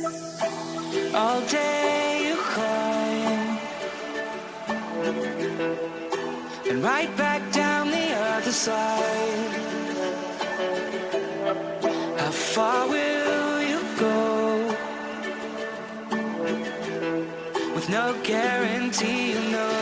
All day you climb, and right back down the other side. How far will you go? With no guarantee, you know.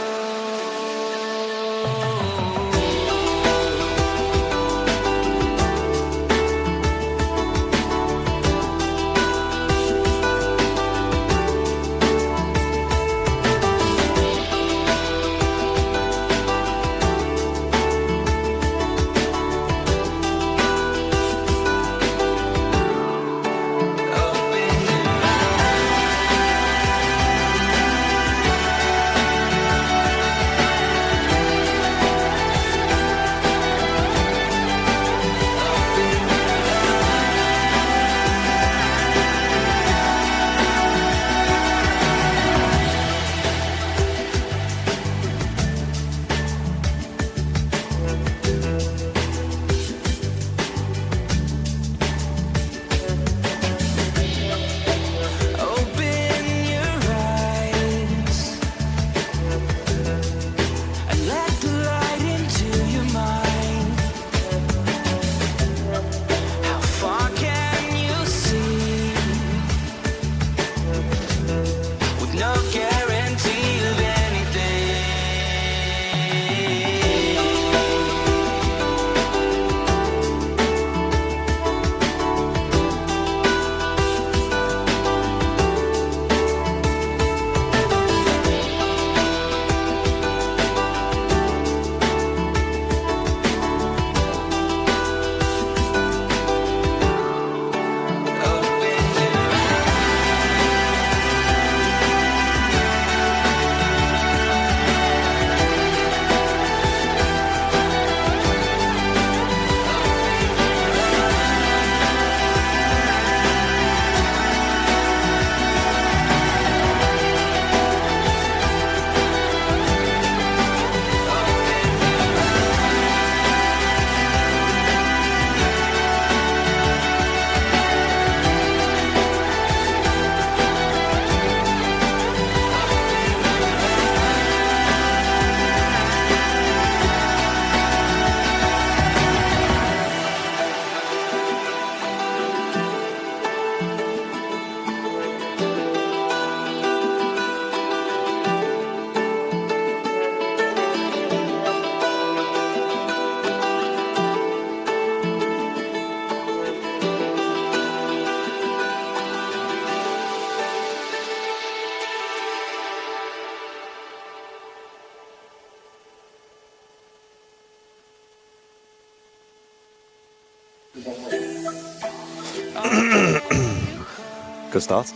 Good start.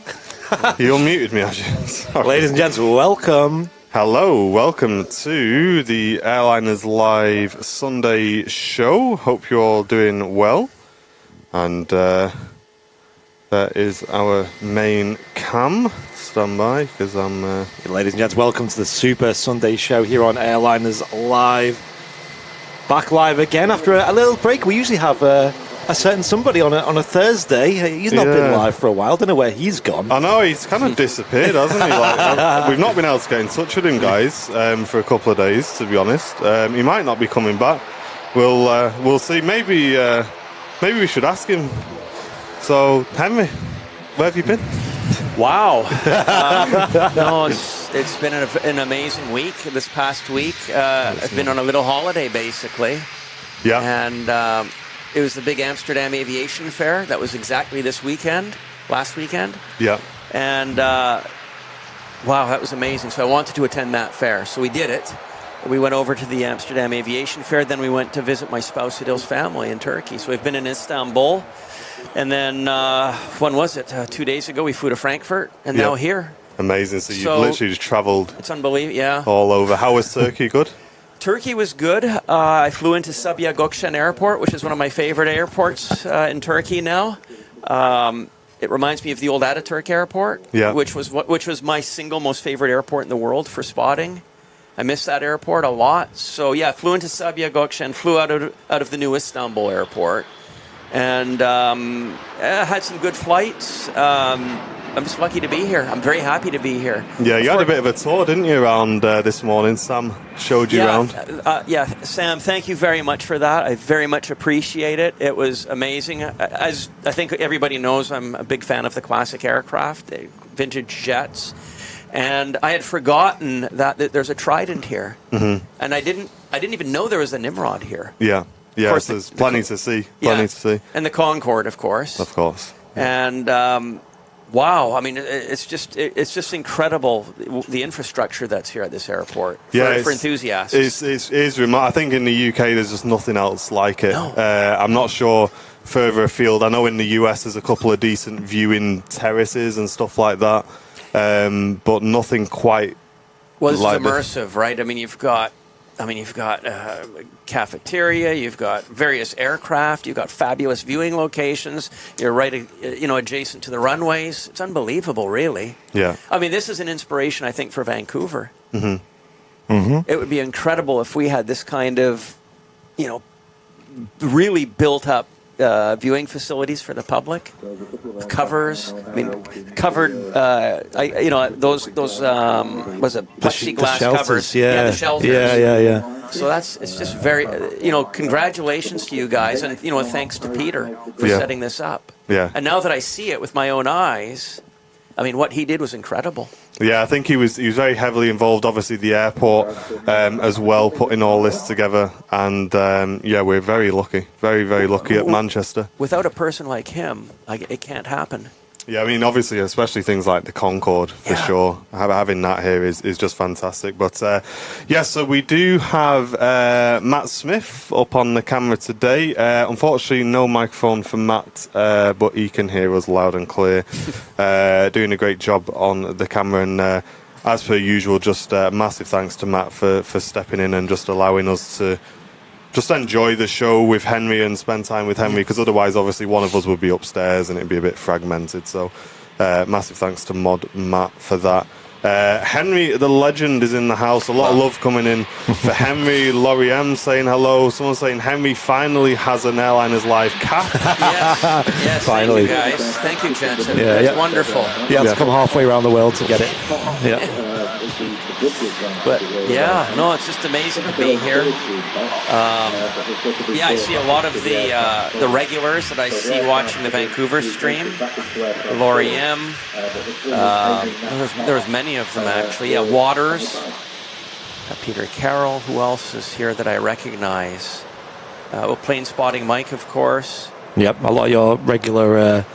You unmuted me, actually. Ladies and gents, welcome. Hello, welcome to the Airliners Live Sunday show. Hope you're all doing well. And there is our main cam. Stand by, because I'm... Ladies and gents, welcome to the Super Sunday show here on Airliners Live. Back live again after a little break. We usually have a certain somebody on a Thursday. He's not been live for a while. Don't know where he's gone. I know, he's kind of disappeared, hasn't he? We've not been able to get in touch with him, guys, for a couple of days, to be honest. He might not be coming back. We'll see. Maybe we should ask him. So, Henry, where have you been? Wow. No, it's been an amazing week. This past week, I've been on a little holiday, basically. Yeah. And it was the big Amsterdam Aviation Fair. That was exactly last weekend. Yeah. And, wow, that was amazing. So I wanted to attend that fair. So we did it. We went over to the Amsterdam Aviation Fair. Then we went to visit my spouse Adil's family in Turkey. So we've been in Istanbul. And then, when was it? 2 days ago, we flew to Frankfurt. And now here. Amazing. So you've literally just travelled. It's unbelievable, yeah. All over. How was Turkey? Good? Turkey was good. I flew into Sabiha Gökçen Airport, which is one of my favorite airports in Turkey now. It reminds me of the old Ataturk Airport, which was my single most favorite airport in the world for spotting. I miss that airport a lot. So yeah, flew into Sabiha Gökçen, flew out of the new Istanbul airport, and had some good flights. I'm just lucky to be here. I'm very happy to be here. Yeah, you had a bit of a tour, didn't you, around this morning? Sam showed you around. Yeah, Sam, thank you very much for that. I very much appreciate it. It was amazing. As I think everybody knows, I'm a big fan of the classic aircraft, vintage jets. And I had forgotten that there's a Trident here. Mm-hmm. And I didn't even know there was a Nimrod here. Yeah. Yeah, so there's plenty to see. Plenty to see. And the Concorde, of course. Of course. And wow, I mean, it's just incredible, the infrastructure that's here at this airport for enthusiasts. It's remarkable. I think in the UK there's just nothing else like it. No. I'm not sure further afield. I know in the US there's a couple of decent viewing terraces and stuff like that, but nothing quite. Well, this like is immersive, right? I mean, you've got cafeteria, you've got various aircraft, you've got fabulous viewing locations. You're right, adjacent to the runways. It's unbelievable, really. Yeah. I mean, this is an inspiration, I think, for Vancouver. Mm-hmm. Mm-hmm. It would be incredible if we had this kind of, really built up viewing facilities for the public, covers. I mean, covered. Those was it plexiglass covers? Yeah, the shelters. Yeah. So it's just very, congratulations to you guys, and thanks to Peter for setting this up. Yeah. And now that I see it with my own eyes, I mean, what he did was incredible. Yeah, I think he was very heavily involved. Obviously, the airport as well, putting all this together. And we're very lucky, very, very lucky at Manchester. Without a person like him, it can't happen. Yeah, I mean, obviously, especially things like the Concorde, for sure. Having that here is just fantastic. But, so we do have Matt Smith up on the camera today. Unfortunately, no microphone for Matt, but he can hear us loud and clear. Doing a great job on the camera. And as per usual, just massive thanks to Matt for stepping in and just allowing us to just enjoy the show with Henry and spend time with Henry, because otherwise, obviously, one of us would be upstairs and it'd be a bit fragmented. So, massive thanks to Mod Matt for that. Henry, the legend, is in the house. A lot of love coming in for Henry. Laurie M saying hello. Someone saying Henry finally has an Airliners Live cap. Yes, finally. Thank you, guys. Thank you, Jensen. That's wonderful. You have to come halfway around the world to get it. Yeah. But it's just amazing to be here. I see a lot of the regulars that I see watching the Vancouver stream. Laurie M. There was many of them actually. Yeah, Waters. Peter Carroll. Who else is here that I recognize? Plane Spotting Mike, of course. Yep, a lot of your regular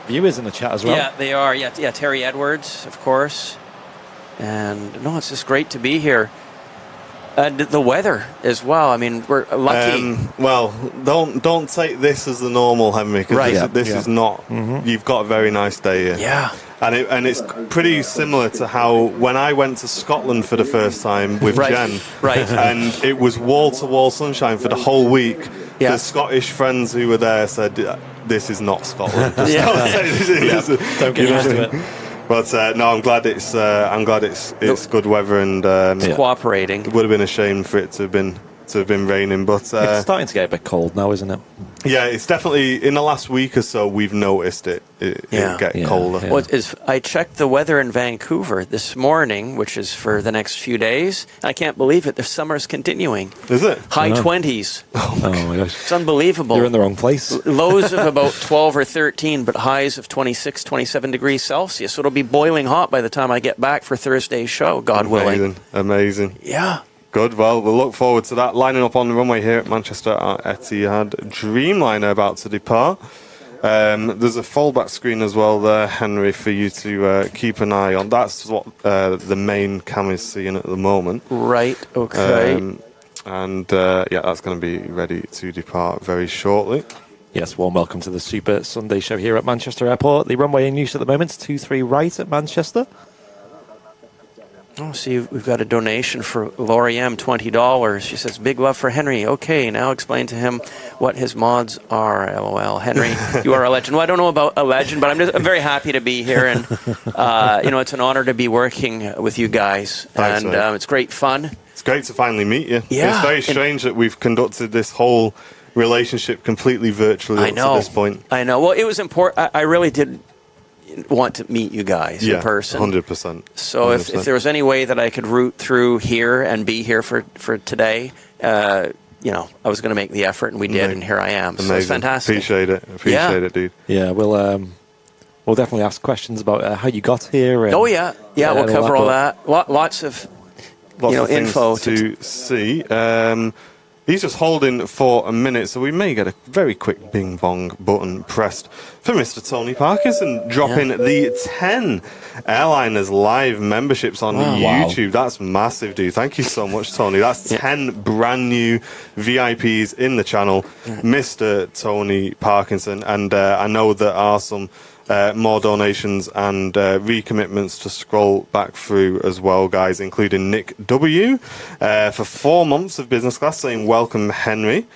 viewers in the chat as well. Yeah, they are. Yeah, Terry Edwards, of course. And it's just great to be here. And the weather as well. I mean, we're lucky. Don't take this as the normal, Henry, because this is not. Mm-hmm. You've got a very nice day here. Yeah. And it's pretty similar to how when I went to Scotland for the first time with Jen, and it was wall-to-wall sunshine for the whole week. Yeah. The Scottish friends who were there said, "This is not Scotland." Don't get used to it. But I'm glad it's good weather and it's cooperating. It would have been a shame for it to have been raining, but it's starting to get a bit cold now, isn't it? Yeah, it's definitely in the last week or so we've noticed it get colder. Yeah. Well, I checked the weather in Vancouver this morning, which is for the next few days. I can't believe it. The summer's continuing. Is it? High 20s. Oh my gosh. It's unbelievable. You're in the wrong place. Lows of about 12 or 13, but highs of 26, 27 degrees Celsius. So it'll be boiling hot by the time I get back for Thursday's show, God willing. Amazing. Yeah. Good. Well, we'll look forward to that. Lining up on the runway here at Manchester at Etihad Dreamliner about to depart. There's a foldback screen as well there, Henry, for you to keep an eye on. That's what the main cam is seeing at the moment. Right. Okay. That's going to be ready to depart very shortly. Yes, warm welcome to the Super Sunday show here at Manchester Airport. The runway in use at the moment, 23 right at Manchester. Oh, see, we've got a donation for Laurie M, $20. She says, big love for Henry. Okay, now explain to him what his mods are. LOL. Henry, you are a legend. Well, I don't know about a legend, but I'm very happy to be here. And, it's an honor to be working with you guys. Thanks, and it's great fun. It's great to finally meet you. Yeah. It's very strange that we've conducted this whole relationship completely virtually up to this point. I know. Well, it was important. I really did want to meet you guys in person. 100%. So if there was any way that I could route through here and be here for today, I was going to make the effort, and we did, and here I am. Amazing. So it's fantastic. Appreciate it, dude. Yeah, we'll definitely ask questions about how you got here. And, we'll cover all that. Lots of info to see. He's just holding for a minute, so we may get a very quick bing bong button pressed for Mr. Tony Parkinson, dropping the 10 Airliners Live memberships on YouTube. Wow. That's massive, dude. Thank you so much, Tony. That's 10 brand new VIPs in the channel, Mr. Tony Parkinson. And I know there are some more donations and recommitments to scroll back through as well, guys, including Nick W. For 4 months of business class, saying welcome, Henry.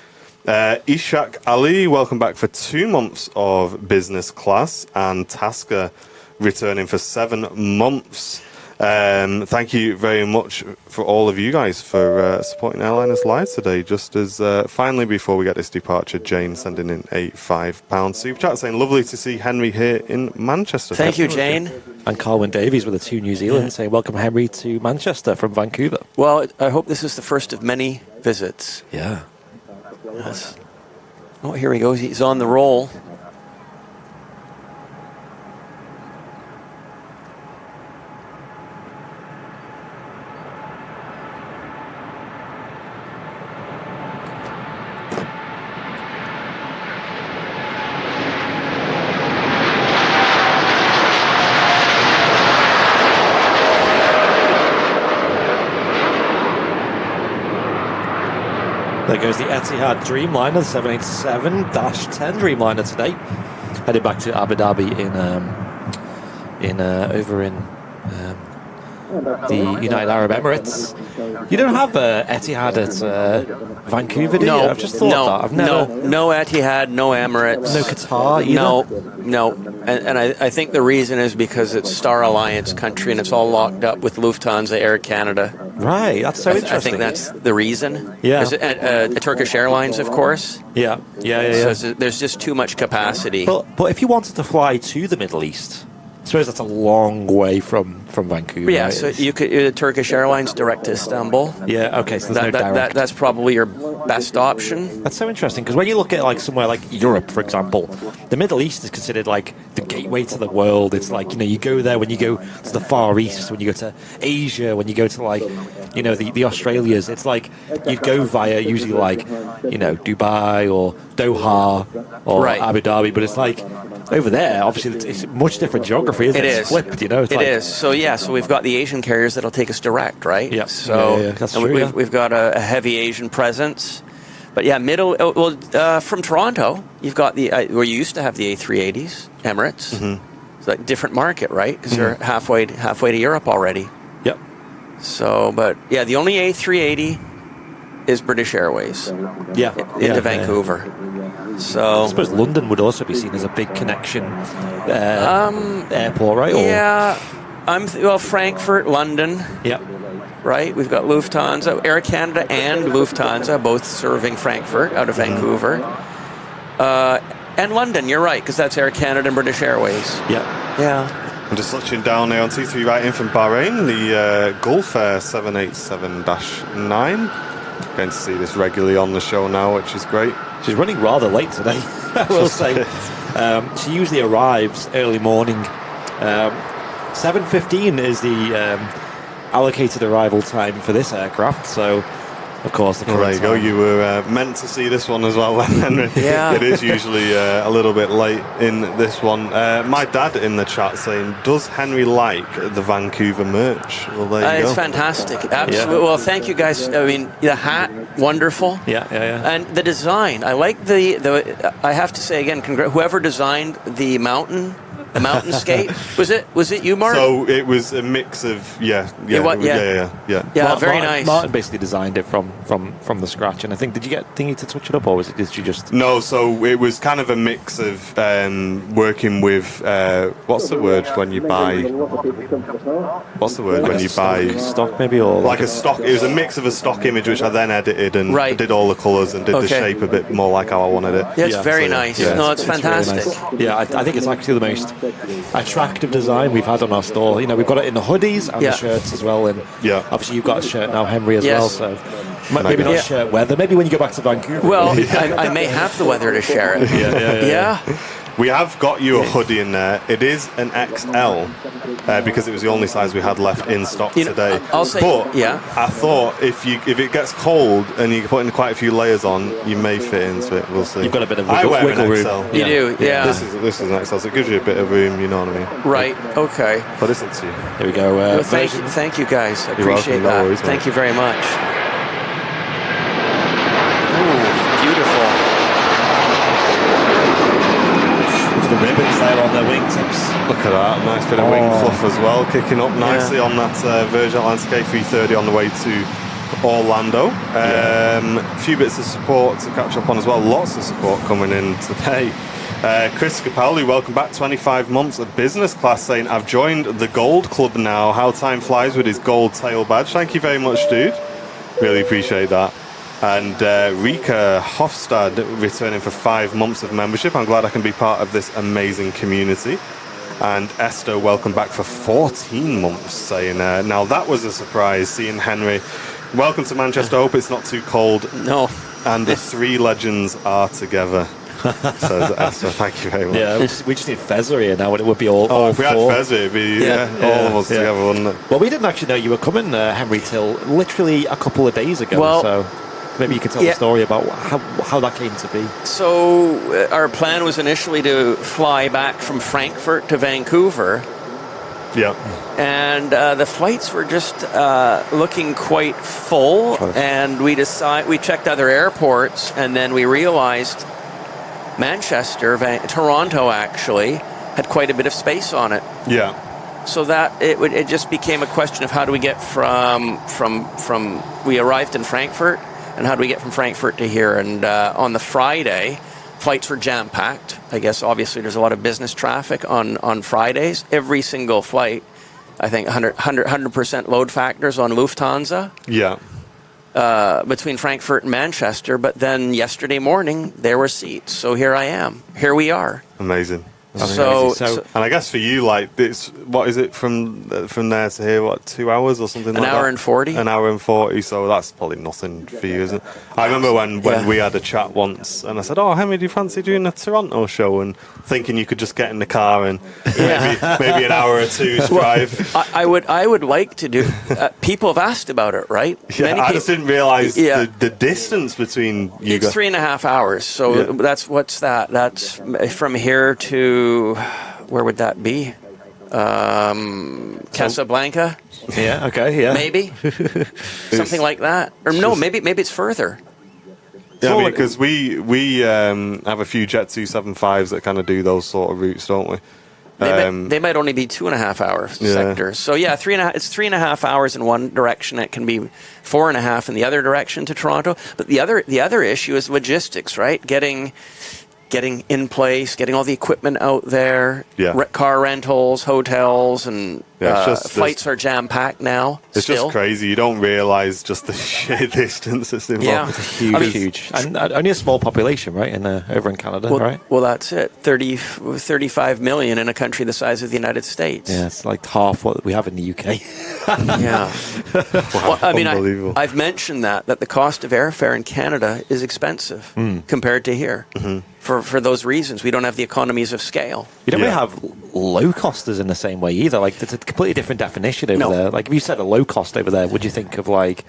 Ishak Ali, welcome back for 2 months of business class. And Tasker returning for 7 months. Thank you very much for all of you guys for supporting Airliners Live today. Just as finally, before we get this departure, Jane sending in a £5 super chat saying, lovely to see Henry here in Manchester. Thank you, Jane. And Carwyn Davies with a 2 New Zealand saying, welcome, Henry, to Manchester from Vancouver. Well, I hope this is the first of many visits. Yeah. Yes. Oh, here he goes. He's on the roll. There goes the Etihad Dreamliner, the 787-10 Dreamliner today. Headed back to Abu Dhabi over in the United Arab Emirates. You don't have Etihad at Vancouver, do you? I've just thought that. No Etihad, no Emirates. No Qatar either? No. And I think the reason is because it's Star Alliance country and it's all locked up with Lufthansa, Air Canada. Right, that's so interesting. I think that's the reason. Yeah. Turkish Airlines, of course. Yeah. So there's just too much capacity. But if you wanted to fly to the Middle East, I suppose that's a long way from Vancouver. Yeah, right? so you could Turkish Airlines direct to Istanbul. Yeah, okay, so there's no direct. That's probably your best option. That's so interesting, because when you look at like somewhere like Europe, for example, the Middle East is considered like the gateway to the world. It's like, you go there when you go to the Far East, when you go to Asia, when you go to like, the Australias. It's like you'd go via usually like, Dubai or Doha or Abu Dhabi, but it's like over there, obviously, it's much different geography, isn't it? It's flipped, It's is. So we've got the Asian carriers that'll take us direct, right? Yeah. So that's true, we've got a heavy Asian presence. But from Toronto, you've got where you used to have the A380s, Emirates. Mm-hmm. It's like different market, right? Because they're halfway to Europe already. Yep. So, the only A380 is British Airways. Into Vancouver. So I suppose London would also be seen as a big connection airport, right? Frankfurt, London. Yeah. Right? We've got Lufthansa, Air Canada and Lufthansa both serving Frankfurt out of Vancouver. And London, you're right, because that's Air Canada and British Airways. Yeah. I'm just touching down there on T3 right in from Bahrain, the Gulf Air 787-9. Going to see this regularly on the show now, which is great. She's running rather late today, I will say. She usually arrives early morning. 7:15 is the allocated arrival time for this aircraft, so of course the there you go. You were meant to see this one as well, Henry. Yeah. It is usually a little bit late in this one. My dad in the chat saying, does Henry like the Vancouver merch? Well, there you go. It's fantastic. Absolutely. Yeah. Well, thank you guys. I mean, the hat, wonderful. Yeah. And the design. I like the I have to say again, whoever designed the mountain The mountainscape. Was it you, Mark? So it was a mix of yeah. Very nice. Martin basically designed it from the scratch, and I think did you get Thingy to touch it up, or did you just? No, so it was kind of a mix of working with what's the word when you buy? What's the word when you buy stock, maybe, or like a stock? It was a mix of a stock image which I then edited and did all the colours and did the shape a bit more like how I wanted it. Yeah, it's very nice. Yeah. No, it's fantastic. Really nice. Yeah, I think it's actually the most attractive design we've had on our store. You know, we've got it in the hoodies and the shirts as well, and obviously you've got a shirt now, Henry, as well. So maybe not shirt weather. Maybe when you go back to Vancouver. Well, I may have the weather to share it. Yeah. We have got you a hoodie in there. It is an XL because it was the only size we had left in stock today. I'll say, I thought if it gets cold and you put in quite a few layers on, you may fit into it. We'll see. You've got a bit of wiggle room. XL. You do, yeah. This is an XL, so it gives you a bit of room. You know what I mean? Right. Okay. But it's up to you. Here we go. Well, thank you guys. I appreciate that. No worries, thank you very much. Beautiful. The ribbons there on their wingtips. Look at that, nice bit of wing fluff as well, kicking up nicely on that Virgin Atlantic A330 on the way to Orlando. A few bits of support to catch up on as well, lots of support coming in today. Chris Capelli, welcome back, 25 months of business class, saying, I've joined the Gold Club now, how time flies with his gold tail badge. Thank you very much, dude. Really appreciate that. And Rika Hofstad returning for 5 months of membership. I'm glad I can be part of this amazing community. And Esther, welcome back for 14 months, saying, now that was a surprise, seeing Henry. Welcome to Manchester. Hope it's not too cold. No. And the three legends are together. So Esther, thank you very much. Yeah, we just need Fezzer here now. It would be all if we had Fezzer, it'd be all of us together, wouldn't it? Well, we didn't actually know you were coming, Henry, till literally a couple of days ago. Well, so maybe you could tell the story about how that came to be. So our plan was initially to fly back from Frankfurt to Vancouver. Yeah. And the flights were just looking quite full, and we checked other airports, and then we realized Manchester, Toronto actually had quite a bit of space on it. Yeah. So that it just became a question of how do we get from we arrived in Frankfurt, and how do we get from Frankfurt to here? And on the Friday, flights were jam-packed. I guess obviously there's a lot of business traffic on Fridays. Every single flight, I think 100% load factors on Lufthansa. Yeah. Between Frankfurt and Manchester. But then yesterday morning, there were seats. So here I am. Here we are. Amazing. So, and I guess for you, like, it's, what is it from there to here? What, 2 hours or something like that? An hour and 40. An hour and 40. So that's probably nothing for you, isn't it? I remember when we had a chat once, and I said, "Oh, Henry, do you fancy doing a Toronto show?" And thinking you could just get in the car and maybe an hour or two's drive. I would like to do. People have asked about it, right? Yeah, I just didn't realise the distance between you guys. It's 3.5 hours. So that's what's that? That's from here to. Where would that be? Casablanca? Yeah, okay, yeah. Maybe? Something like that. Or no, maybe it's further. Yeah, I mean, because we have a few Jet 275s that kind of do those sort of routes, don't we? They might only be 2.5 hour sectors. So yeah, 3.5. It's 3.5 hours in one direction. It can be 4.5 in the other direction to Toronto. But the other issue is logistics, right? Getting in place, getting all the equipment out there, car rentals, hotels, and flights are jam-packed now. It's just crazy. You don't realise just the sheer distance that's involved. Yeah. It's huge. And only a small population, right, over in Canada, right? Well, that's it. 35 million in a country the size of the United States. Yeah, it's like half what we have in the UK. Yeah. Well, I mean, I've mentioned that the cost of airfare in Canada is expensive compared to here. Mm-hmm. For those reasons, we don't have the economies of scale. You don't really have low costers in the same way either. Like, it's a completely different definition over there. Like, if you said a low cost over there, would you think of like?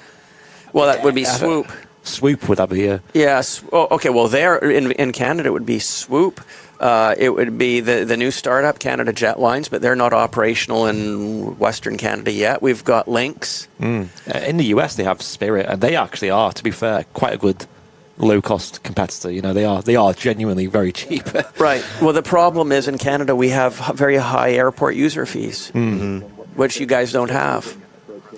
Well, that would be Swoop. Swoop, would that be a? Yeah. Okay. Well, there in Canada, it would be Swoop. It would be the new startup, Canada Jetlines, but they're not operational in Western Canada yet. We've got Lynx. In the US, they have Spirit, and they actually are, to be fair, quite a good low-cost competitor. You know, they are genuinely very cheap. Right. Well, the problem is in Canada we have very high airport user fees, which you guys don't have.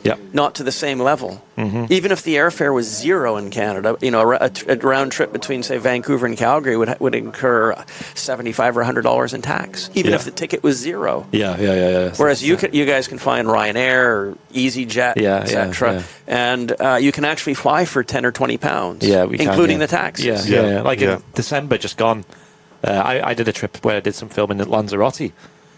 Yeah. Not to the same level. Even if the airfare was zero in Canada, you know, a round trip between, say, Vancouver and Calgary would incur $75 or $100 in tax, even if the ticket was zero. Yeah. Whereas you guys can fly in Ryanair or EasyJet, etc., and you can actually fly for 10 or 20 pounds, including the taxes. Yeah. Like in December just gone, I did a trip where I did some filming at Lanzarote.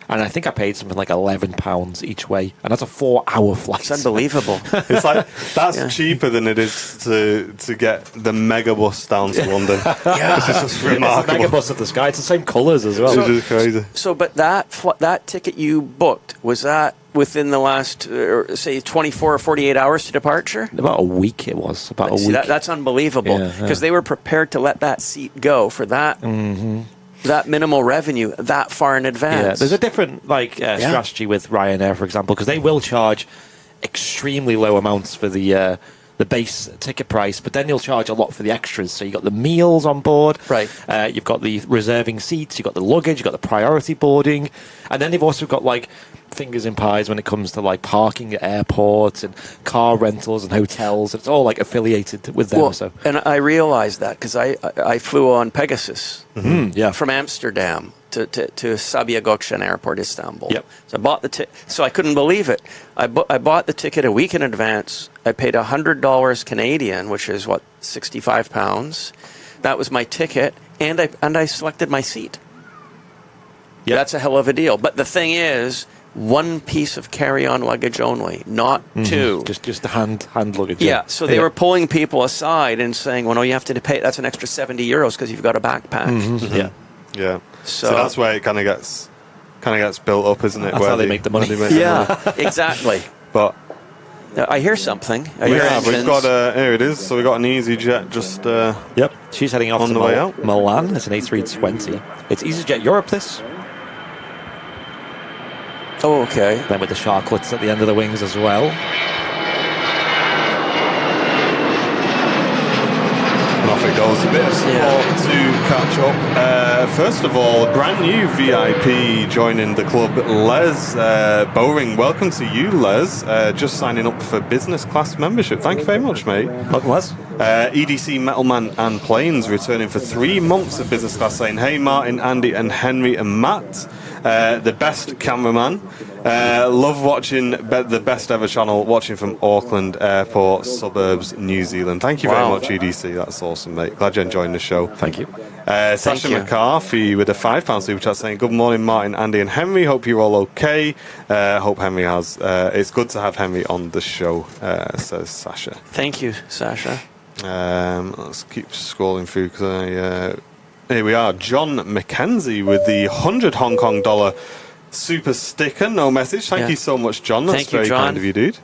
And I think I paid something like £11 each way, and that's a 4-hour flight. It's unbelievable. It's like that's cheaper than it is to get the megabus down to London. This is just remarkable. It's the megabus of the sky. It's the same colours as well. Which is crazy. So, but that ticket you booked, was that within the last, say, 24 or 48 hours to departure? About a week it was. About a week. That's unbelievable, because they were prepared to let that seat go for that. That minimal revenue that far in advance. Yeah, there's a different strategy with Ryanair, for example, because they will charge extremely low amounts for the base ticket price, but then they'll charge a lot for the extras. So you've got the meals on board, right? You've got the reserving seats, you've got the luggage, you've got the priority boarding, and then they've also got like fingers in pies when it comes to like parking at airports and car rentals and hotels. It's all like affiliated with them. Well, and I realized that because I flew on Pegasus from Amsterdam to Sabiha Gökçen Airport, Istanbul. Yep. So I bought the so I couldn't believe it. I bought the ticket a week in advance. I paid $100 Canadian, which is what, £65. That was my ticket, and I selected my seat. Yeah, that's a hell of a deal. But the thing is, one piece of carry-on luggage only, not two. Just the hand luggage. Yeah, so they were pulling people aside and saying, well, no, you have to pay, that's an extra €70 because you've got a backpack. Yeah. So that's where it kind of gets built up, isn't it? That's where how they make the money. Exactly. But I hear something. We've got here it is. So we've got an EasyJet just. Yep. She's heading off on the way out. Milan. It's an A320. It's EasyJet Europe. This. Oh, okay. Then with the sharklets at the end of the wings as well. And off it goes. A bit of support to catch up. First of all, brand new VIP joining the club, Les Bowring. Welcome to you, Les. Just signing up for business class membership. Thank you very much, mate. Welcome, Les. EDC Metalman and Planes returning for 3 months of business class, saying, hey, Martin, Andy and Henry and Matt. The best cameraman. Love watching the best ever channel, watching from Auckland Airport, suburbs, New Zealand. Thank you very much, EDC. That's awesome, mate. Glad you're enjoying the show. Thank you. Sasha McCarthy with a £5 super chat saying, good morning, Martin, Andy and Henry. Hope you're all okay. Hope Henry has. It's good to have Henry on the show, says Sasha. Thank you, Sasha. Let's keep scrolling through because here we are. John McKenzie with the 100 Hong Kong dollar super sticker. No message. Thank you so much, John. That's very kind of you, dude.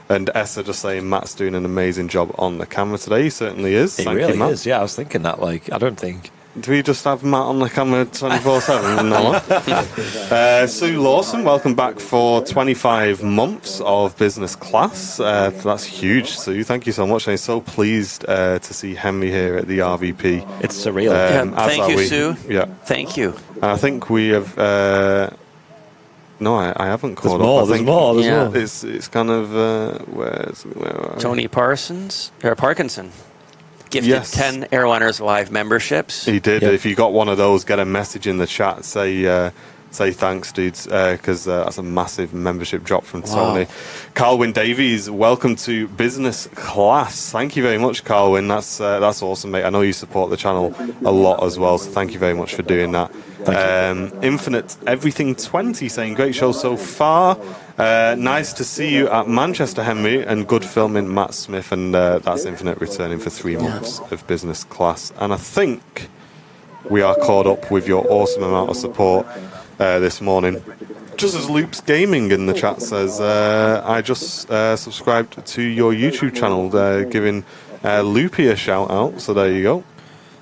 And Essa just saying Matt's doing an amazing job on the camera today. He certainly is. He Thank really you, Matt. is. Yeah, I was thinking that. Like, I don't think. Do we just have Matt on the camera 24/7? No. Sue Lawson, welcome back for 25 months of business class. That's huge, Sue. Thank you so much. I'm so pleased to see Henry here at the RVP. It's surreal. Thank you, Sue. Yeah. Thank you. I think we have. No, I haven't called up. There's more. It's kind of where Tony Parkinson. Gifted 10 Airliners Live memberships. He did. If you got one of those, get a message in the chat. Say thanks, dudes, because that's a massive membership drop from Tony. Carlwyn Davies, welcome to business class. Thank you very much, Carlwyn. That's awesome, mate. I know you support the channel a lot as well, so thank you very much for doing that. Infinite Everything 20 saying great show so far. Nice to see you at Manchester, Henry, and good filming, Matt Smith. And that's Infinite returning for 3 months of business class. And I think we are caught up with your awesome amount of support this morning. Just as Loops Gaming in the chat says, I just subscribed to your YouTube channel, giving Loopy a shout out. So there you go.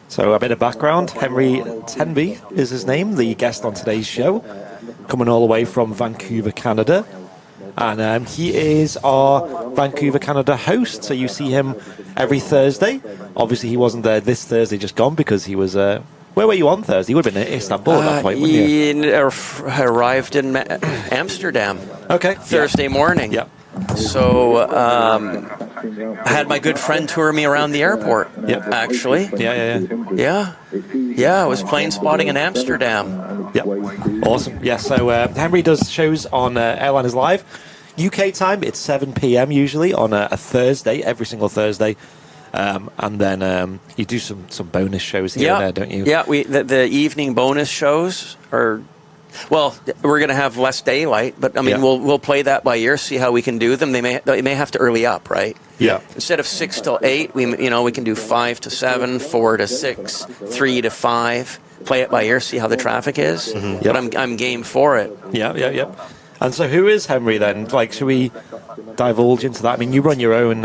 So a bit of background. Henry Tenby is his name, the guest on today's show, coming all the way from Vancouver, Canada. And he is our Vancouver, Canada host. So you see him every Thursday. Obviously, he wasn't there this Thursday just gone because he was... where were you on Thursday? You would have been in Istanbul at that point, wouldn't you? Arrived in Amsterdam. Okay. Thursday morning. Yeah. So I had my good friend tour me around the airport. Yeah. Actually. Yeah. I was plane spotting in Amsterdam. Yeah. Awesome. Yeah. So Henry does shows on Airliners Live. UK time, it's 7 p.m. usually on a Thursday, every single Thursday. And then you do some bonus shows here and there, don't you? Yeah, the evening bonus shows are... Well, we're going to have less daylight, but I mean, we'll play that by ear, see how we can do them. They may have to early up, right? Yeah. Instead of 6 till 8, we can do 5 to 7, 4 to 6, 3 to 5. Play it by ear, see how the traffic is. Mm-hmm. But I'm game for it. Yeah. And so, who is Henry then? Like, should we divulge into that? I mean, you run your own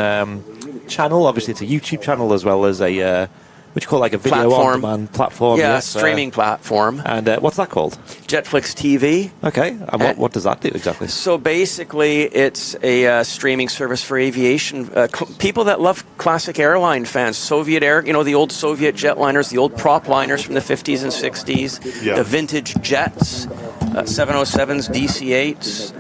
channel. Obviously, it's a YouTube channel as well as a. What you call like a video on demand platform? Yeah, streaming platform. And what's that called? Jetflix TV. Okay, and what does that do exactly? So basically, it's a streaming service for aviation. People that love classic airline fans, Soviet air, the old Soviet jetliners, the old prop liners from the 50s and 60s, the vintage jets, 707s, DC-8s,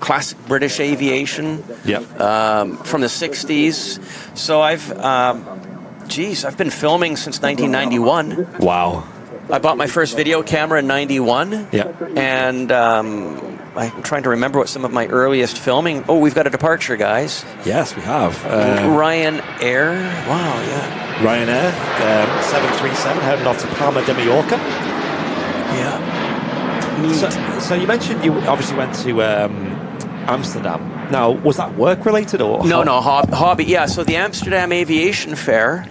classic British aviation from the 60s. So I've been filming since 1991. Wow. I bought my first video camera in 91. Yeah. And I'm trying to remember what some of my earliest filming... Oh, we've got a departure, guys. Yes, we have. Ryanair. Wow, yeah. Ryanair, 737, heading off to Palma de Mallorca. Yeah. Neat. So you mentioned you obviously went to Amsterdam. Now, was that work-related or... No, hobby. Yeah, so the Amsterdam Aviation Fair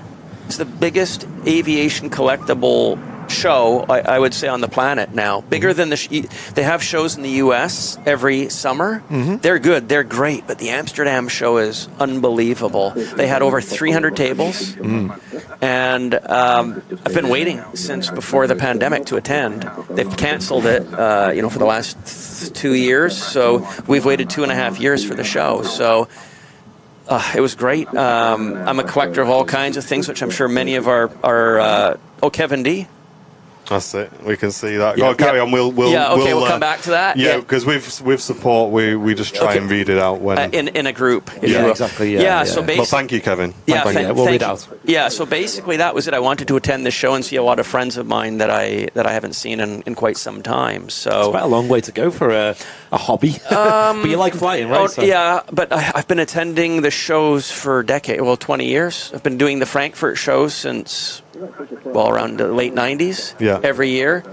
is the biggest aviation collectible show, I would say, on the planet now. Bigger than they have shows in the U.S. every summer. Mm-hmm. They're good. They're great. But the Amsterdam show is unbelievable. They had over 300 tables. And I've been waiting since before the pandemic to attend. They've canceled it, for the last 2 years. So we've waited 2.5 years for the show. So it was great. I'm a collector of all kinds of things, which I'm sure many of our Kevin D. That's it. We can see that. Go on, carry on. We'll come back to that. Yeah, because with support, we just try and read it out when in a group. Exactly. So basically, well, thank you, Kevin. We'll read out. Yeah, so basically that was it. I wanted to attend the show and see a lot of friends of mine that I haven't seen in quite some time. So it's quite a long way to go for a hobby. But you like flying, right? Yeah, but I've been attending the shows for 20 years. I've been doing the Frankfurt show since around the late 90s. Every year.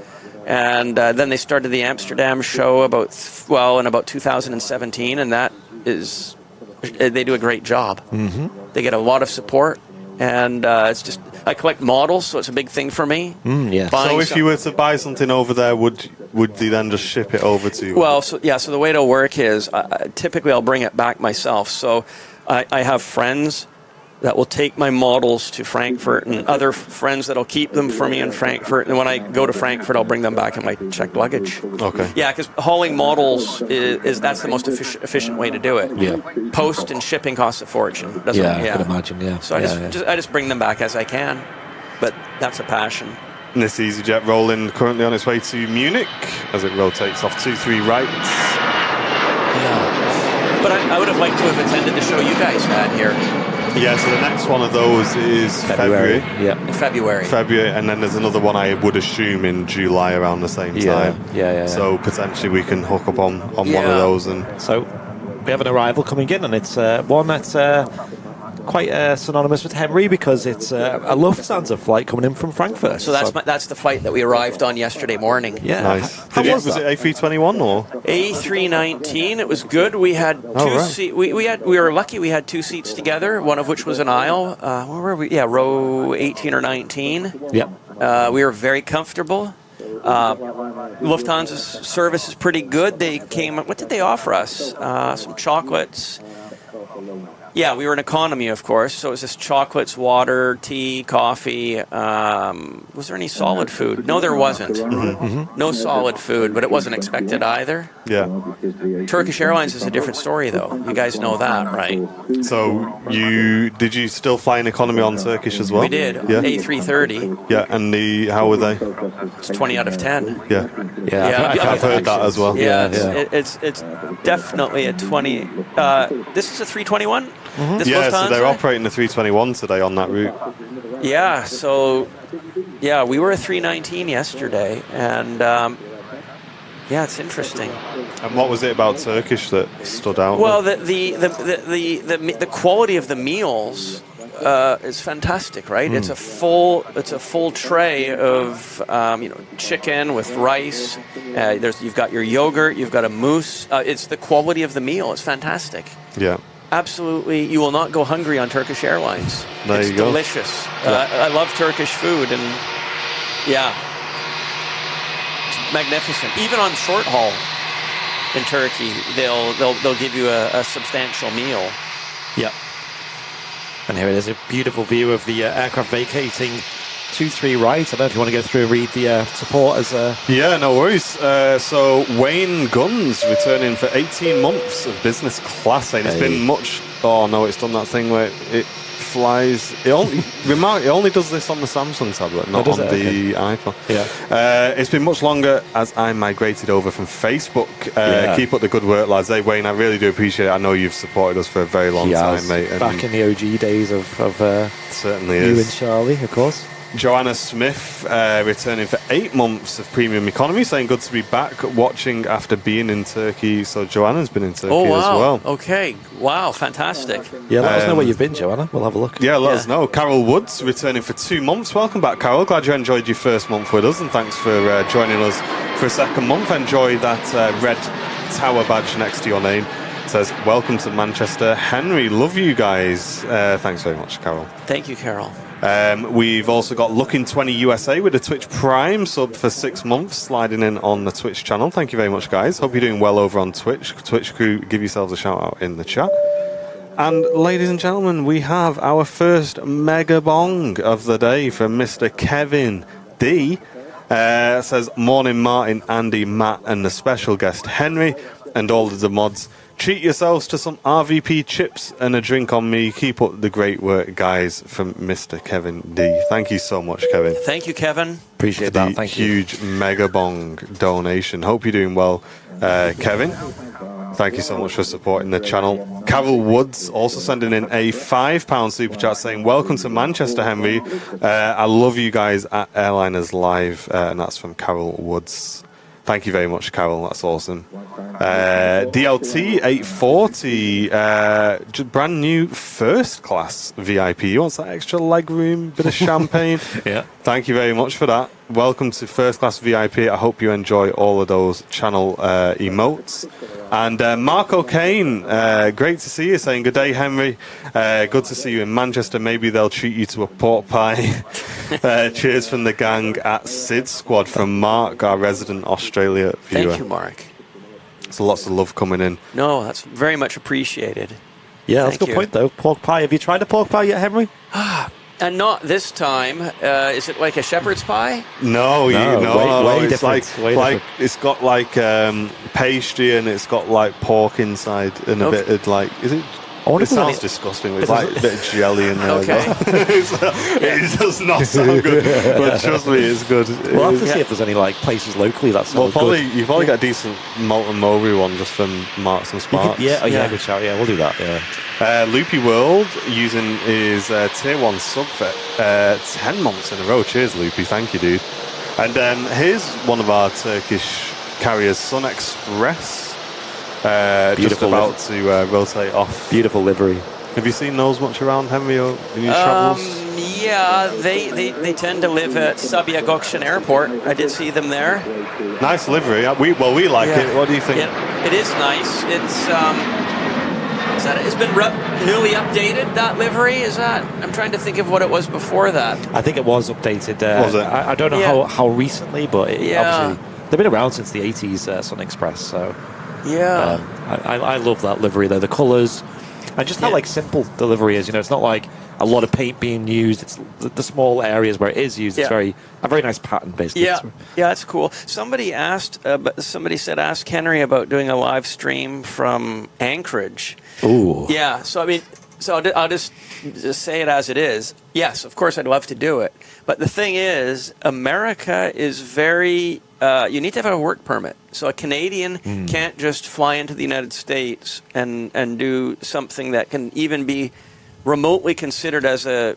And then they started the Amsterdam show in about 2017, and that is, they do a great job. Mm-hmm. They get a lot of support, and it's just, I collect models, so it's a big thing for me. So if you were to buy something over there, would they then just ship it over to you? Well, so the way it'll work is, typically I'll bring it back myself. So I have friends that will take my models to Frankfurt, and other friends that'll keep them for me in Frankfurt. And when I go to Frankfurt, I'll bring them back in my checked luggage. Okay. Yeah, because hauling models that's the most efficient way to do it. Yeah. Post and shipping costs a fortune. I can imagine. Yeah. So I just bring them back as I can, but that's a passion. And this EasyJet rolling currently on its way to Munich as it rotates off 2-3 right. Yeah. But I would have liked to have attended the show you guys had here. Yeah, so the next one of those is February. Yeah, in February, and then there's another one I would assume in July around the same time. Yeah. So potentially we can hook up on one of those. And so we have an arrival coming in, and it's one that's quite synonymous with Henry because it's a Lufthansa flight coming in from Frankfurt. So that's the flight that we arrived on yesterday morning. Yeah, nice. Was it A321 or A319? It was good. We had two seats. We were lucky. We had 2 seats together. One of which was an aisle. Where were we? Yeah, row 18 or 19. Yeah. We were very comfortable. Lufthansa's service is pretty good. They came. What did they offer us? Some chocolates. Yeah, we were in economy, of course. So it was just chocolates, water, tea, coffee. Was there any solid food? No, there wasn't. No solid food, but it wasn't expected either. Yeah. Turkish Airlines is a different story, though. You guys know that, right? So did you still fly in economy on Turkish as well? We did. Yeah. A330. Yeah, and how were they? It's 20 out of 10. Yeah. Yeah, I've heard that as well. Yeah, it's definitely a 20. This is a 321. This Yeah, so Lufthansa? they're operating the 321 today on that route. Yeah, so we were a 319 yesterday, and it's interesting. And what was it about Turkish that stood out? Well, the quality of the meals is fantastic, right? It's a full tray of chicken with rice. You've got your yogurt, you've got a mousse. It's the quality of the meal. It's fantastic. Yeah. Absolutely, you will not go hungry on Turkish Airlines. There it's you go. delicious. I love Turkish food, and it's magnificent. Even on short haul in Turkey, they'll give you a substantial meal. Yeah. And here it is, a beautiful view of the aircraft vacating 23 right. I don't know if you want to go through and read the support as a... Yeah, no worries. So Wayne Guns returning for 18 months of business class, saying it's been much... Oh, no, it's done that thing where it flies... It only does this on the Samsung tablet, not on the iPhone. Yeah. It's been much longer as I migrated over from Facebook. Keep up the good work, lads. Hey, Wayne, I really do appreciate it. I know you've supported us for a very long time, mate. And back in the OG days of certainly you is. and Charlie, of course. Joanna Smith returning for 8 months of premium economy, saying good to be back watching after being in Turkey. So Joanna's been in Turkey as well. Okay. Wow, fantastic. Yeah, let us know where you've been, Joanna. We'll have a look. Yeah, let us know. Carol Woods returning for 2 months. Welcome back, Carol. Glad you enjoyed your first month with us, and thanks for joining us for a second month. Enjoy that red tower badge next to your name. It says, welcome to Manchester. Henry, love you guys. Thanks very much, Carol. Thank you, Carol. We've also got Looking 20 USA with a Twitch Prime sub for 6 months, sliding in on the Twitch channel. Thank you very much, guys. Hope you're doing well over on Twitch. Twitch crew, give yourselves a shout out in the chat. And ladies and gentlemen, we have our first mega bong of the day from Mr. Kevin D. Says, morning Martin, Andy, Matt, and the special guest Henry, and all of the mods. Treat yourselves to some RVP chips and a drink on me. Keep up the great work, guys, from Mr. Kevin D. Thank you so much, Kevin. Thank you, Kevin. Appreciate that. Thank you. Huge mega bong donation. Hope you're doing well, Kevin. Thank you so much for supporting the channel. Carol Woods also sending in a £5 super chat saying, welcome to Manchester, Henry. I love you guys at Airliners Live. And that's from Carol Woods. Thank you very much, Carol. That's awesome. DLT 840, brand new first class VIP. You want that extra leg room, bit of champagne? Yeah. Thank you very much for that. Welcome to first class VIP. I hope you enjoy all of those channel emotes. And Marco Kane, great to see you, saying good day, Henry. Good to see you in Manchester. Maybe they'll treat you to a pork pie. Cheers from the gang at Sid Squad, from Mark, our resident Australia viewer. Thank you, Mark. So lots of love coming in. No, that's very much appreciated. Yeah, that's a good point, though. Pork pie. Have you tried a pork pie yet, Henry? And not this time. Is it like a shepherd's pie? No, way it's different. It's got like pastry, and it's got like pork inside, and a bit of like, is it? It sounds disgusting. It's like a bit of jelly in there. Okay. It does not sound good, but trust me, it's good. We'll have to see if there's any like places locally that sounds good. You've probably got a decent malt and mulberry one just from Marks and Sparks. Good shout. Yeah, we'll do that. Yeah. Loopy World using his tier 1 sub for 10 months in a row. Cheers, Loopy. Thank you, dude. And here's one of our Turkish carriers, Sun Express. Just about to rotate off. Beautiful livery. Have you seen those much around, Henry, or in your travels? Yeah, they tend to live at Sabiha Gökçen Airport. I did see them there. Nice livery. We like it. What do you think? It is nice. It's been newly updated, that livery? Is that? I'm trying to think of what it was before that. I think it was updated. Was it? I don't know how recently, but obviously they've been around since the 80s, Sun Express. So yeah, I love that livery though. The colours, And just how like simple delivery is, it's not like a lot of paint being used. It's the small areas where it is used. It's a very nice pattern, basically. Yeah, that's cool. Somebody said ask Henry about doing a live stream from Anchorage. Ooh. Yeah. So I mean, I'll just say it as it is. Yes, of course, I'd love to do it. But the thing is, America is very. You need to have a work permit. So a Canadian can't just fly into the United States and do something that can even be remotely considered as a,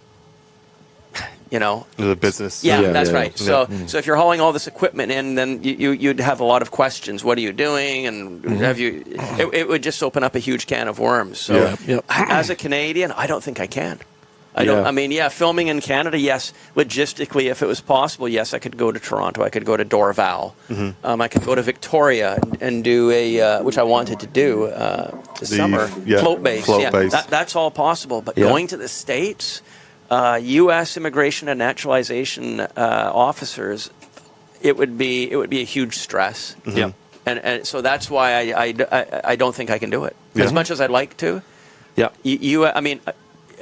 the business. Yeah, that's right. So if you're hauling all this equipment in, then you'd have a lot of questions. What are you doing? And have you? It would just open up a huge can of worms. So as a Canadian, I don't think I can. I don't. I mean, filming in Canada, yes. Logistically, if it was possible, yes, I could go to Toronto. I could go to Dorval. I could go to Victoria and do which I wanted to do this summer. Float base. That's all possible. But going to the States, U.S. immigration and naturalization officers, it would be a huge stress. And so that's why I don't think I can do it. As much as I'd like to. I mean.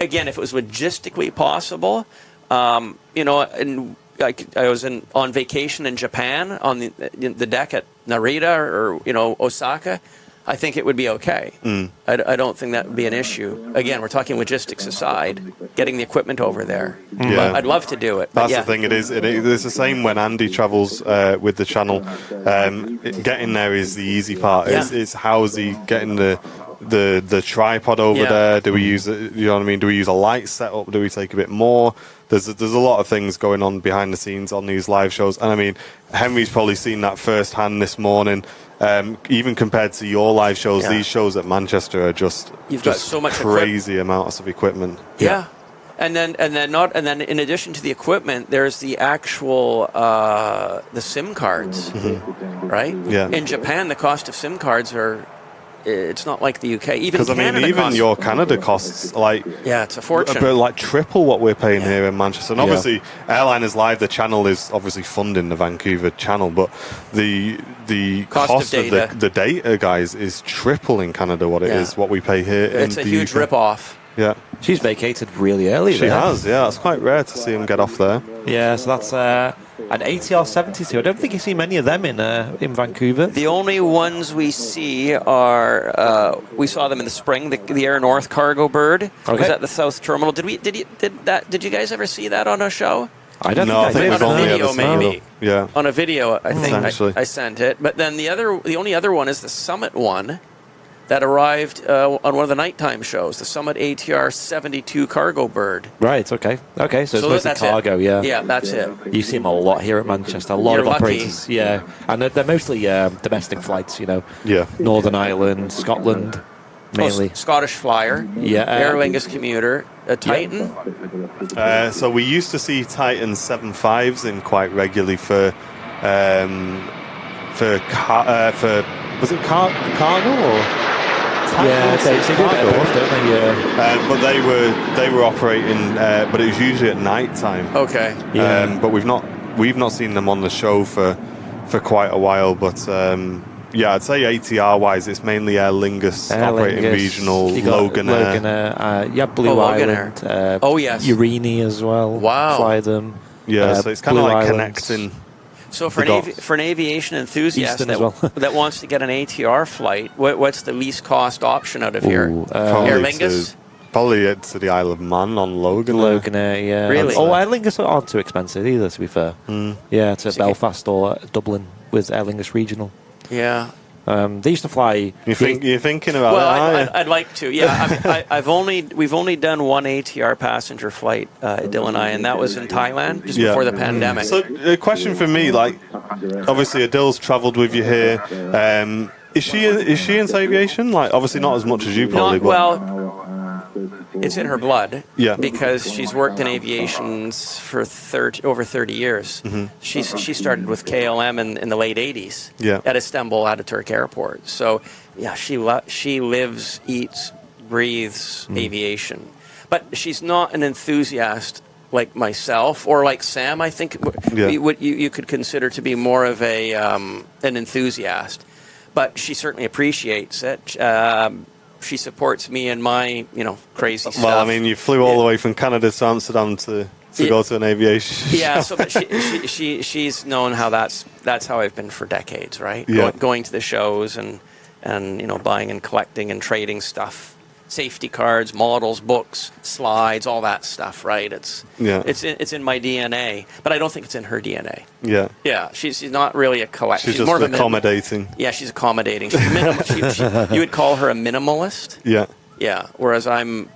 Again, if it was logistically possible, and I was on vacation in Japan on the deck at Narita or Osaka, I think it would be okay. I don't think that would be an issue. Again, we're talking logistics aside, getting the equipment over there. But I'd love to do it. That's the thing. It's the same when Andy travels with the channel. Getting there is the easy part. It's how is he getting the tripod over there? Do we use it? You know what I mean? Do we use a light setup? Do we take a bit more? There's a lot of things going on behind the scenes on these live shows, and I mean, Henry's probably seen that firsthand this morning. Even compared to your live shows, these shows at Manchester are just got so much crazy amounts of equipment. And then in addition to the equipment, there's the actual the SIM cards, right? In Japan, the cost of SIM cards it's not like the UK. Even Canada your Canada costs it's a fortune. But triple what we're paying here in Manchester. And obviously, Airliners Live, the channel is obviously funding the Vancouver channel, but the cost of the data, guys, is triple in Canada what it is what we pay here. It's a huge rip-off. Yeah, she's vacated really early. She has. Yeah, it's quite rare to see him get off there. Yeah, so that's an ATR 72. I don't think you see many of them in Vancouver. The only ones we see are we saw them in the spring. The Air North cargo bird was at the South Terminal. Did you guys ever see that on a show? I don't think I did. On a video, maybe. Yeah, on a video, I think I sent it. But then the only other one is the Summit one. That arrived on one of the nighttime shows, the Summit ATR 72 cargo bird. Right, okay. So it's mostly cargo, Yeah, that's it. You see them a lot here at Manchester, a lot of operators. Lucky. Yeah, and they're mostly domestic flights, Northern Ireland, Scotland, mainly. Scottish Flyer, Aer Lingus commuter, a Titan. So we used to see Titan 75s in quite regularly for was it cargo or? Yeah, they do both, don't they? Yeah. But they were operating, but it was usually at night time. Okay. Yeah. But we've not seen them on the show for quite a while. But I'd say ATR wise, it's mainly Aer Lingus operating regional, Loganair, Blue Island, yes, Urini as well. Wow. Fly them. Yeah, so it's kind of like connecting. So for an aviation enthusiast that wants to get an ATR flight, what's the least cost option out of here? Aer Lingus? Probably to the Isle of Man on Loganair, yeah. Really? Aer Lingus aren't too expensive either, to be fair. Yeah, to Belfast or Dublin with Aer Lingus Regional. Yeah. They used to fly. You're thinking about that? I'd like to. Yeah, we've only done one ATR passenger flight, Dylan and I, and that was in Thailand just before the pandemic. So, a question for me, obviously Adil's travelled with you here. Is she into aviation? Obviously not as much as you probably. It's in her blood. Yeah. Because she's worked in aviation for over 30 years. She started with KLM in the late 80s at Istanbul Ataturk Airport. So, she lives, eats, breathes aviation. But she's not an enthusiast like myself or like Sam, I think. You could consider to be more of an enthusiast. But she certainly appreciates it. she supports me in my crazy stuff. Well, I mean, you flew all the way from Canada to Amsterdam to go to an aviation. Yeah, so but she's known how that's how I've been for decades, right? Yeah. Going to the shows and buying and collecting and trading stuff, safety cards, models, books, slides, all that stuff, right? It's in my DNA, but I don't think it's in her DNA. Yeah. Yeah, she's not really a collector. She's just more of accommodating. she's accommodating. She's you would call her a minimalist. Yeah. Yeah, whereas I'm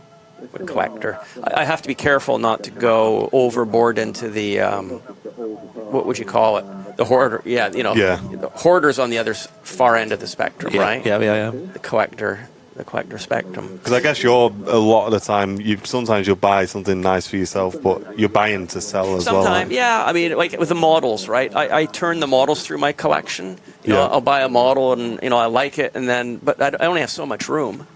a collector. I have to be careful not to go overboard into the what would you call it? The hoarder. Yeah, the hoarders on the other far end of the spectrum, right? Yeah. The collector spectrum. Because I guess you're a lot of the time. Sometimes you'll buy something nice for yourself, but you're buying to sell as well. Sometimes, yeah. I mean, like with the models, right? I turn the models through my collection. I'll buy a model and I like it, but I only have so much room.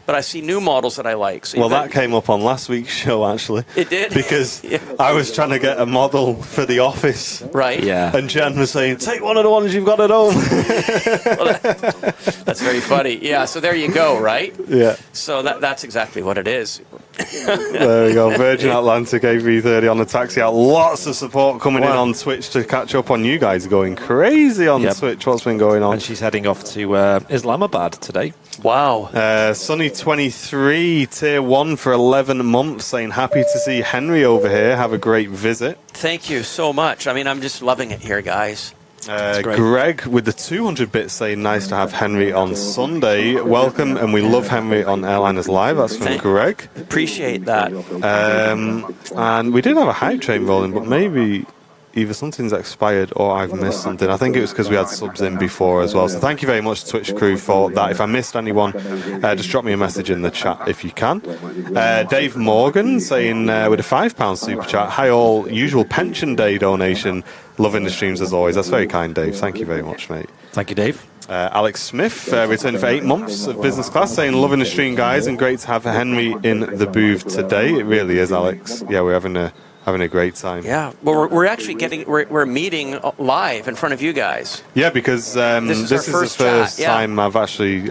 But I see new models that I like. So that came up on last week's show, actually. It did? Because I was trying to get a model for the office. Right. Yeah. And Jen was saying, take one of the ones you've got at home. That's very funny. Yeah, so there you go, right? Yeah. So that's exactly what it is. There we go. Virgin Atlantic A330 on the taxi out. Lots of support coming in on Twitch to catch up on you guys going crazy on Twitch. What's been going on? And she's heading off to Islamabad today. Wow. Sunny23, tier 1 for 11 months, saying happy to see Henry over here. Have a great visit. Thank you so much. I mean, I'm just loving it here, guys. Greg with the 200 bits saying nice to have Henry on Sunday. Welcome, and we love Henry on Airliners Live. That's from Greg. Appreciate that. And we did have a hype train rolling, but maybe either something's expired or I've missed something. I think it was because we had subs in before as well. So thank you very much, Twitch crew, for that. If I missed anyone, just drop me a message in the chat if you can. Dave Morgan saying with a £5 super chat, hi all, usual pension day donation. Loving the streams as always. That's very kind, Dave. Thank you very much, mate. Thank you, Dave. Alex Smith returned for 8 months of business class, saying loving the stream, guys, and great to have Henry in the booth today. It really is, Alex. Yeah, we're having a great time. Yeah, well, we're actually we're meeting live in front of you guys. Yeah, because this is the first time I've actually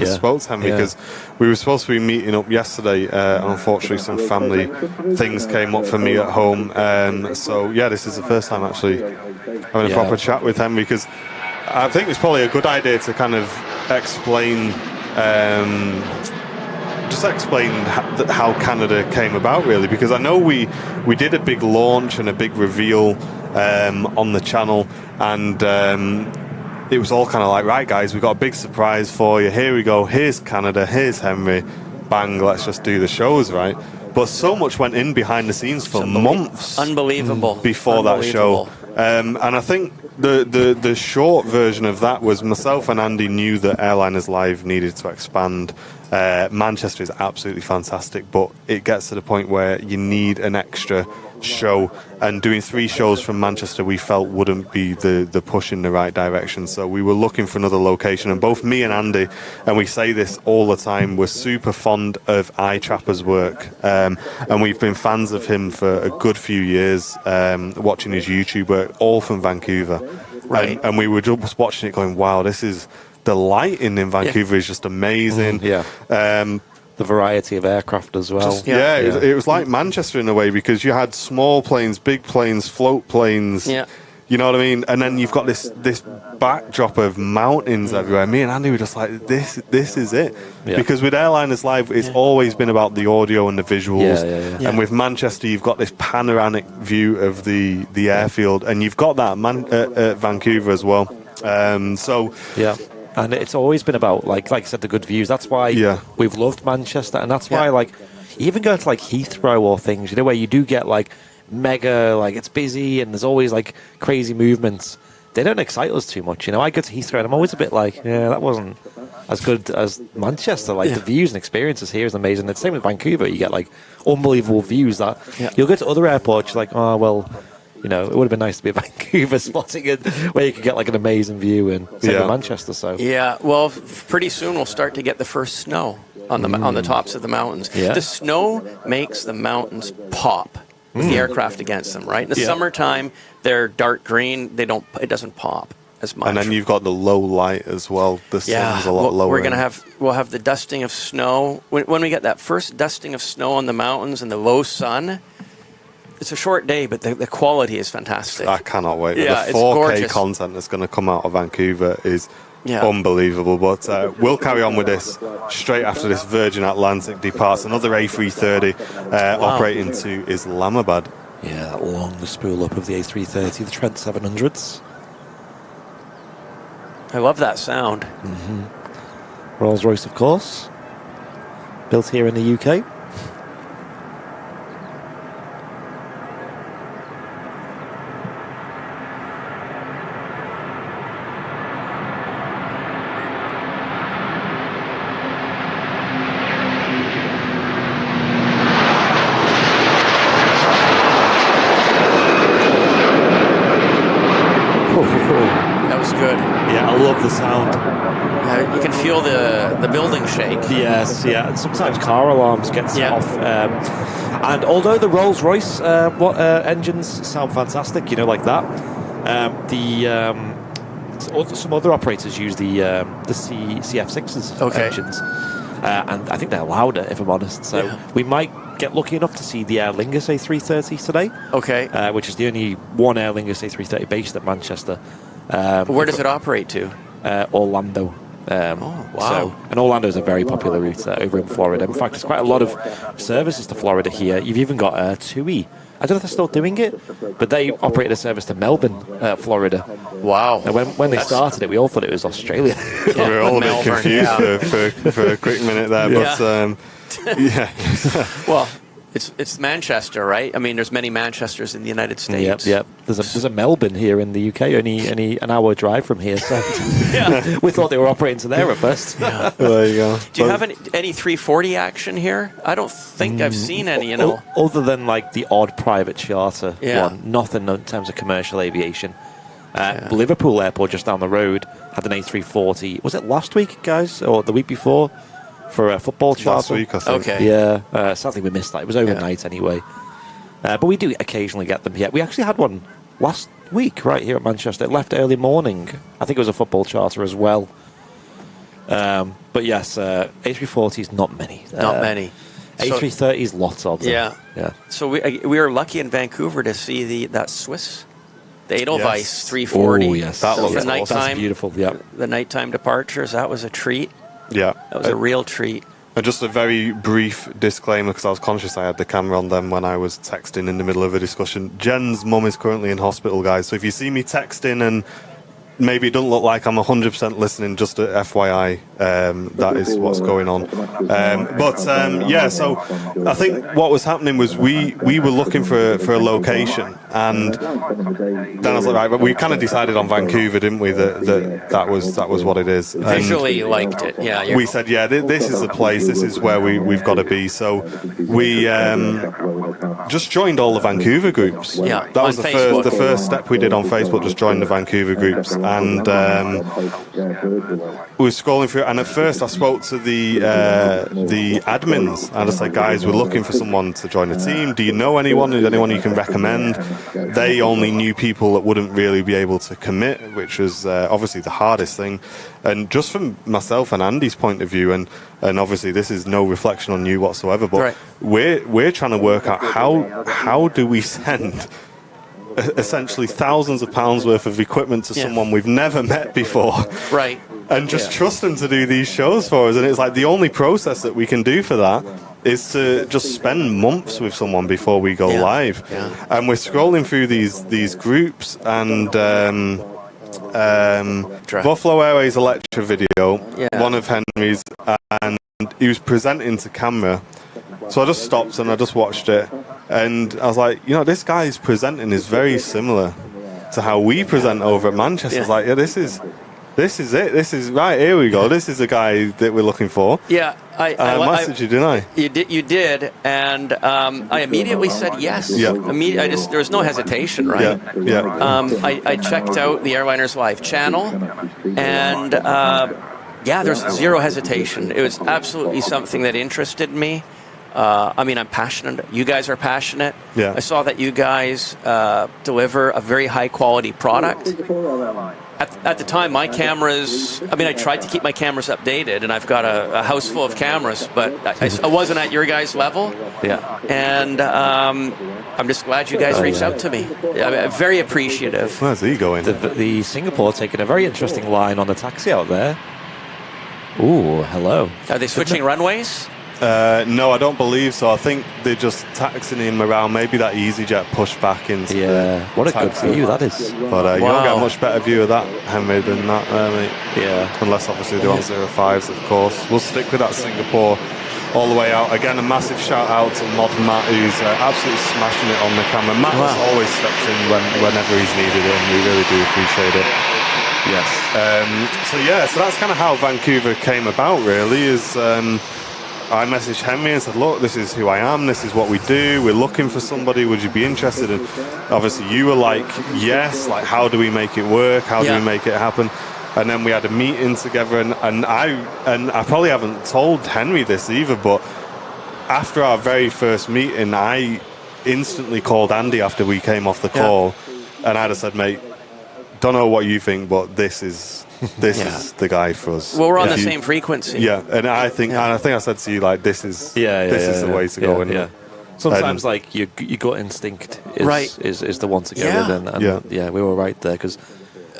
spoke to Henry, because we were supposed to be meeting up yesterday, and unfortunately some family things came up for me at home. So yeah, this is the first time actually having a proper chat with Henry, because I think it's probably a good idea to kind of explain how Canada came about, really, because I know we did a big launch and a big reveal on the channel, and it was all kind of like, right guys, we've got a big surprise for you, here we go, here's Canada, here's Henry, bang, let's just do the shows, right? But so much went in behind the scenes for months before that show. And I think the short version of that was myself and Andy knew that Airliners Live needed to expand. Manchester is absolutely fantastic, but it gets to the point where you need an extra show, and doing 3 shows from Manchester we felt wouldn't be the push in the right direction. So we were looking for another location, and both me and Andy, and we say this all the time, we're super fond of iTrapper's work, and we've been fans of him for a good few years, watching his YouTube work, all from Vancouver. Right. And we were just watching it going, wow, this is... The lighting in Vancouver is just amazing. The variety of aircraft as well. It was like Manchester in a way, because you had small planes, big planes, float planes. Yeah. You know what I mean? And then you've got this backdrop of mountains everywhere. Me and Andy were just like, this is it. Yeah. Because with Airliners Live, it's always been about the audio and the visuals. And with Manchester, you've got this panoramic view of the airfield, and you've got that at Vancouver as well. And it's always been about, like I said, the good views. That's why we've loved Manchester, and that's why, like, you even go to, like, Heathrow or things, you know, where you do get, like, mega, like, it's busy and there's always, like, crazy movements. They don't excite us too much, you know. I go to Heathrow and I'm always a bit like, that wasn't as good as Manchester. Like, the views and experiences here is amazing. It's the same with Vancouver. You get, like, unbelievable views that you'll go to other airports, you're like, oh, well... You know, it would have been nice to be at Vancouver spotting it, where you could get like an amazing view in Manchester. So well, pretty soon we'll start to get the first snow on the tops of the mountains. The snow makes the mountains pop with the aircraft against them. Right in the summertime, they're dark green. It doesn't pop. as much. And then you've got the low light as well. The sun's a lot lower. We'll have the dusting of snow. When we get that first dusting of snow on the mountains and the low sun, it's a short day, but the quality is fantastic. I cannot wait. Yeah, the it's 4K gorgeous. content that's going to come out of Vancouver is unbelievable. But we'll carry on with this straight after this Virgin Atlantic departs. Another A330 operating to Islamabad. Yeah, that long spool up of the A330, the Trent 700s. I love that sound. Rolls-Royce, of course. Built here in the UK. That was good. Yeah, I love the sound. You can feel the building shake. Yes, yeah. And sometimes car alarms get set off. And although the Rolls-Royce engines sound fantastic, like that, some other operators use the CF6's engines. And I think they're louder, if I'm honest. So we might get lucky enough to see the Aer Lingus A330 today. Okay. Which is the only one Aer Lingus A330 based at Manchester. Where does it operate to? Orlando. Wow. So, and Orlando is a very popular route over in Florida. In fact, there's quite a lot of services to Florida here. You've even got TUI. I don't know if they're still doing it, but they operated a service to Melbourne, Florida. Wow. And when they started it, we all thought it was Australia. We were all a bit confused for a quick minute there. But Well, it's Manchester, right? I mean, there's many Manchesters in the United States. Yep. There's a Melbourne here in the UK, only an hour drive from here. So we thought they were operating to there at first. There you go. Do you have any 340 action here? I don't think I've seen any. Other than like the odd private charter one, nothing in terms of commercial aviation. Liverpool Airport just down the road had an A340. Was it last week, guys, or the week before? For a football charter. Last week, I think. Okay. Yeah. Sadly, we missed that. It was overnight anyway. But we do occasionally get them here. We actually had one last week right here at Manchester. It left early morning. I think it was a football charter as well. But yes, A340s, not many. Not many. A330s, lots of them. Yeah. So we were lucky in Vancouver to see that Swiss, the Edelweiss 340. Oh, yes. That looks the nighttime, That's beautiful, yeah. The nighttime departures, that was a treat. Yeah. That was a real treat. And just a very brief disclaimer, because I was conscious I had the camera on them when I was texting in the middle of a discussion. Jen's mum is currently in hospital, guys. So if you see me texting and maybe it doesn't look like I'm 100% listening, just a FYI, that is what's going on. So I think what was happening was we were looking for a location, and then I was like, right, but we kind of decided on Vancouver, didn't we? That was what it is. Visually liked it, yeah. We said, this is the place, this is where we've got to be. So we just joined all the Vancouver groups. Yeah, that was Facebook. the first step we did on Facebook, just join the Vancouver groups. And we were scrolling through, and at first I spoke to the admins, and I said, guys, we're looking for someone to join the team. Do you know anyone you can recommend? They only knew people that wouldn't really be able to commit, which was obviously the hardest thing. And just from myself and Andy's point of view, and obviously this is no reflection on you whatsoever, but we're trying to work out how do we send essentially thousands of pounds worth of equipment to someone we've never met before, right? And just trust them to do these shows for us. And it's like the only process that we can do for that is to just spend months with someone before we go live. And we're scrolling through these groups, and Buffalo Airways Electra video, one of Henry's, and he was presenting to camera. So I just stopped and I just watched it, and I was like, this guy's presenting is very similar to how we present over at Manchester. I was like, this is it. This is right. Here we go. This is the guy that we're looking for. Yeah, I messaged you, didn't I? You did, and I immediately said yes. Yeah. There was no hesitation, right? Yeah. I checked out the Airliners Live channel, and there's zero hesitation. It was absolutely something that interested me. I'm passionate. You guys are passionate. Yeah. I saw that you guys deliver a very high quality product. at the time, my cameras, I mean, I tried to keep my cameras updated, and I've got a house full of cameras, but I wasn't at your guys' level. Yeah. And I'm just glad you guys reached out to me. I'm very appreciative. Where's he going? The Singapore taking a very interesting line on the taxi out there. Ooh, hello. Are they switching runways? No, I don't believe so. I think they're just taxiing him around. Maybe that EasyJet pushed back into what a good view that is. But you don't get a much better view of that, Henry, than that, mate. Yeah. Unless, obviously, they're on 05s, of course. We'll stick with that Singapore all the way out. Again, a massive shout-out to Mod Matt, who's absolutely smashing it on the camera. Matt has always stepped in whenever he's needed it, and we really do appreciate it. Yes. So that's kind of how Vancouver came about, really, is... I messaged Henry and said, look, this is who I am, this is what we do, we're looking for somebody, would you be interested? And obviously you were like, yes, like how do we make it work, how do we make it happen? And then we had a meeting together, and I probably haven't told Henry this either, but after our very first meeting, I instantly called Andy after we came off the call, and I just said, mate, don't know what you think, but this is the guy for us. Well, we're on the same frequency. Yeah, and I think I said to you, like, this is the way to go. Yeah. Sometimes, like, your gut instinct is the one to go with, and we were right there, because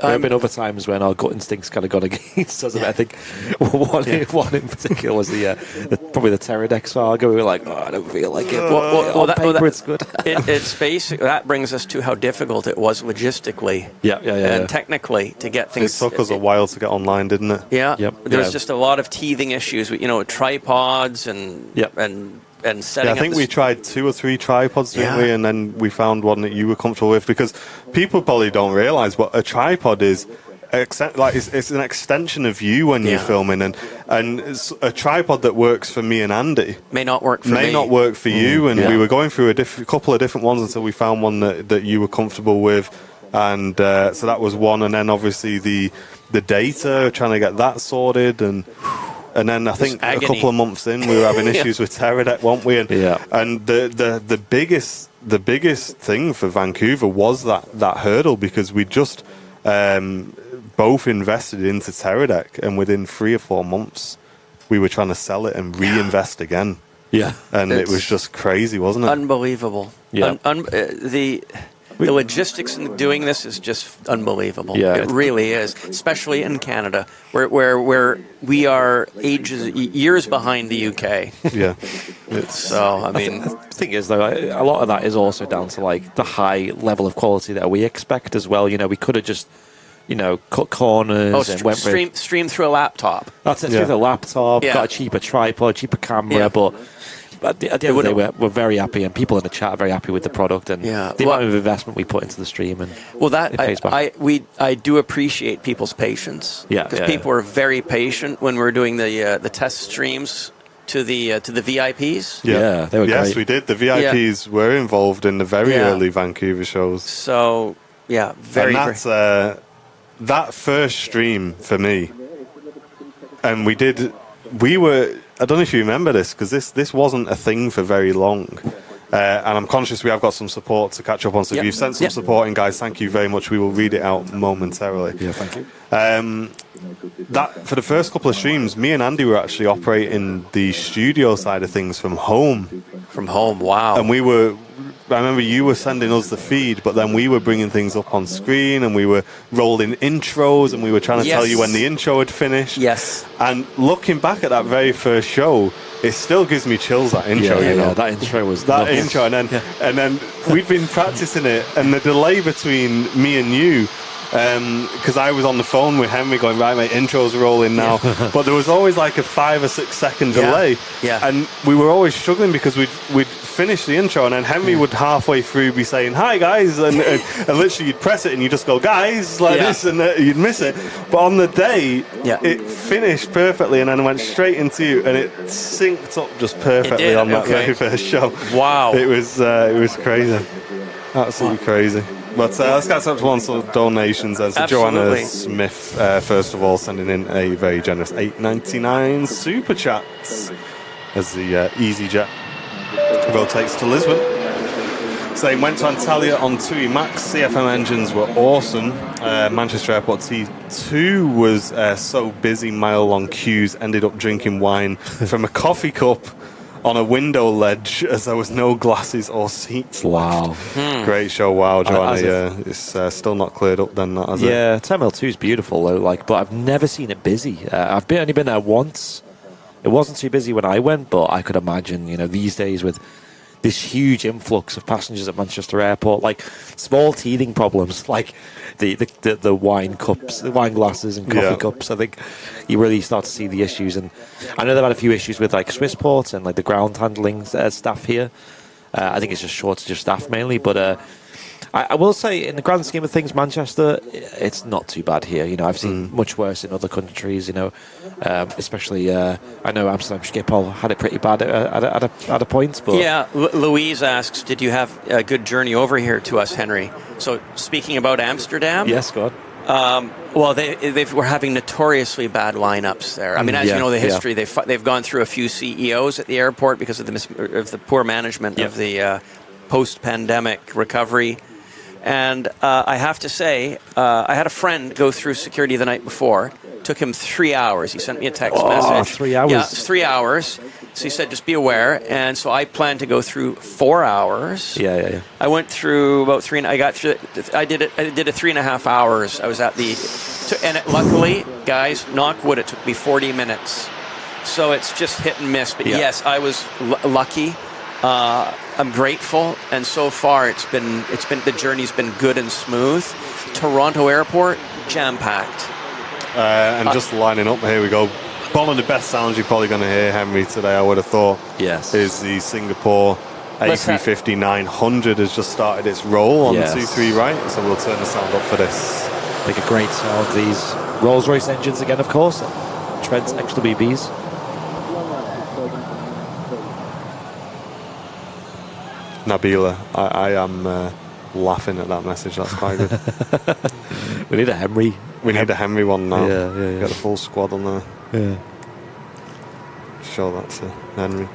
there have been other times when our gut instincts kind of gone against us. I think one in particular was probably the Pterodex saga. We were like, I don't feel like it. It's good. It's basic. That brings us to how difficult it was logistically, and technically to get things. It took us a while to get online, didn't it? Yeah. There's just a lot of teething issues with tripods and setting up. I think we tried 2 or 3 tripods, didn't we? And then we found one that you were comfortable with, because people probably don't realise, but a tripod is it's an extension of you when you're filming, and it's a tripod that works for me and Andy may not work for you. And we were going through a couple of different ones until we found one that you were comfortable with, and so that was one. And then obviously the data, trying to get that sorted, and then I think a couple of months in, we were having issues with Pterodeck, weren't we? And the biggest thing for Vancouver was that hurdle, because we just both invested into Pterodeck, and within 3 or 4 months, we were trying to sell it and reinvest again. Yeah, and it was just crazy, wasn't it? Unbelievable. Yeah, the logistics in doing this is just unbelievable. Yeah, it really is, especially in Canada, where we are years behind the UK. Yeah. So, I mean... The thing is, though, a lot of that is also down to, like, the high level of quality that we expect as well. We could have just... cut corners and went stream through a laptop. That's it, through the laptop, got a cheaper tripod, cheaper camera, but at the end of the day, we're very happy, and people in the chat are very happy with the product and the amount of investment we put into the stream, and it pays back. I do appreciate people's patience, because people were very patient when we were doing the test streams to the VIPs. Yeah, they were great. Yes, we did. The VIPs were involved in the very early Vancouver shows. So very. And that's that first stream for me, and we were. I don't know if you remember this, because this wasn't a thing for very long. And I'm conscious we have got some support to catch up on. So if you've sent some support in, guys, thank you very much. We will read it out momentarily. Yeah, thank you. That for the first couple of streams, me and Andy were actually operating the studio side of things from home. From home, wow. And I remember you were sending us the feed, but then we were bringing things up on screen, and we were rolling intros, and we were trying to tell you when the intro had finished. Yes. And looking back at that very first show, it still gives me chills, that intro. That intro was intro, and then we'd been practicing it, and the delay between me and you, because I was on the phone with Henry going, right, my intro's rolling now, but there was always like a 5 or 6 second delay, and we were always struggling, because we'd finish the intro, and then Henry would halfway through be saying, hi guys, and literally you'd press it and you just go, guys, like this, and you'd miss it. But on the day, it finished perfectly, and then went straight into you, and it synced up just perfectly on that very first show. Wow. It was crazy. Absolutely crazy. But let's get up to one sort of donations. So Joanna Smith, first of all, sending in a very generous $8.99 super chats as the EasyJet rotates to Lisbon. Saying, went to Antalya on TUI Max. CFM engines were awesome. Manchester Airport T2 was so busy, mile-long queues, ended up drinking wine from a coffee cup on a window ledge as there was no glasses or seats Wow. Great show. Wow, Joanna. It's still not cleared up then, that, has it? Yeah, Terminal 2 is beautiful, though, but I've never seen it busy. I've only been there once. It wasn't too busy when I went, but I could imagine, these days with this huge influx of passengers at Manchester Airport, like small teething problems, like the wine cups, the wine glasses and coffee cups. I think you really start to see the issues, and I know they've had a few issues with like Swissport and like the ground handling staff here. I think it's just shortage of staff mainly, but I will say, in the grand scheme of things, Manchester, it's not too bad here. I've seen much worse in other countries. Especially I know Amsterdam Schiphol had it pretty bad at a point. But yeah, Louise asks, "Did you have a good journey over here to us, Henry?" So speaking about Amsterdam, yes, go on. Well, they were having notoriously bad lineups there. I mean, as you know the history, they've gone through a few CEOs at the airport because of the poor management of the post-pandemic recovery. And I have to say, I had a friend go through security the night before. Took him 3 hours. He sent me a text message. 3 hours? Yeah, it's 3 hours. So he said, just be aware. And so I planned to go through 4 hours. Yeah. I went through about three, and I got through. I did it 3.5 hours. I was at luckily, guys, knock wood, it took me 40 minutes. So it's just hit and miss. But yes, I was lucky. I'm grateful, and so far the journey's been good and smooth. Toronto Airport, jam-packed. And just lining up, here we go. One of the best sounds you're probably going to hear, Henry, today, I would have thought, is the Singapore A350-900 has just started its roll on the 2-3 right, so we'll turn the sound up for this. Make a great sound. These Rolls-Royce engines again, of course. Trent XWBs. Nabila, I am laughing at that message. That's quite good. We need a Henry. We need a Henry one now. Yeah. Get the full squad on there. Yeah. Sure, that's a Henry.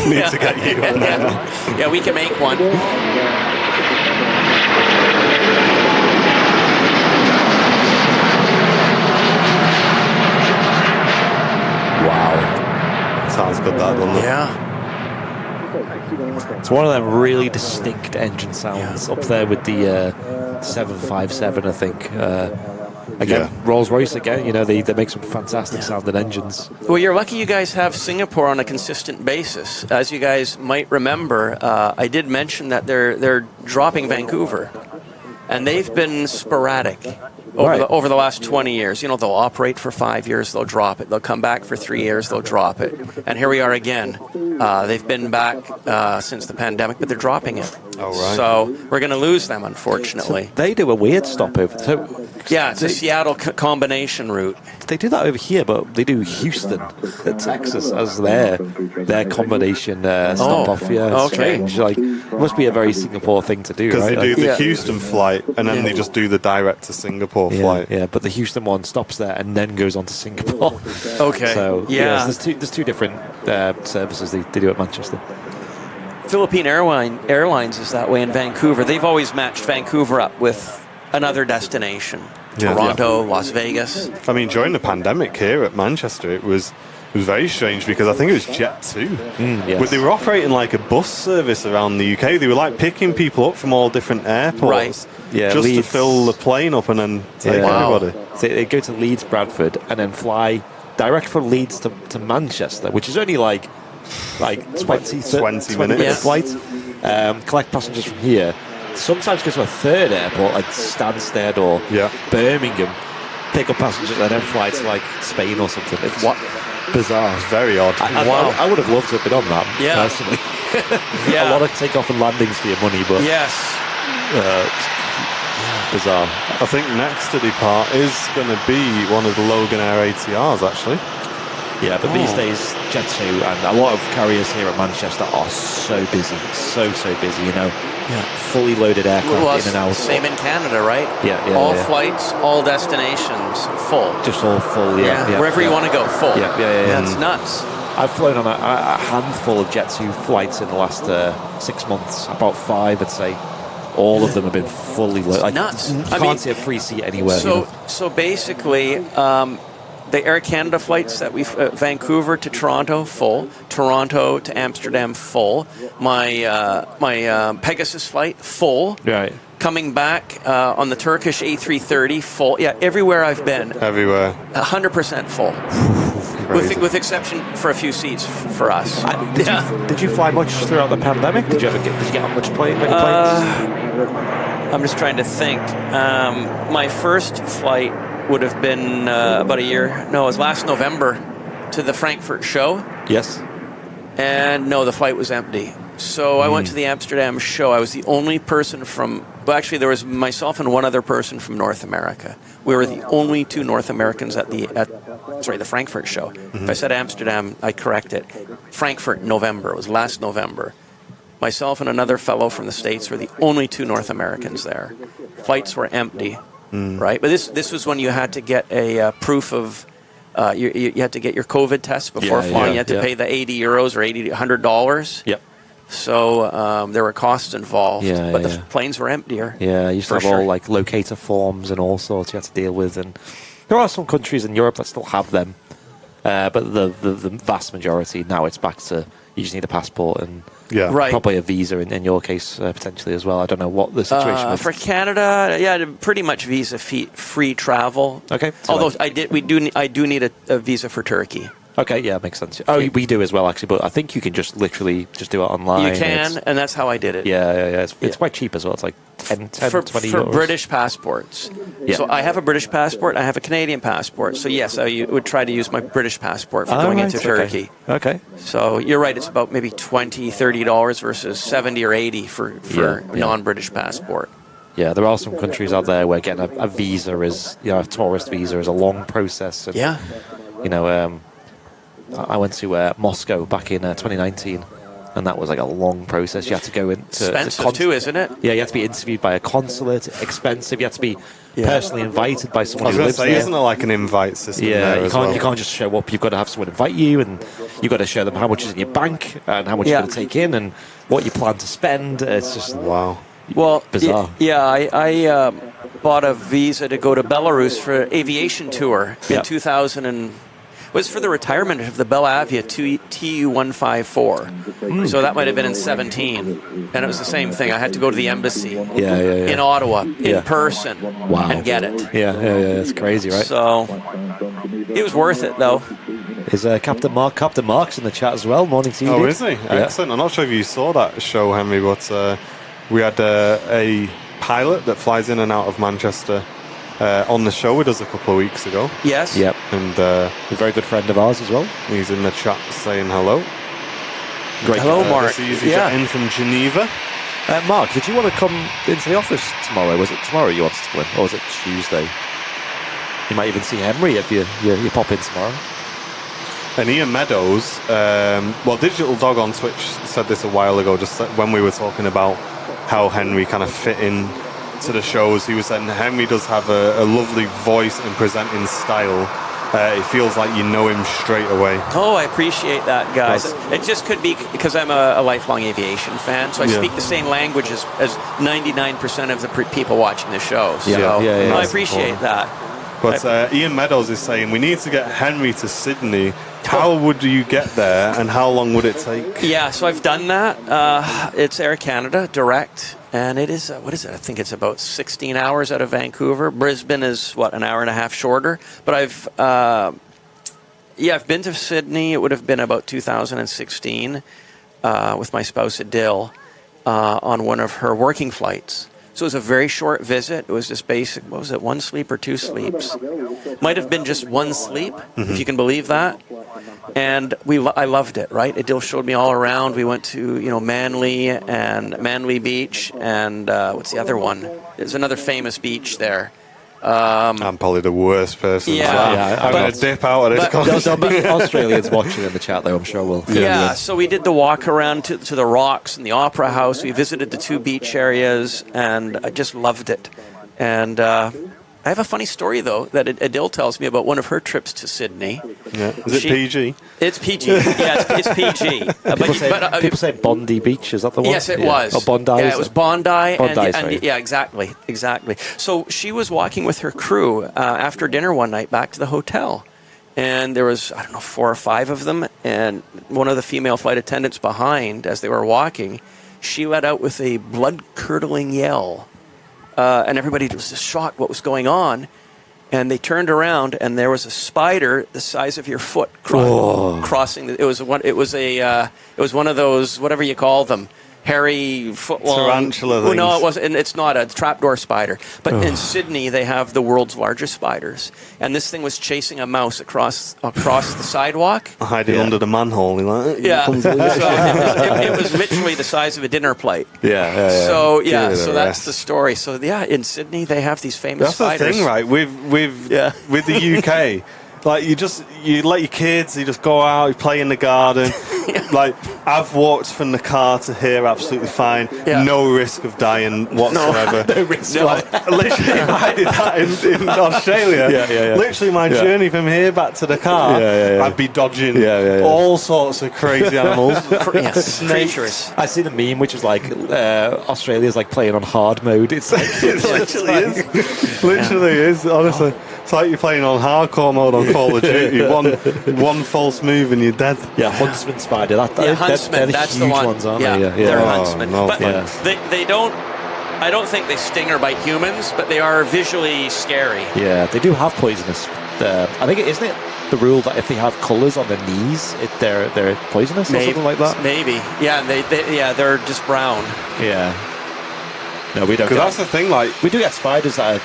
Need to get you on there now. Yeah, we can make one. Wow. Sounds good, that, doesn't it? Yeah. It's one of them really distinct engine sounds up there with the 757, I think. Again, Rolls-Royce again, they make some fantastic sounding engines. Well, you're lucky you guys have Singapore on a consistent basis. As you guys might remember, I did mention that they're dropping Vancouver, and they've been sporadic over the last 20 years. They'll operate for 5 years, they'll drop it. They'll come back for 3 years, they'll drop it. And here we are again. They've been back since the pandemic, but they're dropping it. Oh, right. So we're going to lose them, unfortunately. So they do a weird stopover. It's a Seattle combination route. They do that over here, but they do Houston, Texas, as their combination stop off. Yeah, it's strange. Like, it must be a very Singapore thing to do, because right? they do the Houston flight, and then they just do the direct to Singapore flight. Yeah, but the Houston one stops there and then goes on to Singapore. Okay. So there's two different services they do at Manchester. Philippine Airlines is that way in Vancouver. They've always matched Vancouver up with another destination. Toronto, Las Vegas. I mean, during the pandemic here at Manchester, it was very strange because I think it was Jet2. Yes. They were operating like a bus service around the UK. They were like picking people up from all different airports just Leeds. to fill the plane up and then take everybody. So they go to Leeds, Bradford, and then fly direct from Leeds to Manchester, which is only like 20 minute flight. Collect passengers from here. Sometimes go to a third airport like Stansted or Birmingham, pick up passengers and then fly to like Spain or something. It's bizarre. It's very odd. I would have loved to have been on that personally. A lot of takeoff and landings for your money, but bizarre. I think next to depart is going to be one of the Logan Air ATRs actually. Yeah, but these days, Jet2 and a lot of carriers here at Manchester are so busy, so busy, fully loaded aircraft in and out. Same in Canada, right? All flights, all destinations, full. Just all full, wherever you want to go, full. Yeah. That's nuts. I've flown on a handful of Jet2 flights in the last 6 months, about 5, I'd say. All of them have been fully loaded. Nuts. You can't see a free seat anywhere. So basically, the Air Canada flights that Vancouver to Toronto, full. Toronto to Amsterdam, full. My Pegasus flight, full. Right. Coming back on the Turkish A330, full. Yeah, everywhere I've been. Everywhere. 100% full. With exception for a few seats for us. Did you fly much throughout the pandemic? Did you get on many planes? I'm just trying to think. My first flight would have been about a year. No, it was last November to the Frankfurt show. Yes. And no, the flight was empty. So I went to the Amsterdam show. I was the only person from... Well, actually, there was myself and one other person from North America. We were the only 2 North Americans at the Frankfurt show. If I said Amsterdam, I correct it. Frankfurt, November. It was last November. Myself and another fellow from the States were the only 2 North Americans there. Flights were empty, right? But this was when you had to get a proof of... you had to get your COVID test before flying. You had to pay the €80 or $100. Yep. So there were costs involved, but the planes were emptier. Yeah, you used to have all like locator forms and all sorts you had to deal with, and there are some countries in Europe that still have them, but the vast majority now it's back to you just need a passport and probably a visa in your case potentially as well. I don't know what the situation is for Canada. Pretty much visa free travel. Okay, although I do need a visa for Turkey. Okay, yeah, makes sense. Oh, we do as well, actually, but I think you can just literally just do it online. You can, and that's how I did it. Yeah. It's quite cheap as well. It's like 10 20 for euros. British passports. Yeah. So I have a British passport, I have a Canadian passport. So yes, I would try to use my British passport for going into Turkey. Okay. So you're right, it's about maybe $20, $30 versus 70 or 80 for non-British passport. Yeah, there are some countries out there where getting a visa is, a tourist visa is a long process. And, I went to Moscow back in 2019, and that was like a long process. You had to go into... Expensive too, isn't it? Yeah, you had to be interviewed by a consulate. Expensive. You had to be personally invited by someone who lives there. Isn't it like an invite system? Yeah, you can't just show up. You've got to have someone invite you, and you've got to show them how much is in your bank and how much you're going to take in and what you plan to spend. It's just bizarre. I bought a visa to go to Belarus for Aviation tour in 2000 It was for the retirement of the Belavia Tu-154. So that might have been in 17. And it was the same thing. I had to go to the embassy in Ottawa in person and get it. Yeah, it's crazy, right? So it was worth it, though. Is Captain Mark's in the chat as well? Morning to you. Oh, is he? Excellent. I'm not sure if you saw that show, Henry, but we had a pilot that flies in and out of Manchester on the show with us a couple of weeks ago. Yes. Yep. And a very good friend of ours as well. He's in the chat saying hello. Great. Hello, Mark. In from Geneva. Mark, did you want to come into the office tomorrow? Was it tomorrow you wanted to come in? Or was it Tuesday? You might even see Henry if you pop in tomorrow. And Ian Meadows, Digital Dog on Twitch said this a while ago, just when we were talking about how Henry kind of fit in to the shows. He was saying Henry does have a lovely voice and presenting style. It feels like you know him straight away. Oh, I appreciate that, guys. It just could be because I'm a lifelong aviation fan, so I speak the same language as 99% of the people watching the show. So I appreciate that. But Ian Meadows is saying we need to get Henry to Sydney. How would you get there, and how long would it take? Yeah, so I've done that. It's Air Canada direct, and it is what is it? I think it's about 16 hours out of Vancouver. Brisbane is an hour and a half shorter. But I've been to Sydney. It would have been about 2016 with my spouse Adil on one of her working flights. So it was a very short visit. It was just basic, what was it, 1 sleep or 2 sleeps? Might have been just 1 sleep, if you can believe that. And I loved it, right? Adil showed me all around. We went to, Manly and Manly Beach, and what's the other one? There's another famous beach there. I'm probably the worst person. I'm going to dip out of this conversation. Australians watching in the chat, though, I'm sure will. So we did the walk around to the rocks and the Opera House. We visited the 2 beach areas, and I just loved it. And I have a funny story, though, that Adil tells me about one of her trips to Sydney. Yeah. Is it PG? It's PG. Yeah, it's PG. People say Bondi Beach. Is that the one? Yes, it was. Oh, Bondi. Yeah, it was Bondi. Bondi, yeah, exactly. So she was walking with her crew after dinner one night back to the hotel. And there was, 4 or 5 of them. And one of the female flight attendants behind, as they were walking, she let out with a blood-curdling yell. And everybody was just shocked what was going on. And they turned around, and there was a spider the size of your foot crossing. It was one of those, whatever you call them, hairy footlong tarantula things. No, it wasn't. And it's not a trapdoor spider. But in Sydney, they have the world's largest spiders, and this thing was chasing a mouse across the sidewalk. Hiding under the manhole. Yeah, it was literally the size of a dinner plate. Yeah. So that's the story. So in Sydney, they have these famous spiders. That's the thing, right? With the UK. Like you let your kids, you just go out, you play in the garden. Like I've walked from the car to here absolutely fine, no risk of dying whatsoever. No risk. Like, literally, I did that in Australia. Literally, my journey from here back to the car, I'd be dodging all sorts of crazy animals. Snakes. I see the meme, which is like Australia's like playing on hard mode. It's like literally is, honestly. It's like you're playing on hardcore mode on Call of Duty. One false move and you're dead. Yeah, huntsman spider. Huntsman. They're that's huge the one. ones, aren't they? Yeah, they're huntsmen. No, but they don't. I don't think they sting or bite humans, but they are visually scary. Yeah, they do have poisonous. I think isn't it the rule that if they have colours on their knees, they're poisonous or something like that? Maybe. Yeah, they're just brown. Yeah. No, we don't. Because that's the thing. Like we do get spiders that are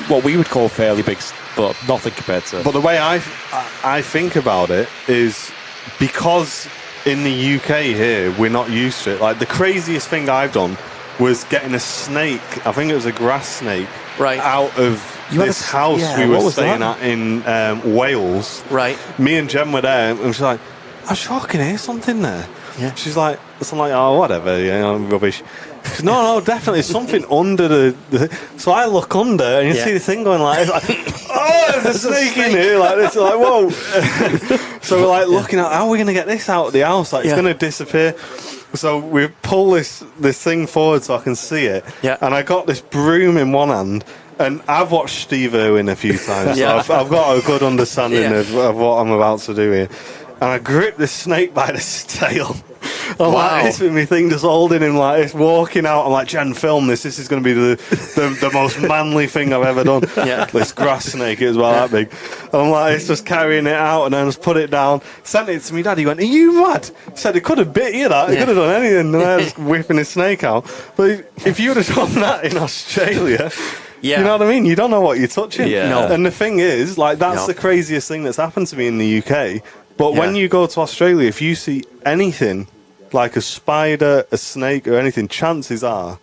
what we would call fairly big, but nothing compared to. But the way I think about it is because in the UK here we're not used to it. Like the craziest thing I've done was getting a snake. I think it was a grass snake, out of this house we were staying at in Wales. Right. Me and Jen were there, and she's like, "I'm sure I can hear something there." Yeah. She's like, "I'm like, oh, whatever, rubbish." No, definitely something under the. So I look under and you see the thing going like oh, there's a snake in here, like this, like whoa. So we're like looking at how are we going to get this out of the house? Like it's going to disappear. So we pull this thing forward so I can see it. Yeah. And I got this broom in one hand. And I've watched Steve Irwin a few times, so I've got a good understanding of what I'm about to do here. And I gripped this snake by the tail. I'm like this with my thing just holding him like this, walking out. I'm like, Jen, film this. This is going to be the most manly thing I've ever done. This grass snake, it was about that big. And I'm like, it's just carrying it out, and then just put it down. Sent it to me dad. He went, "Are you mad?" He said, "It could have bit you. That it could have done anything." And I was whipping his snake out. But if you would have done that in Australia. You know what I mean? You don't know what you're touching. No. And the thing is, like, that's the craziest thing that's happened to me in the UK. But when you go to Australia, if you see anything like a spider, a snake, or anything, chances are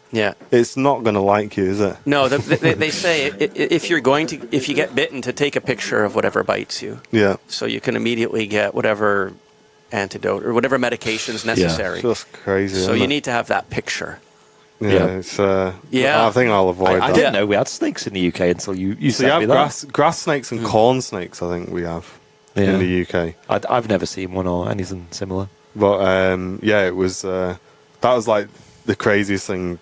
it's not going to like you, is it? No, they say if you get bitten, to take a picture of whatever bites you. Yeah. So you can immediately get whatever antidote or whatever medication is necessary. It's just crazy. So you need to have that picture. It's I think I'll avoid that. I didn't know we had snakes in the UK until you so sent me that. Grass snakes and corn snakes, I think we have in the UK. I've never seen one or anything similar. But it was that was like the craziest thing,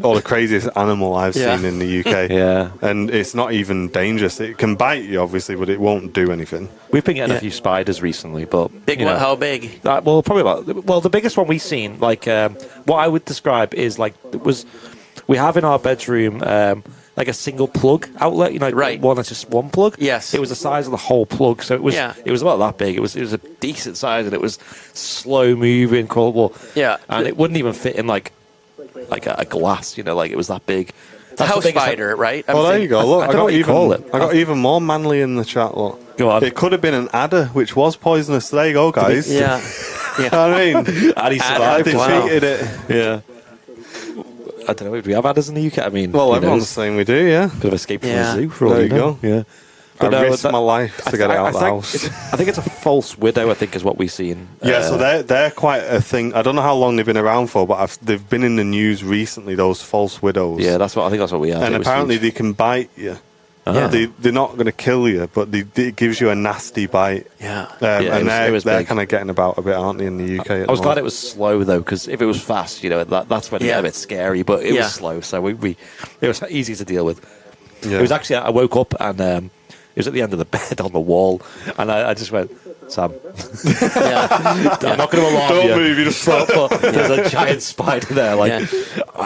or the craziest animal I've seen in the UK. And it's not even dangerous. It can bite you, obviously, but it won't do anything. We've been getting a few spiders recently, but how big? The biggest one we've seen, like what I would describe is like we have in our bedroom like a single plug outlet, one that's just one plug. Yes, it was the size of the whole plug, so it was about that big. It was a decent size, and it was slow moving, crawlable. And it wouldn't even fit in like a glass, like it was that big. It's a house spider, right? Well, there you go. Look, I got even more manly in the chat. Look, go on. It could have been an adder, which was poisonous. There you go, guys. Yeah. I mean, Addy survived. Defeated it. Yeah. I don't know. Do we have adders in the UK? I mean, everyone's saying we do. Yeah. Bit of escape from the zoo. For all there you go. Yeah. But I risked my life to get it out of the house. I think it's a false widow, I think, is what we've seen. Yeah, so they're quite a thing. I don't know how long they've been around for, but they've been in the news recently, those false widows. Yeah, I think that's what we have. And apparently they can bite you. They're not going to kill you, but it gives you a nasty bite. Yeah. And it was they're big. kind of getting about a bit, aren't they, in the UK? I was glad it was slow though, because if it was fast, that's when it got a bit scary. But it was slow, so it was easy to deal with. Yeah. It was actually, I woke up and it was at the end of the bed on the wall, and I just went, Sam, I'm not going to alarm you. Don't move, you just but there's a giant spider there.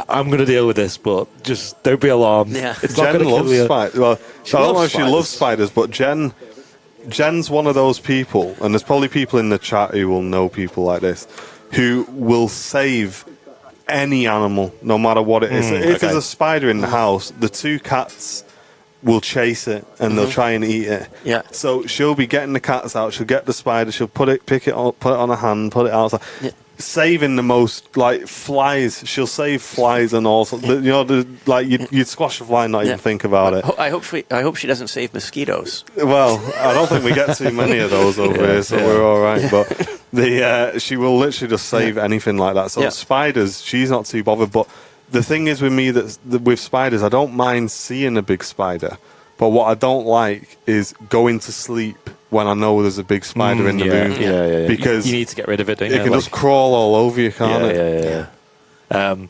I'm going to deal with this, but just don't be alarmed. Yeah. It's not Jen going to kill loves you. spiders. Well, I don't know if she loves spiders, but Jen's one of those people, and there's probably people in the chat who will know people like this, who will save any animal, no matter what it is. If there's a spider in the house, the two cats will chase it and they'll try and eat it. Yeah. So she'll be getting the cats out. She'll get the spider. She'll pick it up, put it on her hand, put it outside. Yeah. Saving the most flies. She'll save flies and all. You'd squash a fly and not even think about it. I hope she doesn't save mosquitoes. Well, I don't think we get too many of those over here, so we're all right. But she will literally just save anything like that. So spiders, she's not too bothered. But the thing is with me with spiders, I don't mind seeing a big spider, but what I don't like is going to sleep when I know there's a big spider in the room. Yeah. Because you need to get rid of it, don't you? It can just crawl all over you, can't it? Yeah.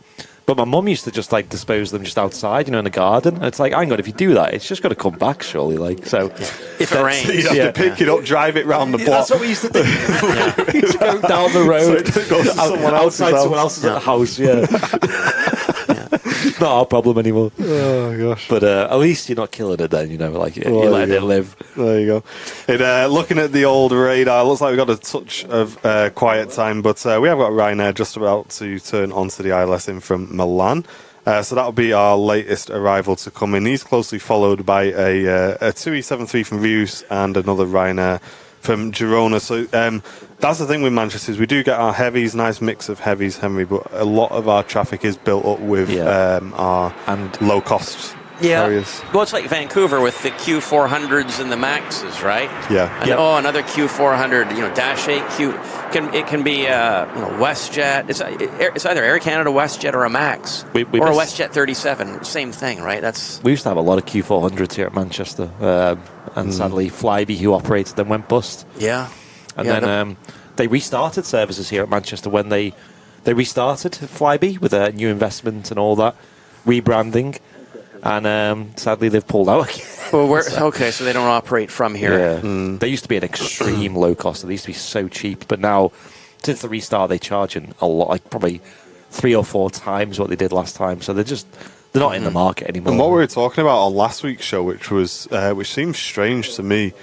But my mum used to just dispose them just outside, in the garden. And it's like, hang on, if you do that, it's just got to come back, surely. If it rains, So you have to pick it up, drive it round the block. That's what we used to do. We used to go down the road, So it goes to someone else's outside house. someone else's house. Not our problem anymore. Oh gosh! But at least you're not killing it then, you let it live. There you go. Looking at the old radar, looks like we've got a touch of quiet time, but we have got Ryanair just about to turn onto the ILS in from Milan. So that'll be our latest arrival to come in. He's closely followed by a 2E73 from Reus and another Ryanair from Girona. So that's the thing with Manchester is we do get our heavies, nice mix of heavies, Henry, but a lot of our traffic is built up with our low-cost carriers. Well, it's like Vancouver with the Q400s and the Maxes, right? Yeah. And another Q400, Dash 8 It can be WestJet. It's either Air Canada, WestJet, or a Max, or a WestJet 37. Same thing, right? We used to have a lot of Q400s here at Manchester, and sadly Flybe, who operated them, went bust. Yeah. And then they restarted services here at Manchester when they restarted Flybe with a new investment and all that, rebranding. And sadly, they've pulled out again. Well, so they don't operate from here. Yeah. They used to be an extreme low cost. They used to be so cheap. But now, since the restart, they're charging a lot, probably 3 or 4 times what they did last time. So they're not in the market anymore. And what we were talking about on last week's show, which seems strange to me,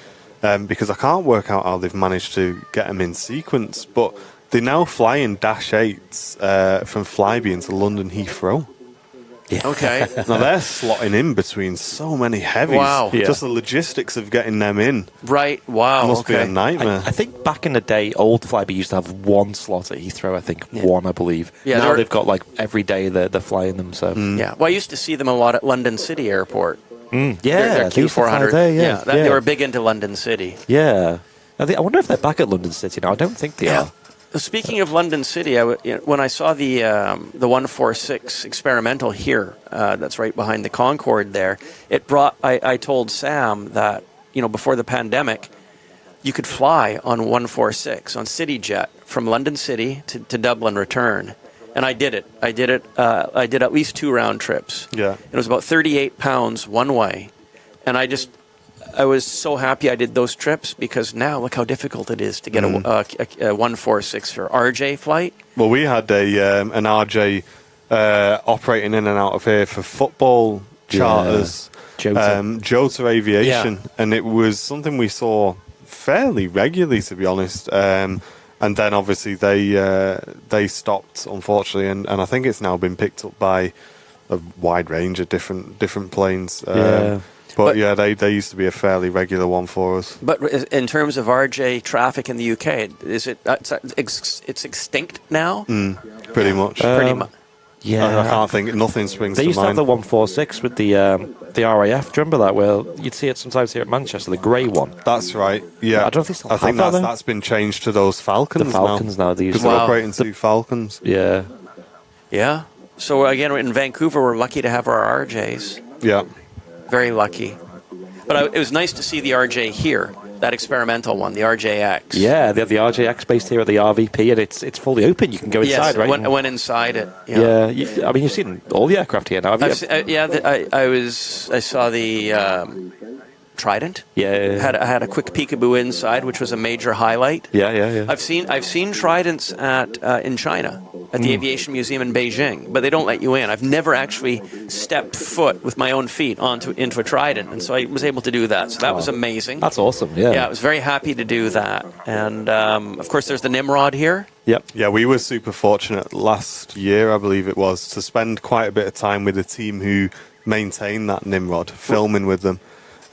because I can't work out how they've managed to get them in sequence, but they now fly in Dash 8s from Flybe into London Heathrow. Yeah. Okay. Now they're slotting in between so many heavies. Wow. Yeah. Just the logistics of getting them in. Right. Wow. Must be a nightmare. I think back in the day, old Flybe used to have 1 slot at Heathrow. I think one, I believe. Yeah, now they've got every day they're flying them. So yeah. Well, I used to see them a lot at London City Airport. Yeah, They're they used to fly Q400. there, They were big into London City. Yeah. I wonder if they're back at London City now. I don't think they are. Speaking of London City, when I saw the 146 experimental here, that's right behind the Concorde there, it brought. I told Sam that before the pandemic, you could fly on 146 on CityJet from London City to Dublin return, and I did it. I did at least 2 round trips. Yeah, it was about 38 pounds one way, and I was so happy I did those trips because now look how difficult it is to get a 146 or RJ flight. Well, we had an RJ operating in and out of here for football charters, Jota Aviation, and it was something we saw fairly regularly, to be honest. And then obviously they stopped, unfortunately, and I think it's now been picked up by a wide range of different planes. But they used to be a fairly regular one for us. But in terms of RJ traffic in the UK, is it's extinct now? Pretty much. Pretty much. Yeah, I can't think. Nothing springs to mind. They used to have the 146 with the RAF. Do you remember that? Well, you'd see it sometimes here at Manchester, the grey one. That's right. Yeah, I don't think I think that's been changed to those Falcons. The Falcons now. Because they're operating 2 Falcons. Yeah. Yeah. So again, in Vancouver, we're lucky to have our RJs. Yeah. Very lucky. But it was nice to see the RJ here, that experimental one, the RJX. Yeah, they have the RJX based here at the RVP, and it's fully open. You can go inside, right? I went inside it. Yeah, I mean, you've seen all the aircraft here now. Have you? I saw the Trident. Yeah. I had a quick peekaboo inside, which was a major highlight. Yeah. I've seen Tridents in China at the Aviation Museum in Beijing, but they don't let you in. I've never actually stepped foot with my own feet into a Trident, and so I was able to do that. So that was amazing. That's awesome. Yeah. Yeah, I was very happy to do that. And of course, there's the Nimrod here. Yep. Yeah, we were super fortunate last year, I believe it was, to spend quite a bit of time with the team who maintained that Nimrod, filming with them.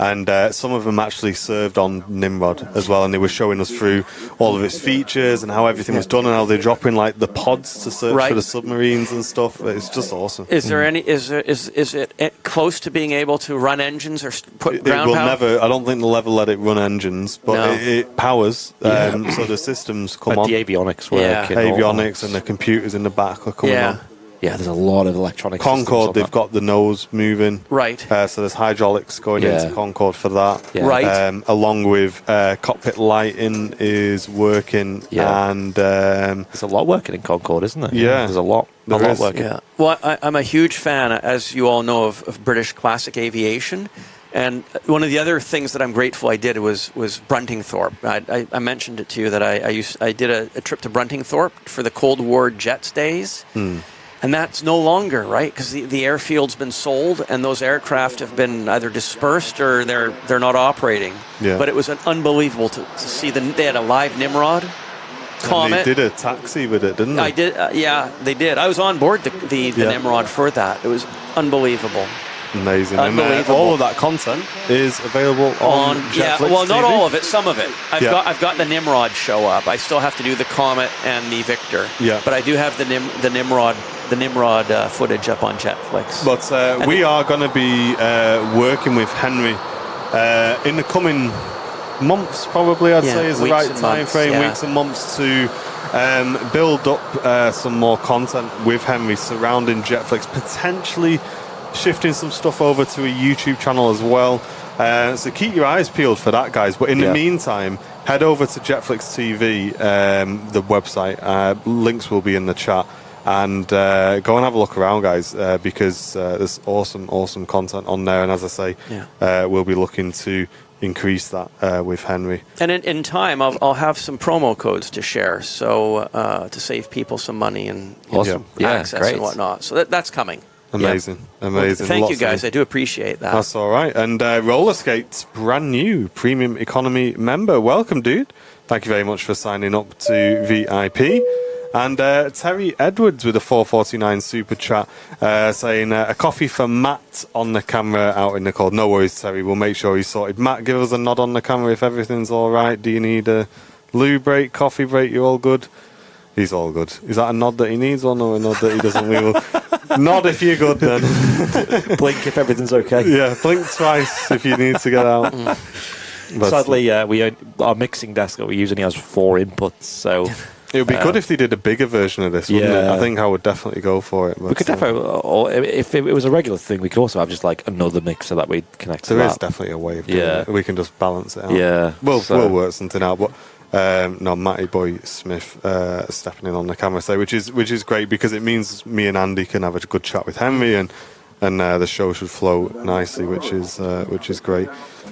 And some of them actually served on Nimrod as well, and they were showing us through all of its features and how everything was done, and how they drop in like the pods to search for the submarines and stuff. It's just awesome. Is there any? Is it close to being able to run engines or put ground power? Never. I don't think they'll ever let it run engines, but it powers. So the systems come on. The avionics work. Avionics and the computers in the back are coming on. Yeah, there's a lot of electronic Concorde, they've got the nose moving. Right. So there's hydraulics going into Concorde for that. Yeah. Right. Along with cockpit lighting is working. Yeah. And there's a lot working in Concorde, isn't there? Yeah. There's a lot working. Yeah. Well, I'm a huge fan, as you all know, of British classic aviation. And one of the other things that I'm grateful I did was Bruntingthorpe. I mentioned it to you that I did a trip to Bruntingthorpe for the Cold War Jets days. And that's no longer, right? Because the airfield's been sold, and those aircraft have been either dispersed or they're not operating. Yeah. But it was unbelievable to see they had a live Nimrod Comet. And they did a taxi with it, didn't they? I did. Yeah, they did. I was on board the Nimrod for that. It was unbelievable. Amazing. And all of that content is available on Jetflix well, not TV. all of it, some of it. I've got the Nimrod show up. I still have to do the Comet and the Victor. Yeah. But I do have the Nimrod footage up on Jetflix. But we are going to be working with Henry in the coming months, probably, I'd say is the right time frame, weeks and months, to build up some more content with Henry surrounding Jetflix, potentially shifting some stuff over to a YouTube channel as well. So keep your eyes peeled for that, guys. But in the meantime, head over to Jetflix TV, the website. Links will be in the chat. And go and have a look around, guys, because there's awesome content on there. And as I say, we'll be looking to increase that with Henry. And in time, I'll have some promo codes to share, so to save people some money and access and whatnot. So that's coming. Amazing. Well, thank you, guys. I do appreciate that. That's all right. And Roller Skate's brand new premium economy member. Welcome, dude. Thank you very much for signing up to VIP. And Terry Edwards with a 449 super chat saying a coffee for Matt on the camera out in the cold. No worries, Terry. We'll make sure he's sorted. Matt, give us a nod on the camera if everything's all right. Do you need a loo break, coffee break? You all good? He's all good. Is that a nod that he needs or no, a nod that he doesn't? We will nod if you're good then. Blink if everything's okay. Yeah, blink twice if you need to get out. Sadly, our mixing desk that we use only has 4 inputs, so... It would be good if they did a bigger version of this, wouldn't it? I think I would definitely go for it. We could definitely, if it was a regular thing, we could also have just like another mixer that we'd connect to. There is definitely a way of doing it. We can just balance it out. Yeah. We'll work something out. But no, Matty Boy Smith stepping in on the camera, which is great, because it means me and Andy can have a good chat with Henry, and the show should flow nicely, which is great.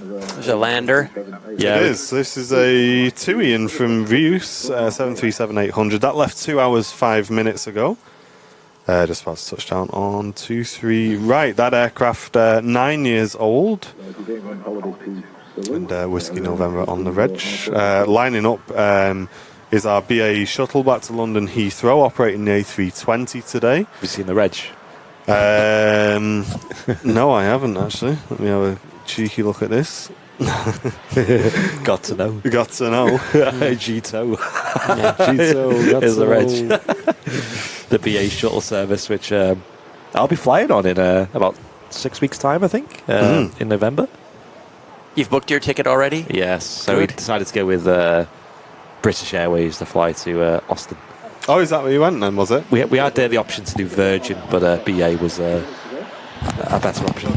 There's a lander. Yeah, it is. This is a Tuian from Reus 737-800. That left 2 hours 5 minutes ago. Just about to touch down on 23. Right, that aircraft 9 years old. And Whiskey November on the reg. Lining up is our BAE shuttle back to London Heathrow, operating the A320 today. Have you seen the reg? No, I haven't actually. Let me have a cheeky look at this. Got to know. G-Tow. G-Tow is the reg. The BA shuttle service, which I'll be flying on in about 6 weeks' time, I think, in November. You've booked your ticket already? Yes. So we decided to go with British Airways to fly to Austin. Oh, is that where you went then, was it? We had the option to do Virgin, but BA was a better option.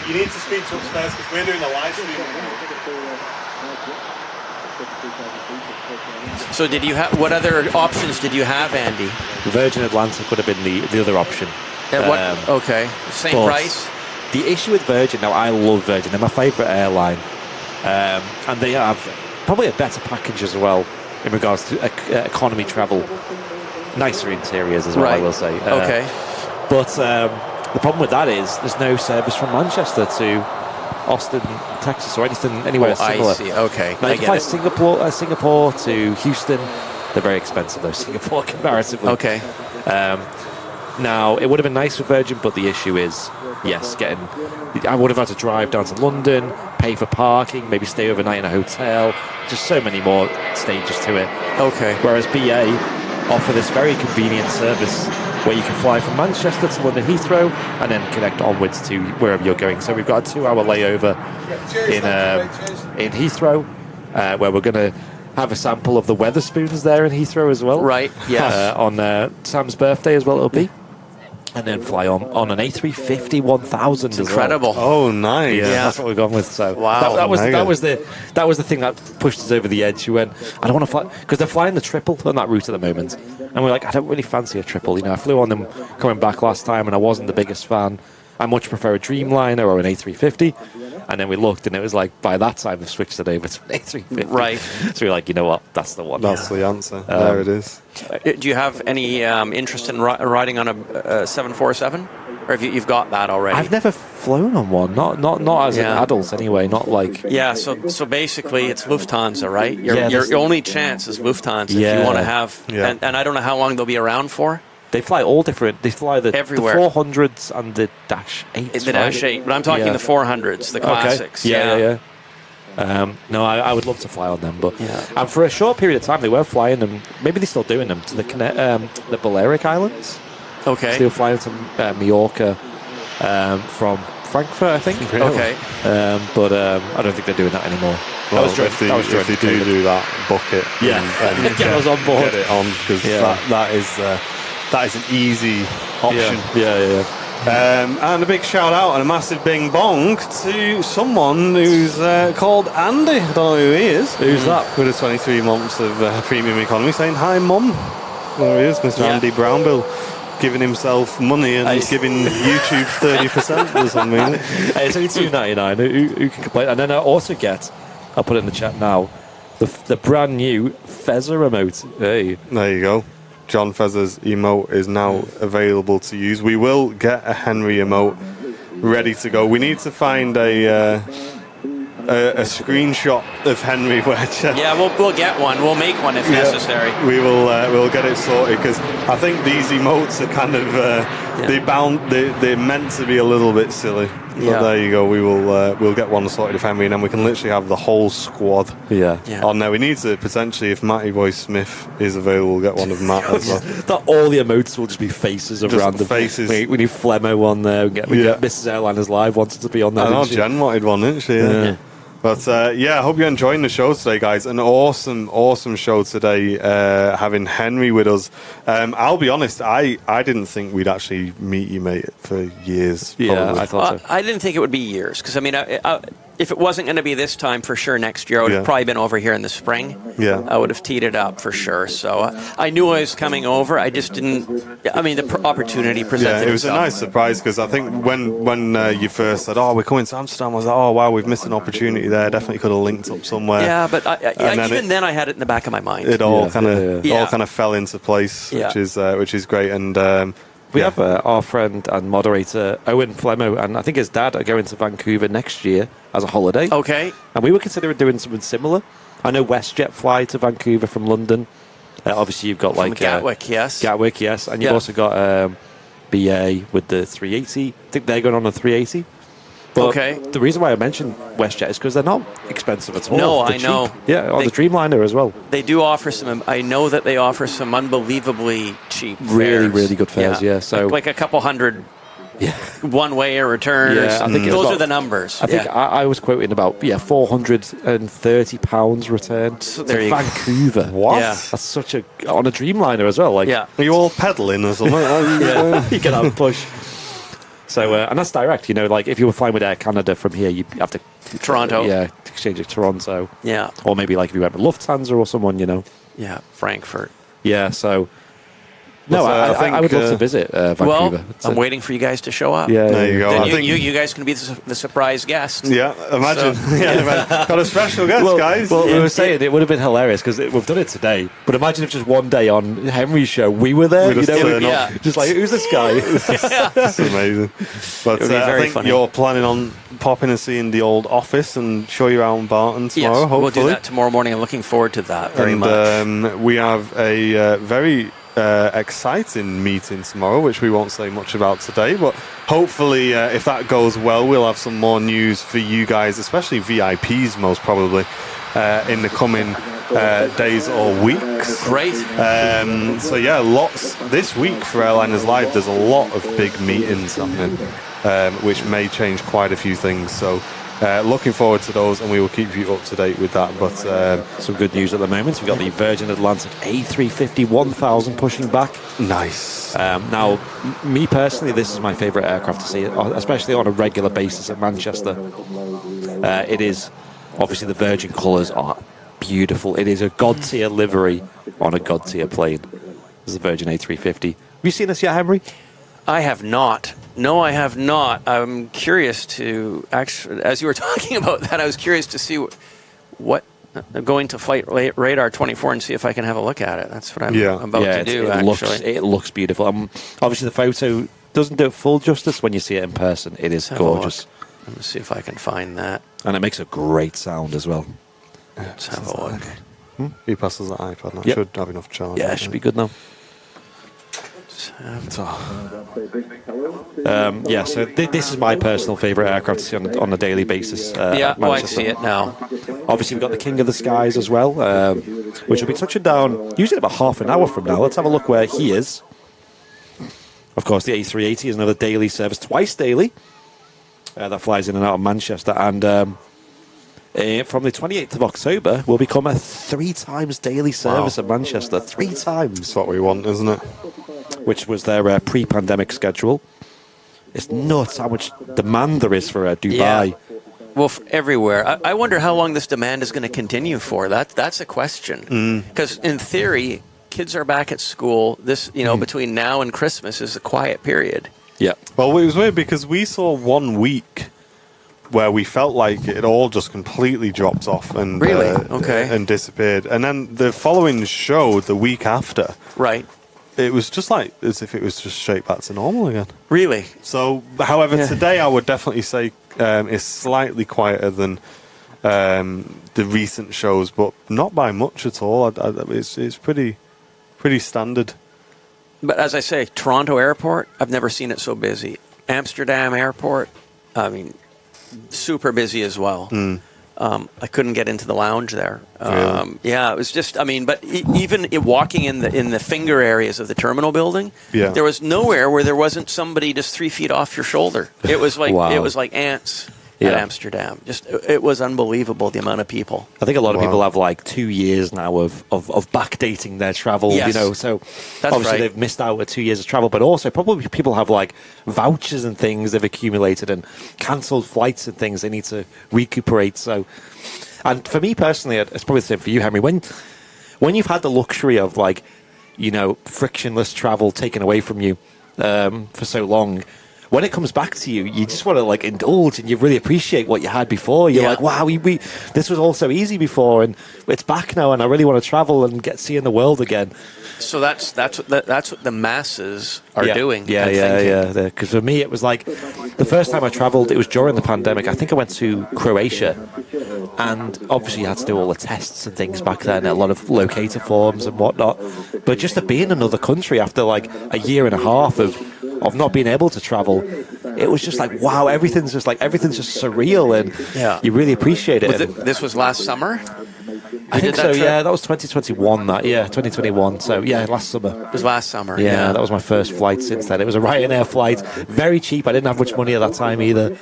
You need to speak to upstairs because we're doing a live stream. So did you have, what other options did you have, Andy? Virgin Atlantic would have been the other option. Okay, same price? The issue with Virgin, now I love Virgin, they're my favourite airline, and they have probably a better package as well in regards to economy travel. Nicer interiors as well, I will say. Okay. But the problem with that is there's no service from Manchester to Austin, Texas, or anywhere similar. I see. Okay. Now, you can fly Singapore to Houston. They're very expensive, though, Singapore, comparatively. Okay. Now, it would have been nice for Virgin, but the issue is, yes, I would have had to drive down to London, pay for parking, maybe stay overnight in a hotel. Just so many more stages to it. Okay. Whereas BA offer this very convenient service where you can fly from Manchester to London Heathrow and then connect onwards to wherever you're going. So we've got a 2-hour layover in Heathrow, where we're going to have a sample of the Weatherspoons there in Heathrow as well. Right, yes. On Sam's birthday as well, it'll be. And then fly on an A350 1000 as well. Incredible. Oh, nice. Yeah, that's what we've gone with. So wow, that was the thing that pushed us over the edge. We went, I don't want to fly, because they're flying the triple on that route at the moment, and we're like, I don't really fancy a triple. I flew on them coming back last time, and I wasn't the biggest fan. I much prefer a Dreamliner or an A350. And then we looked, and it was like, by that time, we've switched it over to an A350. Right. So we're like, you know what? That's the one. That's the answer. There it is. Do you have any interest in riding on a 747? Or have you've got that already? I've never flown on one. Not as an adult, anyway. Not like... Yeah, so basically, it's Lufthansa, right? Your only chance is Lufthansa if you want to have... Yeah. And I don't know how long they'll be around for. They fly all different. They fly everywhere. The 400s and the Dash 8s. The Dash 8, but I'm talking the 400s, the classics. Okay. Yeah. No, I would love to fly on them, but and for a short period of time they were flying them. Maybe they're still doing them to the Balearic Islands. Okay. So they were flying to Mallorca from Frankfurt, I think. Really? Okay. But I don't think they're doing that anymore. Well, if they do that, book it. Yeah. Get us on board. Get it on, because that is an easy option. Yeah. And a big shout out and a massive bing bong to someone who's called Andy. I don't know who he is. Who's that? With a 23 months of premium economy, saying hi, Mum. There he is, Mr. Andy Brownbill, giving himself money and giving YouTube 30% or something. It's only $2.99. Who can complain? And then I also get, I'll put it in the chat now, the brand new Fezzer remote. Hey, there you go. John Fezzer's emote is now available to use. We will get a Henry emote ready to go. We need to find a screenshot of Henry Wedge. Yeah, we'll get one. We'll make one if necessary. We will. We'll get it sorted, because I think these emotes are kind of they're meant to be a little bit silly. But there you go. We'll get one sorted of Henry, and then we can literally have the whole squad on there. We need to potentially, if Matty Boy Smith is available, get one of Matt as well. That all the emotes will just be faces of just random faces. We need Flemmo on there. We get Mrs. Airliners Live wanted to be on there. I know Jen wanted one, didn't she? Yeah. But I hope you're enjoying the show today, guys. An awesome show today, having Henry with us. I'll be honest, I didn't think we'd actually meet you, mate, for years. Yeah, probably. I thought so. I didn't think it would be years, because I mean, if it wasn't going to be this time, for sure next year, I would have probably been over here in the spring. Yeah. I would have teed it up for sure. So I knew I was coming over. I just didn't. I mean, the opportunity presented itself. It was a nice surprise, because I think when you first said, "Oh, we're coming to Amsterdam," I was like, "Oh wow, we've missed an opportunity there. Definitely could have linked up somewhere." Yeah, but then I had it in the back of my mind. It all kind of fell into place, which is great. And we have our friend and moderator Owen Flemmo, and I think his dad are going to Vancouver next year as a holiday. Okay. And we were considering doing something similar. I know WestJet fly to Vancouver from London. Obviously, you've got like Gatwick, yes. Gatwick, yes, and you've also got BA with the 380. I think they're going on a 380. But the reason why I mentioned WestJet is because they're not expensive at all. No, they're I know. cheap. Yeah, on the Dreamliner as well. They do offer some. I know that they offer some unbelievably cheap fares. Really good fares. Yeah, so like a couple hundred. One way or return. Yeah, I think those are the numbers. I think I was quoting about £430 return to Vancouver. What? Yeah. That's such on a Dreamliner as well. Like, are you all pedaling or something? You can have a push. So, and that's direct, like if you were flying with Air Canada from here, you'd have to... Toronto. Yeah, exchange at Toronto. Yeah. Or maybe like if you went with Lufthansa or someone, Yeah, Frankfurt. Yeah, so... No, Well, I would love to visit Vancouver. Well, I'm waiting for you guys to show up. Yeah, There you go. Then I think- you guys can be the surprise guest. Yeah, imagine. So- Got a special guest, guys. Well, we were saying it would have been hilarious because we've done it today. But imagine if just one day on Henry's show we were there. We just turn up. just like, who's this guy? It's amazing. But It would be I very think funny. you're planning on popping and seeing the old office and show you around Barton tomorrow, Yes, hopefully. we'll do that tomorrow morning. I'm looking forward to that very much. We have a very exciting meeting tomorrow, which we won't say much about today, but hopefully if that goes well, we'll have some more news for you guys, especially VIPs most probably, in the coming days or weeks. Great. So yeah, lots this week for Airliners Live. There's a lot of big meetings happening, which may change quite a few things. So looking forward to those, and we will keep you up to date with that. But Some good news at the moment. We've got the Virgin Atlantic A350 1000 pushing back. nice. Now, me personally, this is my favourite aircraft to see, especially on a regular basis at Manchester. It is, obviously, the Virgin colours are beautiful. It is a God tier livery on a God tier plane. This is the Virgin A350. Have you seen this yet, Henry? I have not. No, I have not. I'm curious to actually, as you were talking about that, I was curious to see what going to Flight Radar 24 and see if I can have a look at it. That's what I'm about to do. It looks beautiful. Obviously, the photo doesn't do it full justice when you see it in person. It is gorgeous. Let me see if I can find that. And it makes a great sound as well. Let's have a look. He passes the iPad. I Yep. should have enough charge. Yeah, it should be good now. So this is my personal favourite aircraft to see on a daily basis. Yeah, at I Manchester. see it now. Obviously, we've got the King of the Skies as well, which will be touching down usually about half an hour from now. Let's have a look where he is. Of course, the A380 is another daily service, twice daily, that flies in and out of Manchester. And from the 28th of October, will become a 3 times daily service at Manchester. 3 times. That's what we want, isn't it? Which was their pre-pandemic schedule. It's nuts how much demand there is for Dubai. Yeah. Well, everywhere. I wonder how long this demand is going to continue for. That's a question. Because in theory, kids are back at school. This, between now and Christmas is a quiet period. Yeah. Well, it was weird because we saw 1 week where we felt like it all just completely dropped off and Really? Okay. and disappeared. And then the following show, the week after, Right. it was just like as if it was just straight back to normal again. Really? So, however, Yeah. today I would definitely say is slightly quieter than the recent shows, but not by much at all. It's pretty standard. But as I say, Toronto Airport, I've never seen it so busy. Amsterdam Airport, I mean, super busy as well. I couldn't get into the lounge there. Really? Yeah, it was just, but even walking in the finger areas of the terminal building, there was nowhere where there wasn't somebody just 3 feet off your shoulder. It was like Wow. it was like ants at Amsterdam. Just it was unbelievable the amount of people. I think a lot of people have like 2 years now of backdating their travel, Yes. so That's obviously right. they've missed out with 2 years of travel, but also probably people have like vouchers and things they've accumulated and cancelled flights and things they need to recuperate. So, and for me personally, it's probably the same for you, Henry, when you've had the luxury of like, frictionless travel taken away from you for so long, when it comes back to you, you just want to like indulge and you really appreciate what you had before. You're like, wow, we this was all so easy before, and it's back now, and I really want to travel and get seeing the world again. So that's what the masses are doing. Yeah. Because for me, it was like the first time I travelled, it was during the pandemic. I think I went to Croatia, and obviously you had to do all the tests and things back then, a lot of locator forms and whatnot. But just to be in another country after like a year and a half of not being able to travel, it was just like, wow, everything's just surreal, and you really appreciate it. This was last summer? I think so, yeah. That was 2021, 2021. So, yeah, last summer. It was last summer. Yeah, that was my first flight since then. It was a Ryanair flight, very cheap. I didn't have much money at that time either.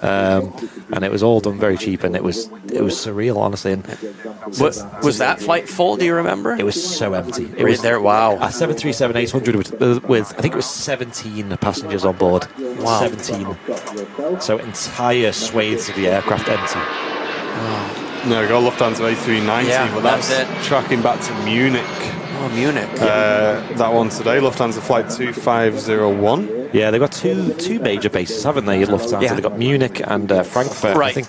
And it was all done very cheap, and it was surreal, honestly. And was that flight full? Do you remember? it was so empty. It Right was there. Wow. a 737-800 with I think it was 17 passengers on board. Wow. 17. So entire swathes of the aircraft empty. No, we got Lufthansa A390, Yeah, but that's that's it. tracking back to Munich. Oh, Munich. That one today, Lufthansa flight 2501. Yeah, they've got two major bases, haven't they? Lufthansa. Yeah. They've got Munich and Frankfurt. Right. I think.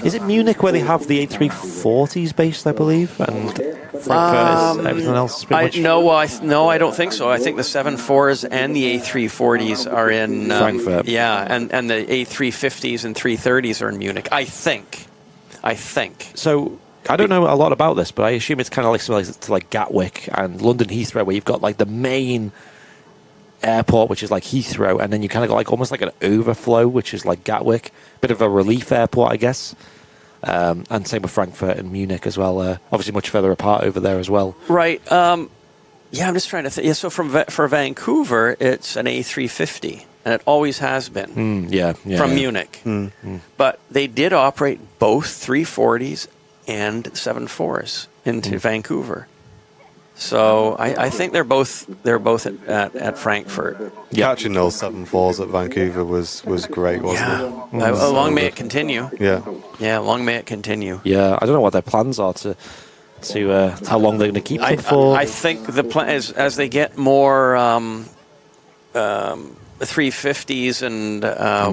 Is it Munich where they have the A340s based, I believe, and Frankfurt is everything else? Pretty much? No, I don't think so. I think the 747s and the A340s are in Frankfurt. Yeah, and the A350s and 330s are in Munich. I think. So I don't know a lot about this, but I assume it's kind of like similar to like Gatwick and London Heathrow, where you've got like the main airport, which is like Heathrow, and then you kind of got like almost like an overflow, which is like Gatwick, bit of a relief airport, I guess. And same with Frankfurt and Munich as well. Obviously, much further apart over there as well. Right. Yeah, I'm just trying to think. Yeah, so for Vancouver, it's an A350, and it always has been. From Munich. But they did operate both 340s and 74s into Vancouver. So I think they're both at Frankfurt. Catching those 7-4s at Vancouver was great, wasn't it? Long may it continue. Yeah. Yeah, long may it continue. Yeah, I don't know what their plans are to how long they're going to keep them for. I think the plan is as they get more 350s and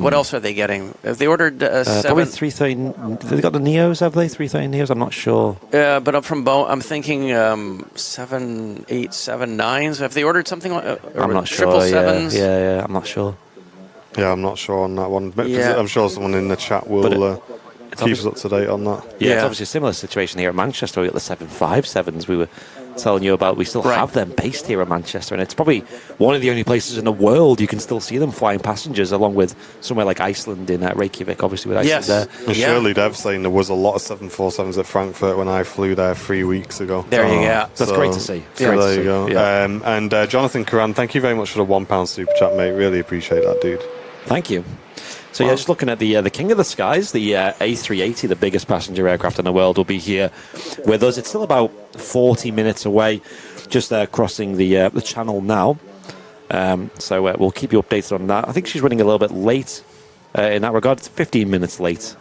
what else are they getting? Have they ordered Probably 7? 330. They got the Neos, have they? 330 Neos? I'm not sure. But I'm thinking 787-9s. Have they ordered something like I'm not sure. 777s? Yeah, I'm not sure. Yeah, I'm not sure on that one. Yeah. I'm sure someone in the chat will keep us up to date on that. Yeah, it's Yeah. obviously a similar situation here at Manchester. We got the 757s we were telling you about. We still have them based here in Manchester, and it's probably one of the only places in the world you can still see them flying passengers, along with somewhere like Iceland in Reykjavik, obviously with Iceland there. And Shirley Dev saying there was a lot of 747s at Frankfurt when I flew there 3 weeks ago. There you go. That's great to see. So there you go. Yeah. And Jonathan Karan, thank you very much for the £1 super chat, mate. Really appreciate that, dude. Thank you. So yeah, just looking at the King of the Skies, the A380, the biggest passenger aircraft in the world, will be here with us. It's still about 40 minutes away, just crossing the channel now. So we'll keep you updated on that. I think she's running a little bit late in that regard. It's 15 minutes late.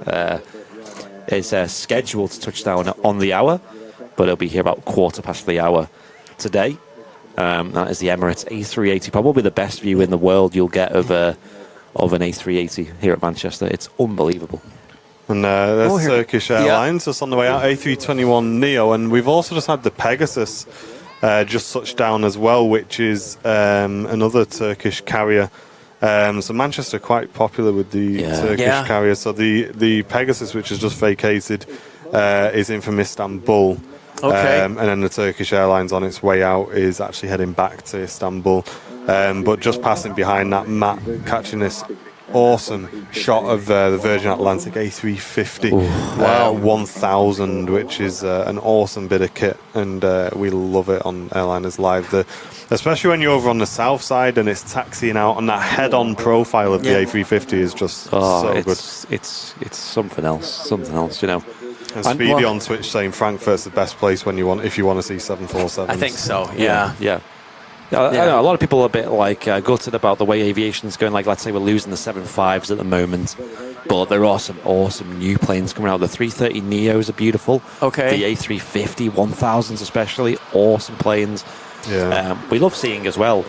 It's scheduled to touch down on the hour, but it'll be here about 15 the hour today. That is the Emirates A380, probably the best view in the world you'll get of an A380 here at Manchester. It's unbelievable. And there's Turkish Airlines just on the way out, A321 Neo, and we've also just had the Pegasus just touched down as well, which is another Turkish carrier. So Manchester quite popular with the Turkish carrier. So the Pegasus, which has just vacated, is in from Istanbul. Okay. And then the Turkish Airlines on its way out is actually heading back to Istanbul. But just passing behind that, Matt catching this awesome shot of the Virgin Atlantic A350 1000, which is an awesome bit of kit, and we love it on Airliners Live. Especially when you're over on the south side and it's taxiing out, and that head-on profile of the A350 is just so good. It's something else, you know. And Speedy on Twitch saying Frankfurt's the best place if you want to see 747s. I think so. Yeah. I know a lot of people are a bit like gutted about the way aviation's going. Like, let's say we're losing the 75s at the moment, but there are some awesome new planes coming out. The 330 Neos are beautiful. Okay. The A350 1000s especially, awesome planes. Yeah. We love seeing as well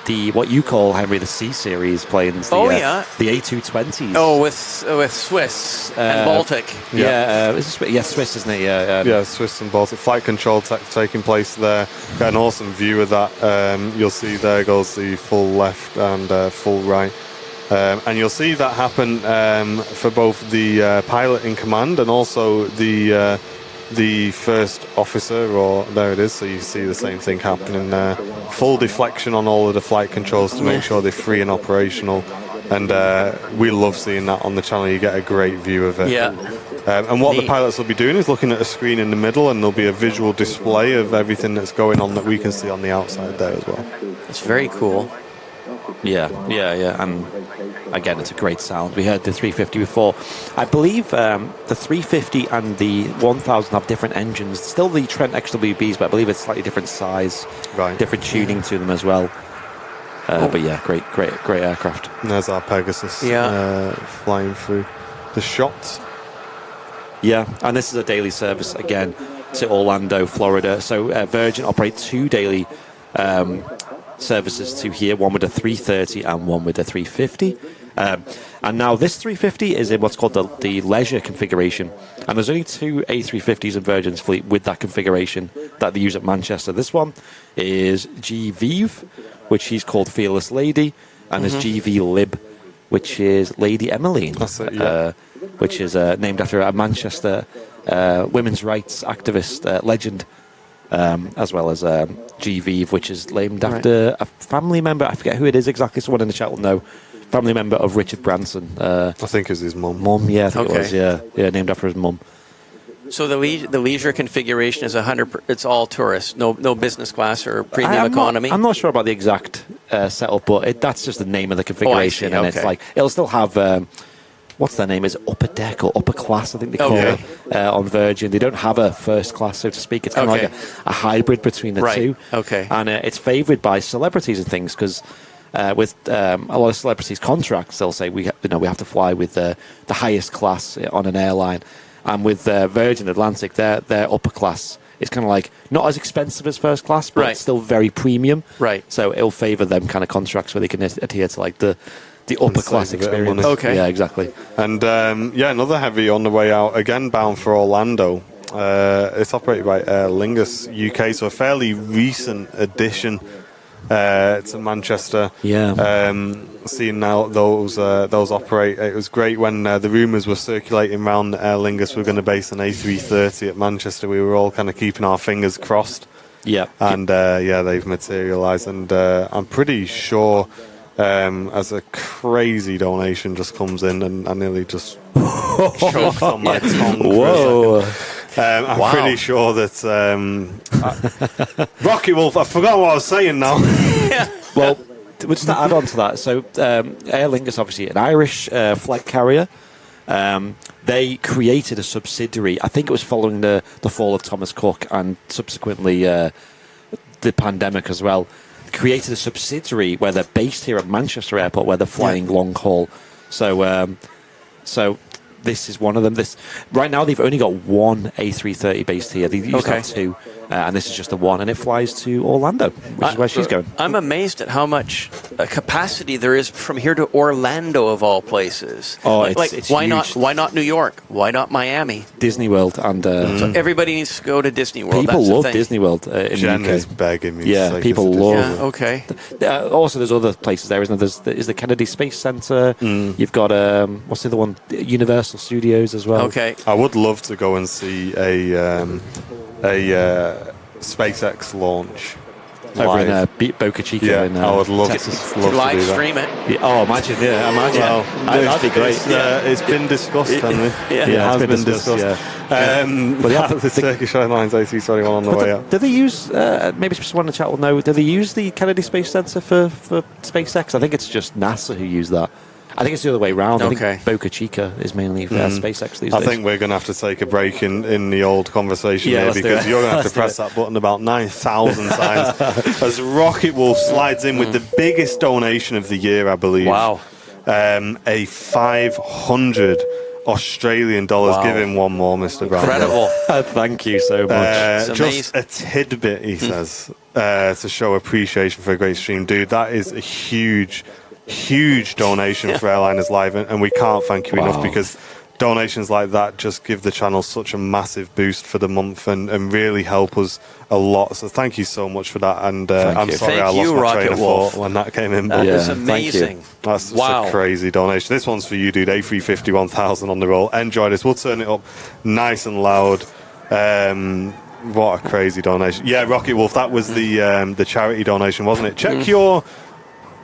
the what you call, Henry, the C series planes. The A220s. Oh, with Swiss and Baltic. Swiss, isn't it? Yeah, Swiss and Baltic. Flight control taking place there. Got an awesome view of that. You'll see there goes the full left and full right. And you'll see that happen for both the pilot in command and also the first officer, or there it is, so you see the same thing happening there. Full deflection on all of the flight controls to make sure they're free and operational, and we love seeing that on the channel. You get a great view of it. And what the pilots will be doing is looking at a screen in the middle, and there'll be a visual display of everything that's going on that we can see on the outside there as well. It's very cool. Yeah, and again, it's a great sound. We heard the 350 before. I believe the 350 and the 1000 have different engines. Still the Trent XWBs, but I believe it's slightly different size, different tuning to them as well. But yeah, great aircraft. And there's our Pegasus flying through the shots. Yeah, and this is a daily service again to Orlando, Florida. So Virgin operate 2 daily services to here, one with a 330 and one with a 350. And now this 350 is in what's called the leisure configuration. And there's only 2 A350s in Virgin's fleet with that configuration that they use at Manchester. This one is GVive, which he's called Fearless Lady, and there's GV Lib, which is Lady Emmeline. That's it, yeah. Which is named after a Manchester women's rights activist legend, as well as GVive, which is named after a family member. I forget who it is exactly. Someone in the chat will know. Family member of Richard Branson. I think it was his mum. Yeah, I think it was. Yeah, named after his mum. So the leisure configuration is 100. It's all tourist, no business class or premium economy. I'm not sure about the exact setup, but that's just the name of the configuration, and it's like it'll still have. What's their name? Is upper deck or upper class? I think they call it on Virgin. They don't have a first class, so to speak. It's kind of like a hybrid between the two. Okay. And it's favoured by celebrities and things because with a lot of celebrities' contracts, they'll say we have to fly with the highest class on an airline. And with Virgin Atlantic, their upper class is kind of like not as expensive as first class, but it's still very premium. Right. So it'll favour them kind of contracts where they can adhere to like the upper class experience. Okay. Yeah, exactly. And another heavy on the way out, again bound for Orlando. It's operated by Aer Lingus UK, so a fairly recent addition to Manchester. Yeah. Seeing now those operate, it was great when the rumours were circulating around that Aer Lingus were going to base an A330 at Manchester. We were all kind of keeping our fingers crossed. Yeah. And they've materialised, and I'm pretty sure. As a crazy donation just comes in, and I nearly just choked on my tongue. Whoa! I'm pretty sure that Rocky Wolf. I forgot what I was saying now. Well, just to add on to that, so Aer Lingus, obviously an Irish flag carrier. They created a subsidiary. I think it was following the fall of Thomas Cook and subsequently the pandemic as well. Created a subsidiary where they're based here at Manchester Airport, where they're flying long haul. So this is one of them. Right now they've only got one A330 based here. They used to have 2, and this is just the one, and it flies to Orlando, which is where she's going. I'm amazed at how much capacity there is from here to Orlando, of all places. Oh, it's why huge. not? Why not New York? Why not Miami? Disney World and so everybody needs to go to Disney World. people That's love Disney World in Jen the UK. is begging me. Yeah, to take people us to love. Disney. Yeah, okay. Also, there's other places there, isn't there? There's the Kennedy Space Center. You've got what's the other one? Universal Studios as well. Okay. I would love to go and see a SpaceX launch Over in Boca Chica. Yeah, in, I would love Texas. to do Live that. stream it. Yeah, oh, imagine! Yeah, imagine. Well, That'd be great. It's been discussed, Henry. Yeah, it has it's been discussed. discussed. But The Turkish Airlines A321 on the way out. Do they use? Maybe someone in the chat will know. Do they use the Kennedy Space Center for SpaceX? I think it's just NASA who use that. I think it's the other way around. I think Boca Chica is mainly for SpaceX these days. I think we're going to have to take a break in the old conversation here because you're going to have to press that button about 9,000 times as Rocket Wolf slides in with the biggest donation of the year, I believe. Wow. A 500 Australian dollars. Wow. Give him one more, Mr. Brown. Incredible. Thank you so much. Just a tidbit, he says, to show appreciation for a great stream. Dude, that is a huge donation for Airliners Live, and we can't thank you enough because donations like that just give the channel such a massive boost for the month and really help us a lot. So thank you so much for that. And I'm sorry I lost my train of thought when that came in. That But is amazing. that's such a crazy donation. This one's for you, dude. A350 1000 on the roll. Enjoy this. We'll turn it up nice and loud. What a crazy donation. Yeah, Rocket Wolf, that was the charity donation, wasn't it? Check your...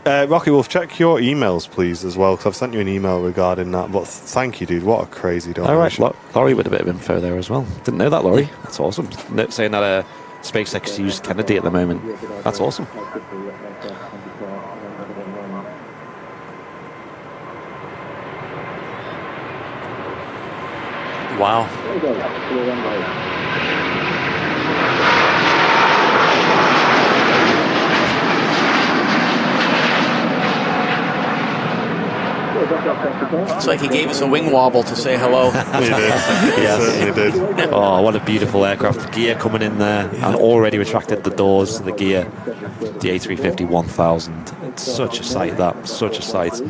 Rocky Wolf, check your emails, please, as well, because I've sent you an email regarding that. But thank you, dude. What a crazy donation. All right, Laurie with a bit of info there as well. Didn't know that, Laurie. That's awesome. Saying that SpaceX uses Kennedy at the moment. That's awesome. Wow. It's like he gave us a wing wobble to say hello. He did. He certainly did. Oh, what a beautiful aircraft. The gear coming in there and already retracted the doors to the gear. The A350 1000. It's such a sight, that. Such a sight.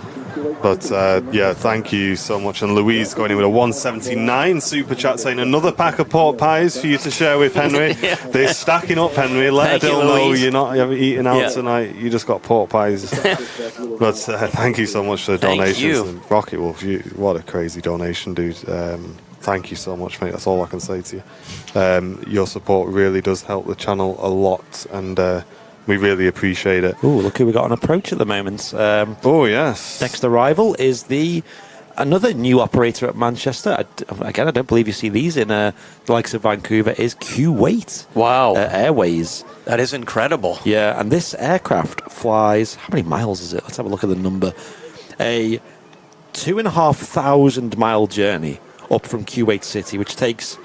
But yeah, thank you so much. And Louise going in with a 179 super chat saying another pack of pork pies for you to share with Henry. Yeah. They're stacking up, Henry. Let Adele know you haven't eaten out tonight. You just got pork pies. But thank you so much for the donations. You. And Rocket Wolf, what a crazy donation, dude. Thank you so much, mate. That's all I can say to you. Your support really does help the channel a lot, and we really appreciate it. Oh, look who we got on approach at the moment. Oh, yes. Next arrival is another new operator at Manchester. Again, I don't believe you see these in the likes of Vancouver, is Kuwait. Wow. Airways. That is incredible. Yeah, and this aircraft flies, how many miles is it? Let's have a look at the number. A 2,500 mile journey up from Kuwait City, which takes,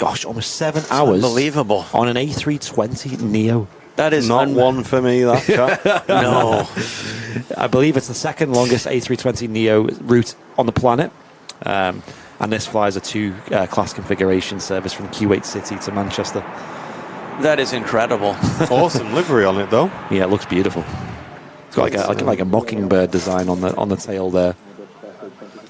almost 7 hours. Unbelievable. On an A320 Neo. That is not one for me, that chap. No. I believe it's the second longest A320 Neo route on the planet. And this flies a 2-class configuration service from Kuwait City to Manchester. That is incredible. Awesome livery on it, though. Yeah, it looks beautiful. It's got like a mockingbird design on the tail there.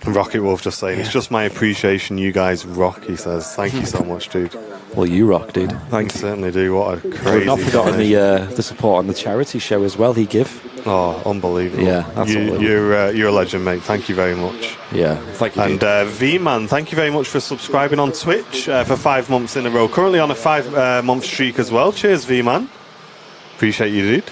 Rocket Wolf just saying, it's just my appreciation you guys rock, he says. Thank you so much, dude. Well, you rock, dude. Thanks. Certainly do. What a crazy We've not forgotten the support on the charity show as well he give. Oh, unbelievable. Yeah, absolutely. You're a legend, mate. Thank you very much. Yeah, thank you. And V-Man, thank you very much for subscribing on Twitch for 5 months in a row. Currently on a 5-month streak as well. Cheers, V-Man. Appreciate you, dude.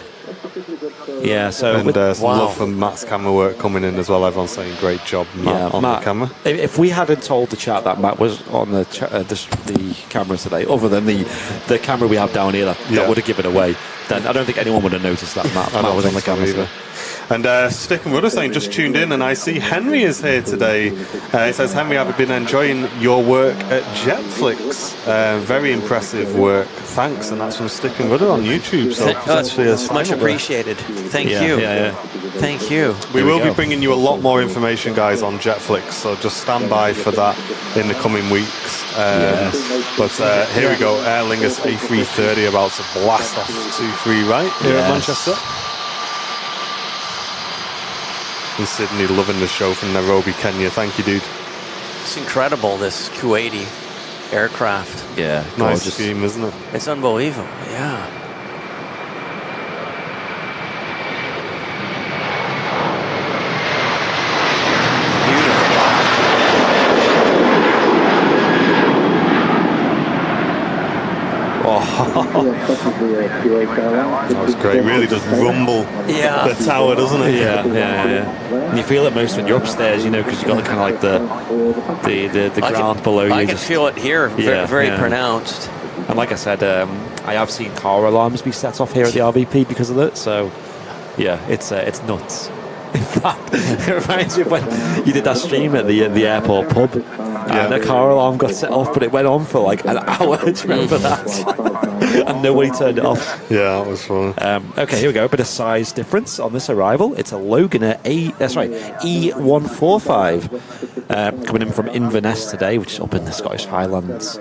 Yeah, so and some love for Matt's camera work coming in as well. Everyone's saying great job, Matt, on Matt, the camera. If we hadn't told the chat that Matt was on the camera today, other than the camera we have down here that would have given away, then I don't think anyone would have noticed that Matt was on the camera either. And Stick and Rudder saying, just tuned in and I see Henry is here today. He says, Henry, I've been enjoying your work at Jetflix. Very impressive work. Thanks. And that's from Stick and Rudder on YouTube. So that's much appreciated. Thank you. Yeah. Thank you. We will be bringing you a lot more information, guys, on Jetflix. So just stand by for that in the coming weeks. But here we go. Aer Lingus A330 about to blast off 2-3 right here at Manchester. In Sydney, loving the show from Nairobi, Kenya. Thank you, dude. It's incredible, this Kuwaiti aircraft. Yeah, nice scheme, isn't it? It's unbelievable, yeah. That was great. Really does rumble the tower, doesn't it? Yeah. And you feel it most when you're upstairs, because you've got the kind of like the ground below you. I can feel it here, very pronounced. And like I said, I have seen car alarms be set off here at the RVP because of it. So, yeah, it's nuts. In fact, it reminds me of when you did that stream at the airport pub, and the car alarm got set off, but it went on for like an hour. Do you remember that? And nobody turned it off. Yeah, that was fun. Okay, here we go. A bit of size difference on this arrival. It's a Loganer E145 coming in from Inverness today, which is up in the Scottish Highlands.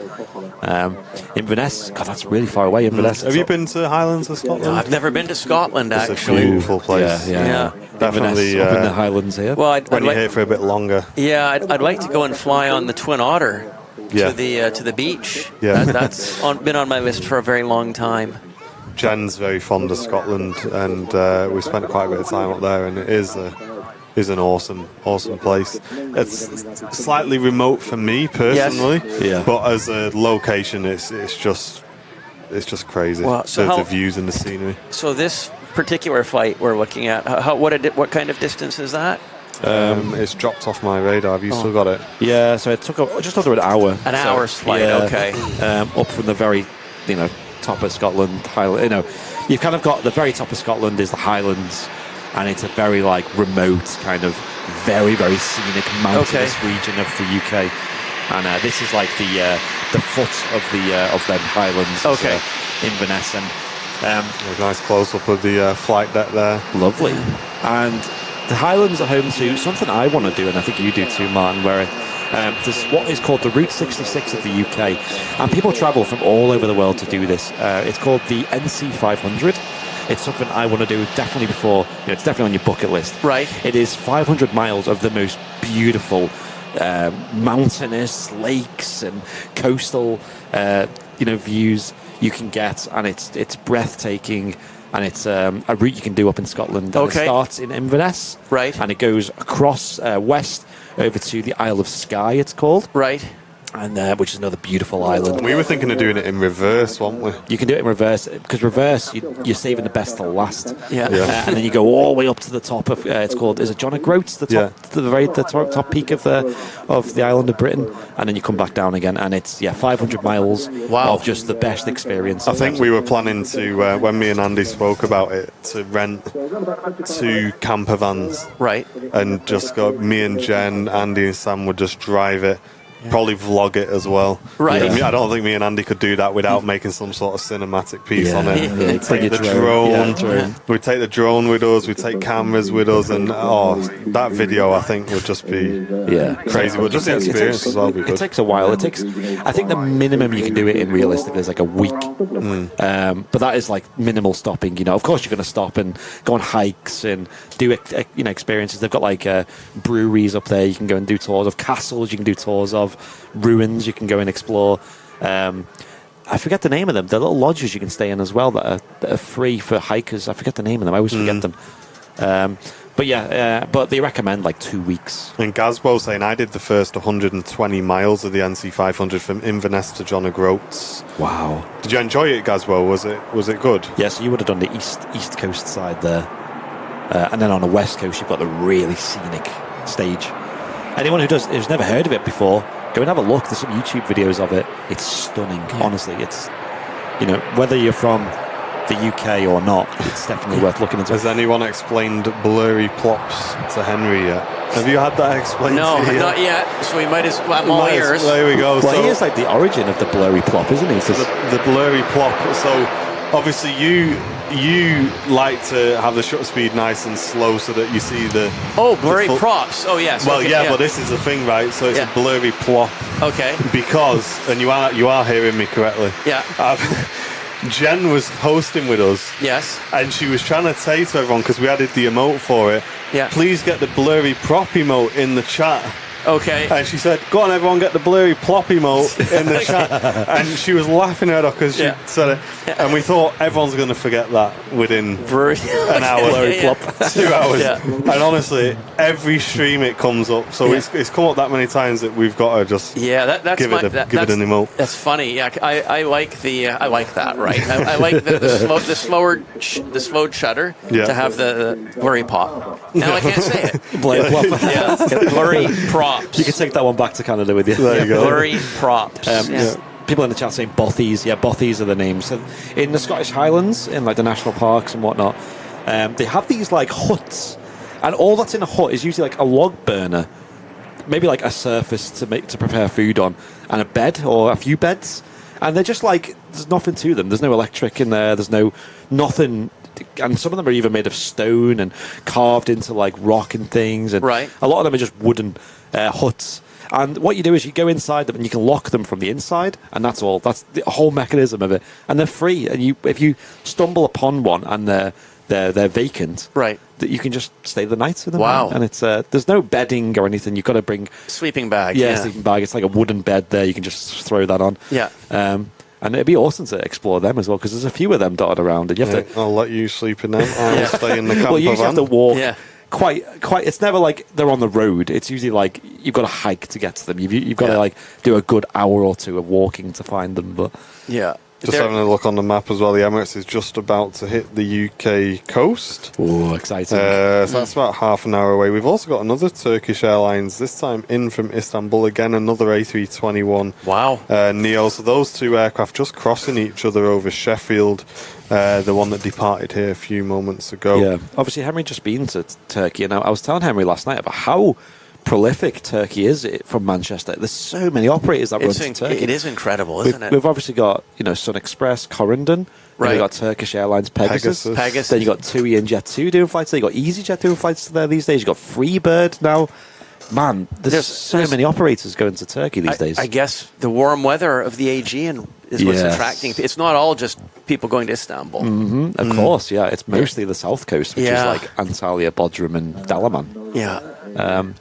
Inverness, God, that's really far away. Inverness. Have you been to Highlands of Scotland? No, I've never been to Scotland, actually. It's a beautiful place. Yeah. Definitely up in the Highlands here. Well, when you're here for a bit longer. Yeah, I'd like to go and fly on the Twin Otter to the beach. Yeah. That's been on my list for a very long time. Jen's very fond of Scotland, and we spent quite a bit of time up there, and it is an awesome place. It's slightly remote for me personally, but as a location, it's just crazy. Well, the views and the scenery. So this particular flight we're looking at, what kind of distance is that? It's dropped off my radar. Have you still got it? Yeah, so it took just under an hour. An hour's flight, okay. Up from the very, top of Scotland. You've kind of got the very top of Scotland is the Highlands, and it's a very remote kind of very, very scenic mountainous region of the UK. and this is like the foot of them highlands. Okay. Inverness, and A nice close-up of the flight deck there. lovely. And the Highlands are home to something I want to do, and I think you do too, Martin, where there's what is called the Route 66 of the UK, and people travel from all over the world to do this. It's called the NC 500. It's something I want to do definitely before, it's definitely on your bucket list. Right. It is 500 miles of the most beautiful mountainous lakes and coastal views you can get, and it's breathtaking, and it's a route you can do up in Scotland. And Okay. It starts in Inverness, Right. and it goes across west over to the Isle of Skye, it's called, Right. and which is another beautiful island. We were thinking of doing it in reverse, weren't we? You can do it in reverse, because reverse, you're saving the best to last. Yeah. And then you go all the way up to the top of it's called, is it John O'Groats, the top, the top peak of the island of Britain, and then you come back down again, and it's 500 miles Wow. of just the best experience. I think we were planning to, when me and Andy spoke about it, to rent 2 camper vans Right. and just go. Me and Jen, Andy and Sam would just drive it. Probably vlog it as well. Right. I don't think me and Andy could do that without making some sort of cinematic piece on it. Yeah. We'd take the drone. We'd take the drone with us. We'd take cameras with us, and that video I think would just be crazy. But just the experience as well would be It good. takes a while. I think the minimum you can do it in realistically is like a week. But that is like minimal stopping. Of course you're going to stop and go on hikes and do experiences. They've got like breweries up there. You can go and do tours of castles. You can do tours of ruins you can go and explore. I forget the name of them. They're little lodges you can stay in as well that are free for hikers. I forget the name of them. I always forget them. But they recommend like 2 weeks. And Gazbo saying I did the first 120 miles of the NC 500 from Inverness to John O'Groats. Wow. Did you enjoy it, Gazbo? Was it good? Yeah, so you would have done the east coast side there. And then on the west coast you've got the really scenic stage. Anyone who's never heard of it before, go and have a look. There's some YouTube videos of it. It's stunning. Honestly, it's whether you're from the UK or not, it's definitely worth looking into. Has anyone explained blurry plops to Henry yet? Have you had that explained? No, to you? not yet. So we might as well. I'm all ears. There we go. Well, So he is like the origin of the blurry plop, isn't he? It's just- the blurry plop. So obviously you like to have the shutter speed nice and slow so that you see the Blurry the full- props. Oh yes. Well, okay, yeah, but this is the thing, right? So it's Yeah. a blurry plop Okay. because, and you are hearing me correctly. Yeah. Jen was hosting with us. Yes. And she was trying to say to everyone, because we added the emote for it, Yeah. please get the blurry prop emote in the chat. Okay. And she said, go on, everyone, get the blurry plop emote in the chat. And she was laughing at her because she said it. And we thought everyone's going to forget that within an hour, Blurry plop. 2 hours. Yeah. And honestly, every stream it comes up. So it's come up that many times that we've got to just that's give it an emote. That's funny. Yeah, I like I like that. Right. I like the slowed shutter to have the blurry pop. Now I can't say it. blurry plop. Yeah. Blurry props. You can take that one back to Canada with you. There you go. Blurry props. People in the chat saying bothies. Yeah, bothies are the names. So in the Scottish Highlands, in like the national parks and whatnot, they have these like huts, and all that's in a hut is usually like a log burner, maybe like a surface to prepare food on, and a bed or a few beds, and they're just like there's nothing to them. There's no electric in there. There's nothing. And some of them are even made of stone and carved into like rock and things, and Right. a lot of them are just wooden huts. And what you do is you go inside them and you can lock them from the inside, and that's all. That's the whole mechanism of it, and they're free. And if you stumble upon one and they're vacant, Right. that you can just stay the night in them. Wow. And it's there's no bedding or anything. You've got to bring Sleeping bag. sleeping bag. It's like a wooden bed there. You can just throw that on. Yeah. And it'd be awesome to explore them as well, because there's a few of them dotted around, and you have to. I'll let you sleep in them. I'll stay in the camper Well, you usually van. have to walk. Yeah. Quite. It's never like they're on the road. It's usually like you've got to hike to get to them. You've got to like do a good hour or two of walking to find them. But Yeah. Just having a look on the map as well. The Emirates is just about to hit the UK coast. oh, exciting! So that's about half an hour away. We've also got another Turkish Airlines, this time in from Istanbul again, another A321 Wow. Neo. So those two aircraft just crossing each other over Sheffield, the one that departed here a few moments ago. Yeah, obviously Henry just been to Turkey, and I was telling Henry last night about how prolific Turkey is from Manchester. There's so many operators that run to Turkey. It is incredible, isn't it? We've obviously got, Sun Express, Corendon. Right. We've got Turkish Airlines, Pegasus. Then you've got TUI and Jet2 doing flights there. You've got EasyJet doing flights there these days. You've got Freebird now. Man, there's so many operators going to Turkey these days. I guess the warm weather of the Aegean is what's attracting. It's not all just people going to Istanbul. Of course, yeah. It's mostly the south coast, which is like Antalya, Bodrum and Dalaman. Yeah.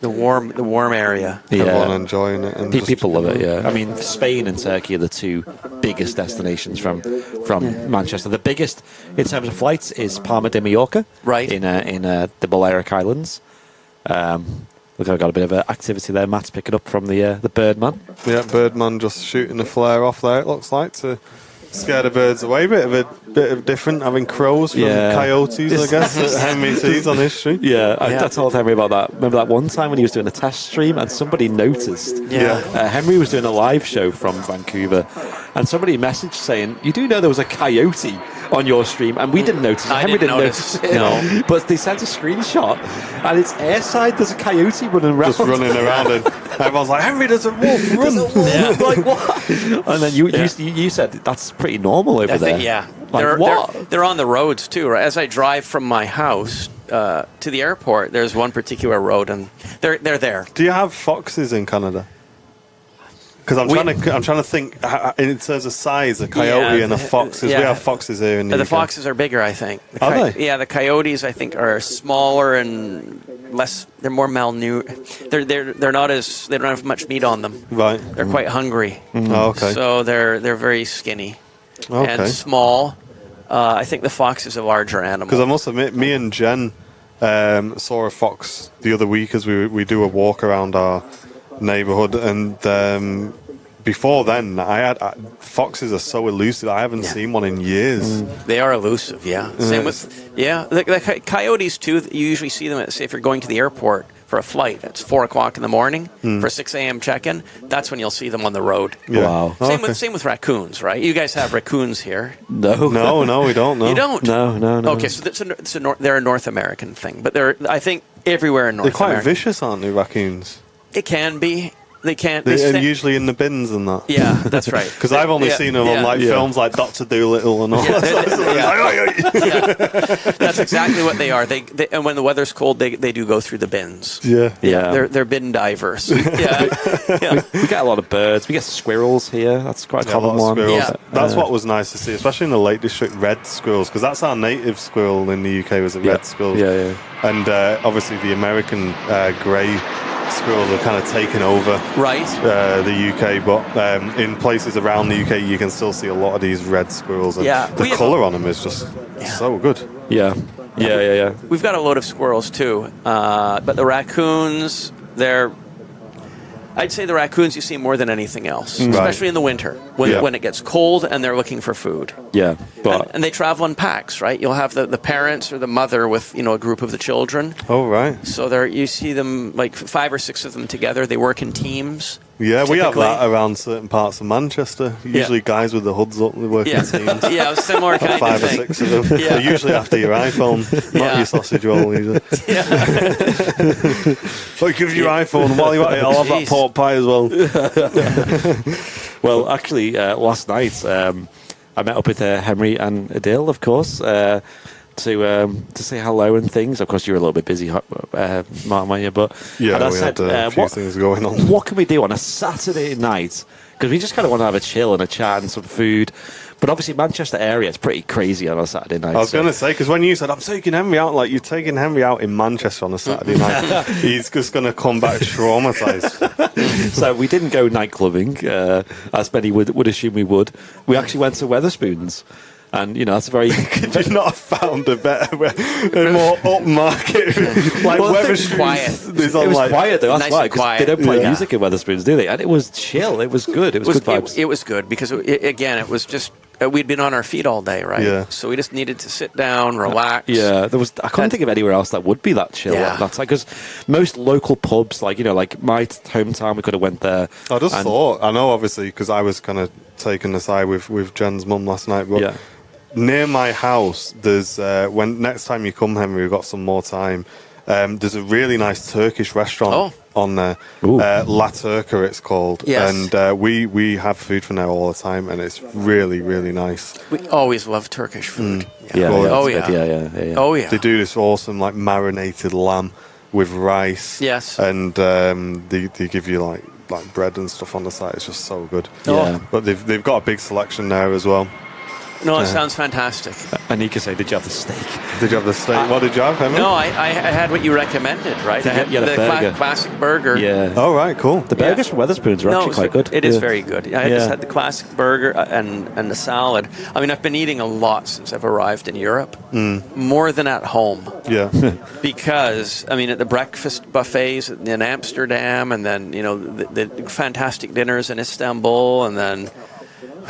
The warm area. Everyone enjoying it. And people love it, yeah. I mean, Spain and Turkey are the two biggest destinations from Manchester. The biggest, in terms of flights, is Palma de Mallorca. Right. In the Balearic Islands. Look, I've got a bit of activity there. Matt's picking up from the Birdman. Yeah, Birdman just shooting a flare off there, it looks like, to scare the birds away. Bit of different, having crows from coyotes, I guess, that Henry sees on his stream. I told Henry about that. Remember that one time when he was doing a test stream and somebody noticed? Henry was doing a live show from Vancouver and somebody messaged saying, you do know there was a coyote on your stream, and we didn't notice it. Henry didn't notice it. No. But they sent a screenshot, and it's airside, there's a coyote running around. Just running around, and everyone's like, Henry, there's a wolf, run! Like, what? And then you said that's pretty normal over there. They're on the roads too, right? As I drive from my house to the airport, there's one particular road, and they're there. Do you have foxes in Canada? Because I'm trying to think in terms of size, a coyote and a fox. Because we have foxes here in the UK. Foxes are bigger, I think. Are they? Yeah, the coyotes I think are smaller and less. They're more malnourished. They're not as. They don't have much meat on them. Right. They're quite hungry. Oh, okay. So they're very skinny and small. I think the fox is a larger animal. Because I must admit, me and Jen saw a fox the other week as we do a walk around our neighborhood, and before then foxes are so elusive. I haven't seen one in years. They are elusive, same with the coyotes too. You usually see them say if you're going to the airport for a flight, it's 4:00 in the morning for 6 a.m. check-in. That's when you'll see them on the road. Wow. Same with raccoons, right? You guys have raccoons here. No, we don't. No. You don't. No. Okay, so they're a North American thing, but they're, I think, everywhere in North America. They're quite vicious, aren't they, raccoons? It can be. They can't. And usually in the bins and that. Yeah, that's right. Because I've only seen them on films like Dr. Dolittle and all that. That's exactly what they are. They and when the weather's cold, they do go through the bins. Yeah. They're bin divers. We get a lot of birds. We get squirrels here. That's quite a common one. Yeah. That's what was nice to see, especially in the Lake District. Red squirrels, because that's our native squirrel in the UK. Was a red squirrel. Yeah. And obviously the American grey squirrels have kind of taken over the UK, but in places around the UK you can still see a lot of these red squirrels, and the colour on them is just so good. Yeah. We've got a load of squirrels too, but the raccoons, I'd say the raccoons you see more than anything else, especially in the winter when it gets cold and they're looking for food. Yeah, and they travel in packs, right? You'll have the parents or the mother with a group of the children. Oh, right. So you see them like 5 or 6 of them together. They work in teams. Yeah, typically. We have that around certain parts of Manchester. Usually guys with the hoods up, they work in teams. Yeah, similar kind of thing. 5 or 6 of them. They're usually after your iPhone, not your sausage roll usually. But give you your iPhone while you're at it. I'll have that pork pie as well. Well, actually, last night I met up with Henry and Adele, of course, to say hello and things. Of course, you were a little bit busy, Martin, weren't you? But we had a few things going on. What can we do on a Saturday night? Because we just kind of want to have a chill and a chat and some food. But obviously, Manchester area is pretty crazy on a Saturday night. I was going to say, because when you said, I'm taking Henry out, like, you're taking Henry out in Manchester on a Saturday night, he's just going to come back traumatised. So we didn't go night clubbing, as many would assume we would. We actually went to Wetherspoons. And, that's a very... Could you not have found a better, a more upmarket... like, Wetherspoons quiet. It was quiet, though. That's nice why, because they don't play music in Wetherspoons, do they? And it was chill. It was good. It was good vibes. It was good, because, it was just... we'd been on our feet all day, right? Yeah. So we just needed to sit down, relax. Yeah, I couldn't think of anywhere else that would be that chill. That's like, because most local pubs, like my hometown, we could have went there. I just thought, I know obviously, because I was kind of taken aside with Jen's mum last night, but near my house, there's when next time you come, Henry, we've got some more time. there's a really nice Turkish restaurant on there. La Turca, it's called. Yes. And we have food from there all the time, and it's really, really nice. We always love Turkish food. Yeah. Oh, That's yeah. good. Yeah. Oh, yeah. They do this awesome, like, marinated lamb with rice. Yes. And they give you, like bread and stuff on the side. It's just so good. Yeah. But they've got a big selection there as well. No, it sounds fantastic. Anika say, did you have the steak? Did you have the steak? What did you have, Henry? No, I had what you recommended, right? I had Yeah, the burger. classic burger. Yeah. Oh, right, cool. The burgers from Weatherspoons are actually quite good. It is very good. I just had the classic burger and the salad. I mean, I've been eating a lot since I've arrived in Europe, more than at home. Yeah. Because, I mean, at the breakfast buffets in Amsterdam, and then, the fantastic dinners in Istanbul, and then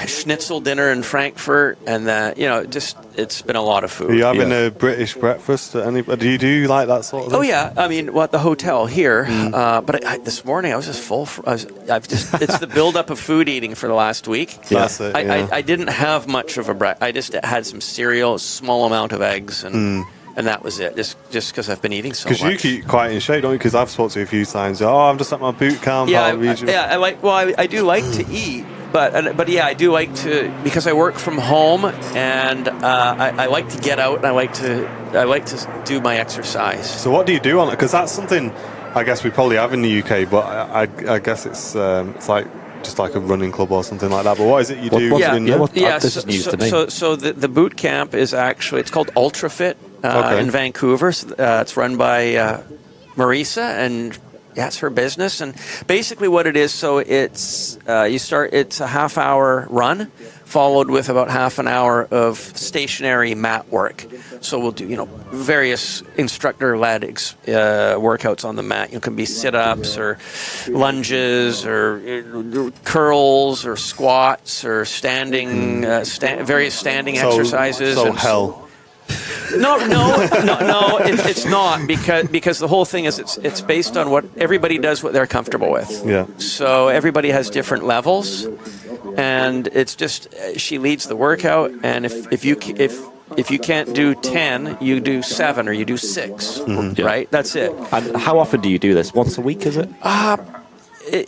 schnitzel dinner in Frankfurt, and then, it's been a lot of food. Are you having a British breakfast? Do you do like that sort of thing? Oh yeah, I mean, the hotel here. But this morning I was just full. It's the build-up of food eating for the last week. That's it. I didn't have much of a breakfast. I just had some cereal, a small amount of eggs, and that was it. Just because I've been eating so much. Because you keep quite in shape, don't you? Because I've spoken to you a few times. I'm just at my boot camp. I do like to eat. But yeah, I do like to, because I work from home, and I like to get out, and I like to do my exercise. So what do you do on it? Because that's something I guess we probably have in the UK, but I guess it's like just like a running club or something like that. But what is it you do? This is news to me. So the boot camp is actually, it's called UltraFit in Vancouver. It's run by Marisa, and it's her business. And basically what it is, so it's it's a half-hour run followed with about half an hour of stationary mat work. So we'll do various instructor-led workouts on the mat. It can be sit-ups or lunges or curls or squats or standing various standing exercises. So hell. No, it's not, because the whole thing is it's based on what everybody does, what they're comfortable with. Yeah. So everybody has different levels, and it's just she leads the workout, and if you can't do 10, you do 7 or you do 6, right? That's it. And how often do you do this? Once a week, is it?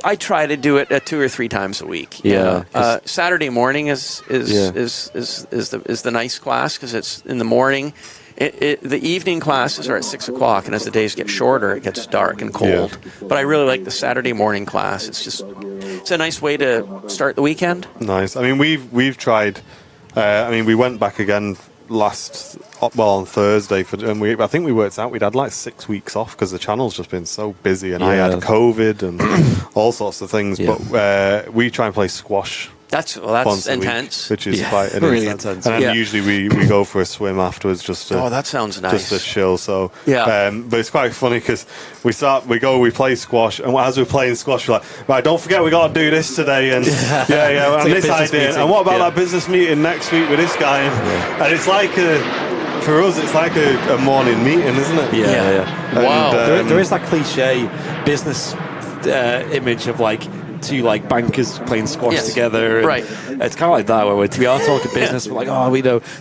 I try to do it 2 or 3 times a week. Yeah. Saturday morning is the nice class, because it's in the morning. The evening classes are at 6 o'clock, and as the days get shorter, it gets dark and cold. Yeah. But I really like the Saturday morning class. It's a nice way to start the weekend. Nice. I mean, we've tried. We went back again on Thursday I think we worked out we'd had like 6 weeks off because the channel's just been so busy, and I had COVID and all sorts of things. Yeah. But we try and play squash. That's intense. Which is quite really intense. And then usually we go for a swim afterwards just to... that sounds nice. Just to chill, so... Yeah. But it's quite funny because we play squash, and as we're playing squash, we're like, right, don't forget we got to do this today, and and this idea, meeting. And what about that business meeting next week with this guy? And it's like for us, it's like a morning meeting, isn't it? Yeah. Wow. There is that cliche business image of two bankers playing squash together. Right. It's kind of like that, where we are talking business, we're like,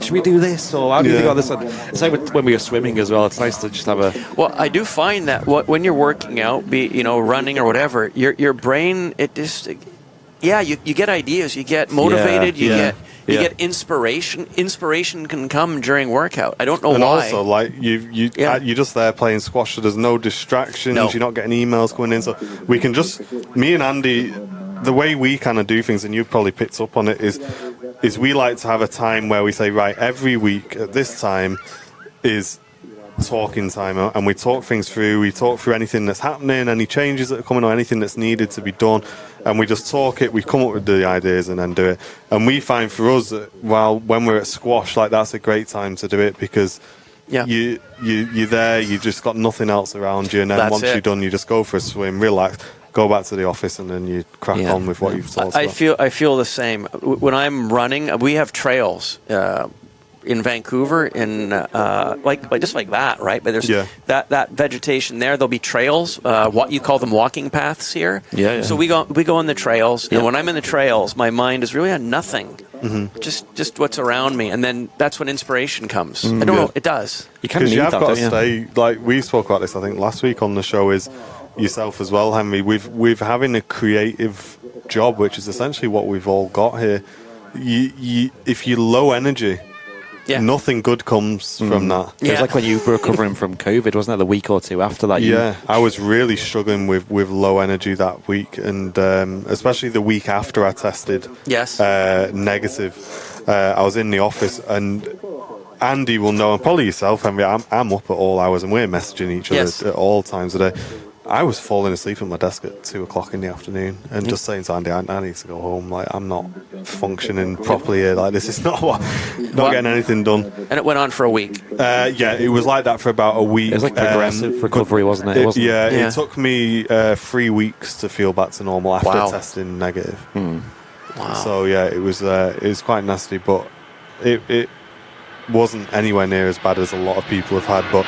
should we do this, or how do you think about this? And it's like when we were swimming as well. It's nice to just have a... Well, I do find that when you're working out, running or whatever, your brain, it just... you get ideas, you get motivated, you get inspiration. Inspiration can come during workout. I don't know why. And also, you're just there playing squash, so there's no distractions. No. You're not getting emails coming in. So we can me and Andy, the way we kind of do things, and you've probably picked up on it, is we like to have a time where we say, right, every week at this time is talking time, and we talk things through. We talk through anything that's happening, any changes that are coming, or anything that's needed to be done, and we just talk it. We come up with the ideas and then do it. And we find for us that when we're at squash, that's a great time to do it, because you're there, you just got nothing else around you, and then once you're done, you just go for a swim, relax, go back to the office, and then you crack on with what you've talked about. I feel the same when I'm running. We have trails. in Vancouver in like just like that, right? But there's that vegetation there. There'll be trails. What you call them walking paths here. Yeah. So we go on the trails, and when I'm in the trails, my mind is really on nothing. Just what's around me, and then that's when inspiration comes. I don't know, it does. You kind of need you have that, got to don't you? stay. Like we spoke about this, I think last week on the show, is yourself as well, Henry. We've having a creative job, which is essentially what we've all got here. If you're low energy, nothing good comes from that. It was like when you were recovering from COVID, wasn't it? The week or two after that. I was really struggling with low energy that week, and especially the week after I tested negative. I was in the office, and Andy will know, and probably yourself, Henry, I'm up at all hours, and we're messaging each other at all times of the day. I was falling asleep at my desk at 2:00 in the afternoon and just saying to Andy, I need to go home. Like, I'm not functioning properly here. Like, this is not getting anything done. And it went on for a week. It was like that for about a week. It was like progressive recovery, wasn't it? It took me 3 weeks to feel back to normal after testing negative. Wow. So it was quite nasty, but it wasn't anywhere near as bad as a lot of people have had. But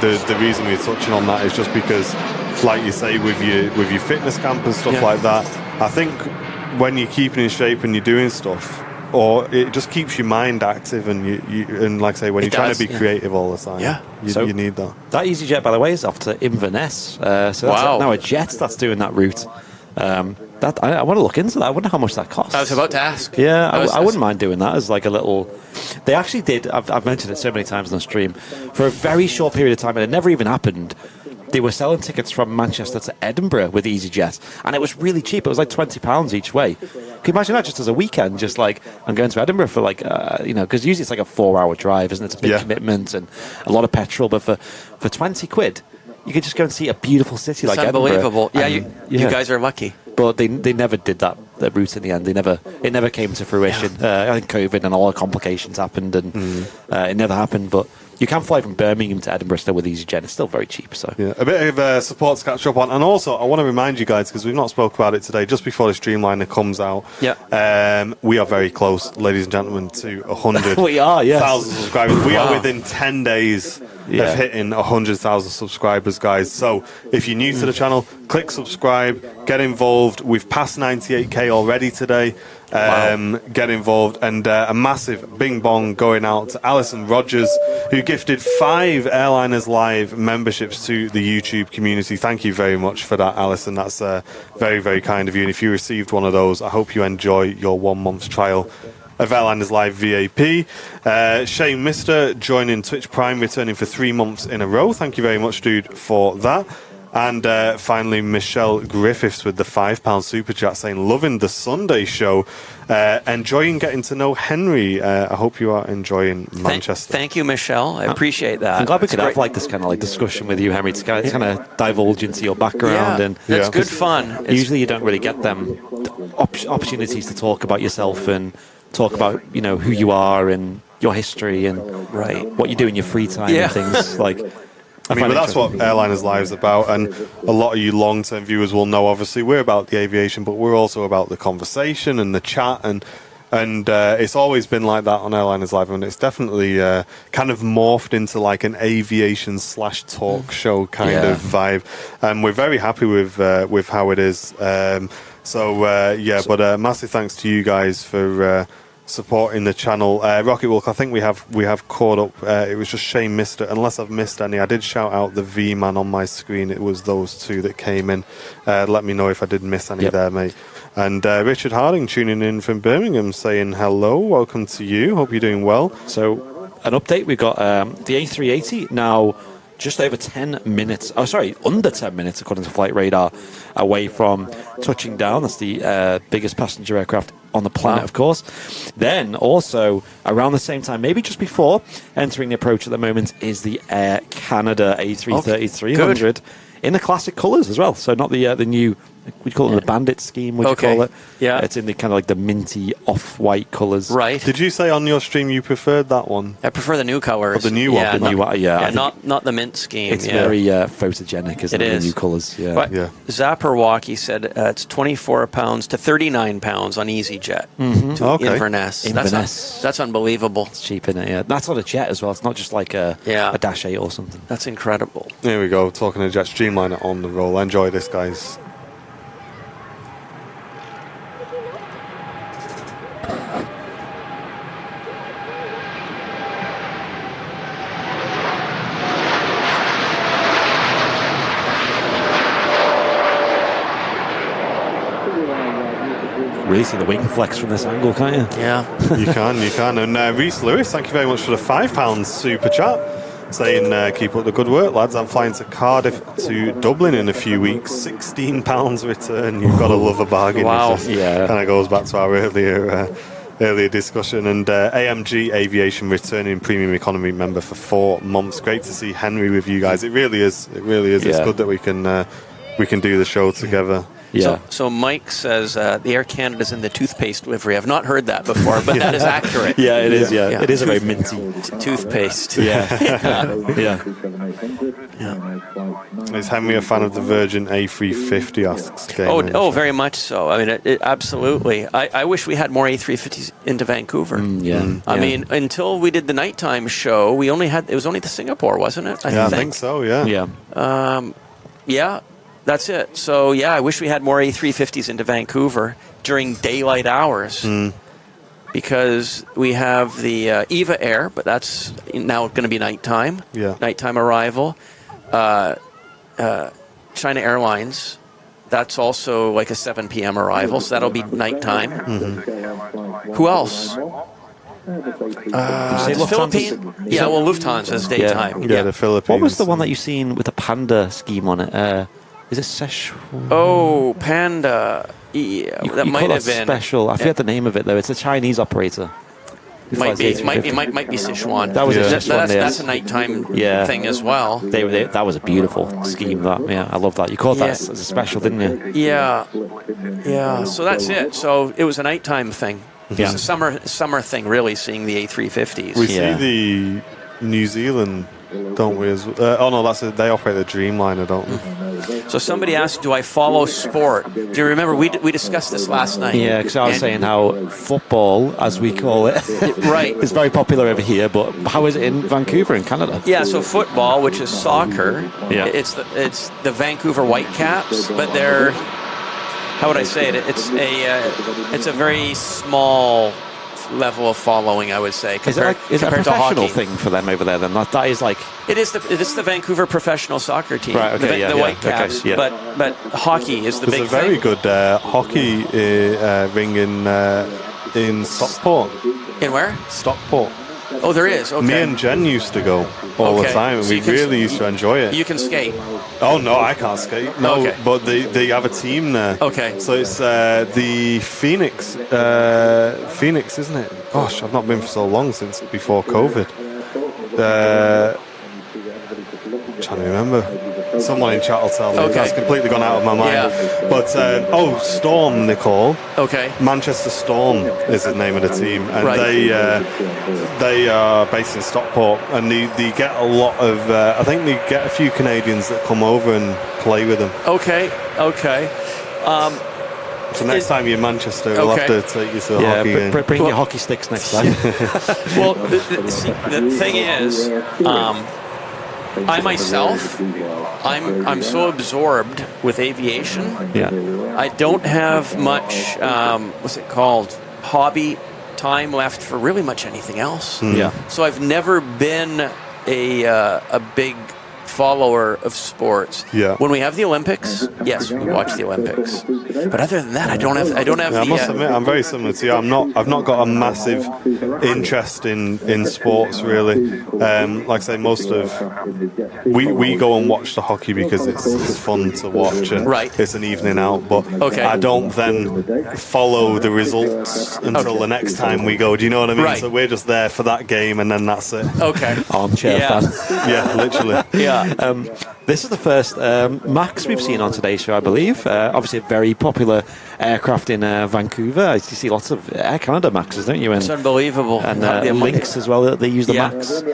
the reason we're touching on that is just because, like you say, with your fitness camp and stuff like that, I think when you're keeping in shape and you're doing stuff, or it just keeps your mind active, and and like I say, when you're trying to be creative all the time, you need that. That EasyJet, by the way, is off to Inverness. So that's now a jet that's doing that route. I want to look into that. I wonder how much that costs. I was about to ask. Yeah, I wouldn't mind doing that as like a little. They actually did. I've mentioned it so many times on the stream. For a very short period of time, and it never even happened. They were selling tickets from Manchester to Edinburgh with EasyJet, and it was really cheap. It was like £20 each way. Can you imagine that just as a weekend? Just like I'm going to Edinburgh for like because usually it's like a 4-hour drive, isn't it? It's a big commitment and a lot of petrol. But for £20, you could just go and see a beautiful city like unbelievable. Edinburgh. You guys are lucky. But they never did that route in the end. It never came to fruition. I think COVID and all the complications happened, and it never happened. But you can fly from Birmingham to Edinburgh still with EasyJet. It's still very cheap. So a bit of support to catch up on. And also, I want to remind you guys, because we've not spoke about it today, just before the Streamliner comes out, we are very close, ladies and gentlemen, to 100,000 we are, subscribers. We are within 10 days of hitting 100,000 subscribers, guys. So if you're new to the channel, click subscribe, get involved. We've passed 98k already today. Get involved, and a massive bing bong going out to Alison Rogers, who gifted 5 Airliners Live memberships to the YouTube community. Thank you very much for that, Alison. That's very, very kind of you. And if you received one of those, I hope you enjoy your 1 month trial of Airliners Live VAP. Shane Mister joining Twitch Prime, returning for 3 months in a row. Thank you very much, dude, for that. And finally, Michelle Griffiths with the £5 super chat saying, loving the Sunday show, enjoying getting to know Henry. I hope you are enjoying Manchester. Thank you, Michelle. I appreciate that. I'm glad we could have like this kind of like discussion with you, Henry, to kind of divulge into your background. And that's good fun. Usually you don't really get them opportunities to talk about yourself and talk about who you are and your history and what you do in your free time and things like. But that's what Airliners Live is about, and a lot of you long-term viewers will know, obviously, we're about the aviation, but we're also about the conversation and the chat, and it's always been like that on Airliners Live, and it's definitely kind of morphed into like an aviation / talk show kind of vibe, and we're very happy with how it is. But massive thanks to you guys for supporting the channel. Rocket Walk, I think we have caught up. It was just Shane Mister, unless I've missed any. I did shout out the V-Man on my screen. It was those 2 that came in. Let me know if I did miss any there, mate. And Richard Harding tuning in from Birmingham saying hello, welcome to you, hope you're doing well. So an update, we've got the A380 now just over 10 minutes, under 10 minutes according to Flight Radar, away from touching down. That's the biggest passenger aircraft on the planet, of course. Then also around the same time, maybe just before entering the approach at the moment, is the Air Canada A330-300 in the classic colours as well. So not the new we call it the bandit scheme. Would Okay. you call it? Yeah. It's in the kind of like the minty off-white colours. Right. Did you say on your stream you preferred that one? I prefer the new colors. Oh, the new one. Yeah, The new one, yeah, I think not the mint scheme. It's yeah. very photogenic, isn't it? It is. The new colours. Yeah. But Yeah. Zapperwalkie said it's 24 pounds to 39 pounds on EasyJet to Okay. Inverness. Inverness. That's unbelievable. It's cheap, isn't it? Yeah. That's on a jet as well. It's not just like a Dash 8 or something. That's incredible. Here we go. Talking to Jet Streamliner on the roll. Enjoy this, guys. Really see the wing flex from this angle, can't you? Yeah. You can. And Reese Lewis, thank you very much for the £5 super chat. Saying, keep up the good work, lads. I'm flying to Cardiff to Dublin in a few weeks. £16 return. You've got to love a bargain. Wow. Yeah. Kind of goes back to our earlier discussion. And AMG Aviation returning premium economy member for 4 months. Great to see Henry with you guys. It really is. It's Yeah. good that we can do the show together. Yeah. So Mike says the Air Canada's in the toothpaste livery. I've not heard that before, but that is accurate. Yeah, it is. Yeah, Yeah. it is a very minty. Toothpaste. Yeah, yeah. Is Henry a fan of the Virgin A350? Asks Gamer. Oh, very much so. I mean, absolutely. I wish we had more A350s into Vancouver. I mean, until we did the nighttime show, we only had it was only the Singapore, wasn't it? I think so. Yeah. Yeah. Yeah. That's it. So, yeah, I wish we had more A350s into Vancouver during daylight hours because we have the Eva Air, but that's now going to be nighttime, nighttime arrival. China Airlines, that's also like a 7 p.m. arrival, so that'll be nighttime. Who else? Lufthansa? Philippines? Yeah, well, Lufthansa is daytime. Yeah, the Philippines. What was the one that you've seen with the panda scheme on it? Is it Szechuan? Oh, Panda. Yeah, that you might call have it been. Special. I forget the name of it though. It's a Chinese operator. Might be Sichuan. That was a Sichuan, that's a nighttime thing as well. That was a beautiful scheme. That I love that. You called that as a special, didn't you? Yeah. So that's it. So it was a nighttime thing. Yeah. It's a summer thing, really, seeing the A350s. We see the New Zealand, don't we? Oh no, they operate the Dreamliner, don't they? So somebody asked, do I follow sport? Do you remember we discussed this last night? Yeah, because I was saying how football, as we call it, right, is very popular over here. But how is it in Vancouver, in Canada? Yeah, so football, which is soccer, it's the Vancouver Whitecaps, but they're, how would I say it? It's a very small level of following, I would say. Is it a professional thing for them over there? Then that is like it is the Vancouver professional soccer team, right? Okay, the Whitecaps. Okay, yeah. But hockey is the big thing. There's a very good hockey ring in Stockport. In where? Stockport. Oh, there is. Okay. Me and Jen used to go all the time, and we really used to enjoy it. You can skate. Oh no, I can't skate. No, but they have a team there. Okay. So it's the Phoenix. Phoenix, isn't it? Gosh, I've not been for so long since before COVID. Trying to remember. Someone in chat will tell me. Okay. That's completely gone out of my mind. Yeah. But Storm, they call. Okay. Manchester Storm is the name of the team, and they are based in Stockport, and they get a lot of. I think they get a few Canadians that come over and play with them. Okay. So next time you're in Manchester, we'll have to take you to a hockey game. Bring your hockey sticks next time. Well, the thing is, I myself, I'm so absorbed with aviation. Yeah. I don't have much, what's it called, hobby time left for really much anything else. Yeah. So I've never been a big follower of sports. Yeah. When we have the Olympics, yes, we watch the Olympics. But other than that, I don't have I must admit, I'm very similar to you. I've not got a massive interest in sports really. Like I say, most of we go and watch the hockey because it's fun to watch and it's an evening out. But I don't then follow the results until the next time we go. Do you know what I mean? Right. So we're just there for that game and then that's it. Okay. Armchair fan. Yeah, literally. Yeah. This is the first Max we've seen on today's show, I believe. Obviously, a very popular aircraft in Vancouver. You see lots of Air Canada Maxes, don't you? It's unbelievable. And Lynx as well. They use the Max.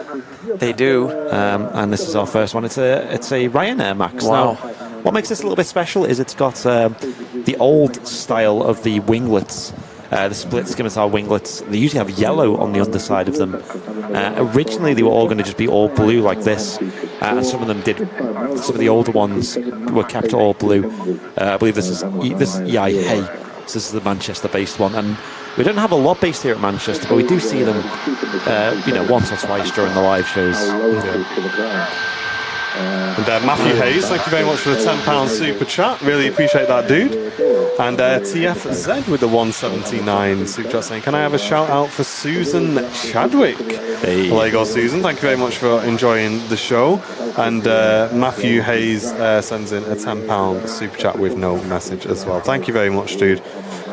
They do. And this is our first one. It's a Ryanair Max. Wow. Now, what makes this a little bit special is it's got the old style of the winglets. The split scimitar winglets, they usually have yellow on the underside of them. Originally, they were all going to just be all blue like this, and some of them did. Some of the older ones were kept all blue. I believe this is Hey. So this is the Manchester-based one, and we don't have a lot based here at Manchester, but we do see them, once or twice during the live shows. And Matthew Hayes, thank you very much for the £10 super chat. Really appreciate that, dude. And TFZ with the 179 super chat saying, can I have a shout out for Susan Chadwick? Hey. Well, there you go, Susan. Thank you very much for enjoying the show. And Matthew Hayes sends in a £10 super chat with no message as well. Thank you very much, dude.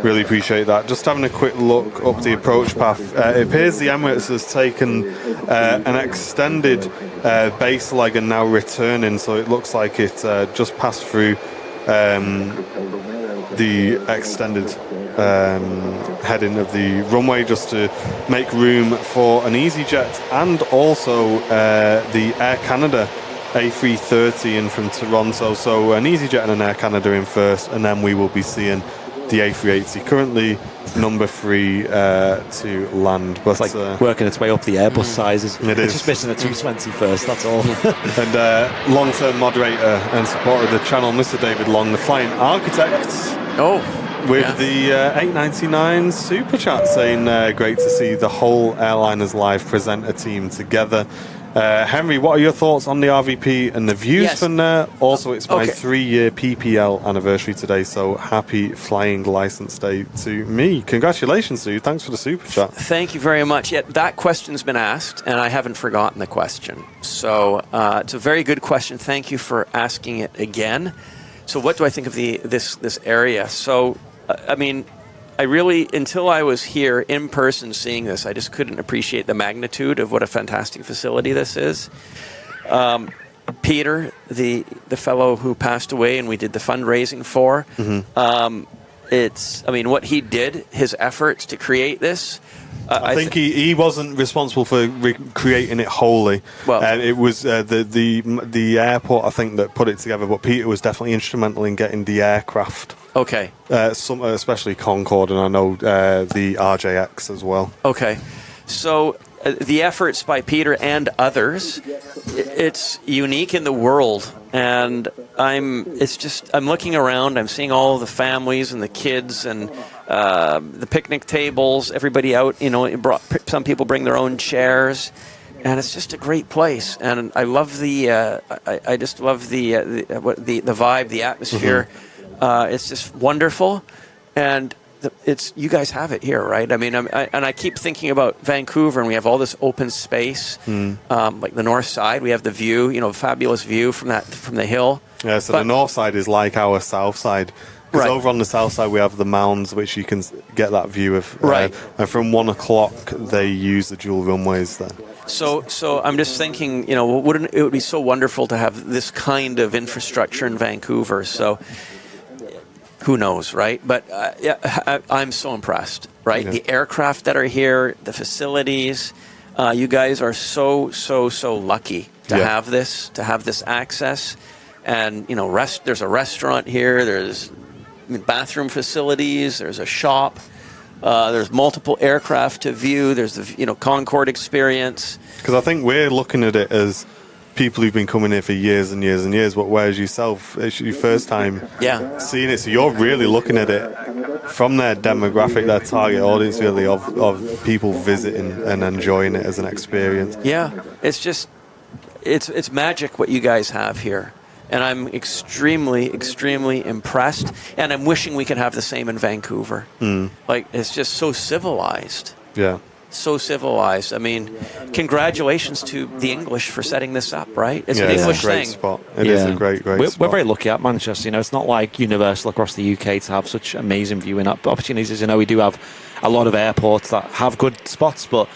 Really appreciate that. Just having a quick look up the approach path. It appears the Emirates has taken an extended base leg and now returning, so it looks like it just passed through the extended heading of the runway just to make room for an EasyJet and also the Air Canada A330 in from Toronto. So an EasyJet and an Air Canada in first, and then we will be seeing the A380, currently number 3 to land. But it's like working its way up the Airbus sizes. It is. It's just missing a 220 first, that's all. And long-term moderator and supporter of the channel, Mr. David Long, the flying architect. With the 899 super chat saying, great to see the whole Airliners Live presenter team together. Henry, what are your thoughts on the RVP and the views from there? Also, it's my 3-year PPL anniversary today, so happy flying license day to me. Congratulations, dude. Thanks for the super chat. Thank you very much. Yeah, that question's been asked, and I haven't forgotten the question. So it's a very good question. Thank you for asking it again. So what do I think of this area? So, I mean, I really, until I was here in person seeing this, I just couldn't appreciate the magnitude of what a fantastic facility this is. Peter, the fellow who passed away and we did the fundraising for, what he did, his efforts to create this. I think he wasn't responsible for creating it wholly. Well, it was the airport, I think, that put it together. But Peter was definitely instrumental in getting the aircraft. Okay. Especially Concorde, and I know the RJX as well. Okay. So the efforts by Peter and others, it's unique in the world. And I'm looking around, I'm seeing all the families and the kids and the picnic tables, everybody out, some people bring their own chairs. And it's just a great place, and I love I just love the vibe, the atmosphere. It's just wonderful, and you guys have it here, right? I mean, I keep thinking about Vancouver, and we have all this open space, like the north side. We have the view, fabulous view from the hill. Yeah, so the north side is like our south side. Because over on the south side we have the mounds, which you can get that view of. Right. And from 1 o'clock they use the dual runways there. So I'm just thinking, it would be so wonderful to have this kind of infrastructure in Vancouver. So who knows, right? But I'm so impressed, right? Yeah. The aircraft that are here, the facilities, you guys are so lucky to have this access. And there's a restaurant here. There's bathroom facilities. There's a shop. There's multiple aircraft to view. There's the Concorde experience. Because I think we're looking at it as people who've been coming here for years and years and years. But whereas yourself, it's your first time seeing it, so you're really looking at it from their demographic, their target audience, really of people visiting and enjoying it as an experience. Yeah, it's magic what you guys have here. And I'm extremely, extremely impressed. And I'm wishing we could have the same in Vancouver. Like, it's just so civilized. Yeah. so civilized. I mean, congratulations to the English for setting this up, right? It's an it's English a great thing. spot. It is a great we're spot. very lucky at Manchester. You know, it's not like universal across the UK to have such amazing viewing opportunities. You know, we do have a lot of airports that have good spots, but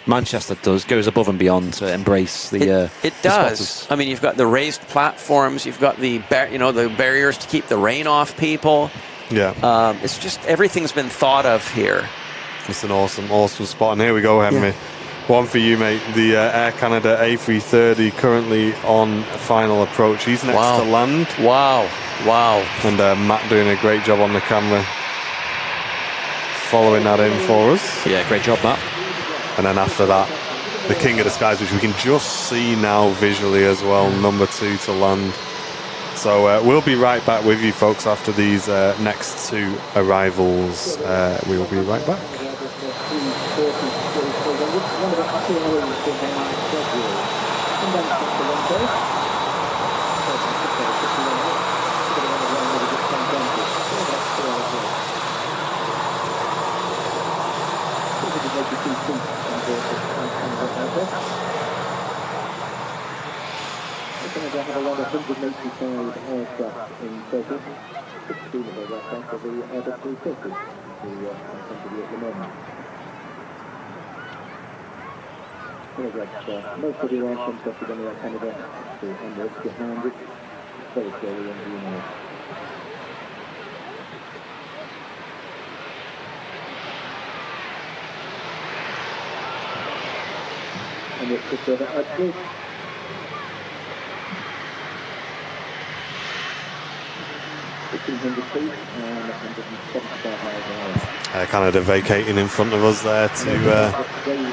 Manchester goes above and beyond to embrace the. It does. I mean, you've got the raised platforms, you've got the the barriers to keep the rain off people. Yeah, it's just everything's been thought of here. It's an awesome spot. And here we go, Henry. One for you, mate. The Air Canada A330 currently on final approach. He's next to land. Wow. And Matt doing a great job on the camera, following that in for us. Yeah, great job, Matt. And then after that, the King of the Skies, which we can just see now visually as well, number 2 to land. So we'll be right back with you folks after these next 2 arrivals. We will be right back. Canada have around 185 aircraft in total. 16 of those aircraft are the Airbus 350 at the moment. Most of the aircraft tested on the Air Canada, the Emirates get landed very slowly on the email. And it's just upgrade. Air Canada vacating in front of us there to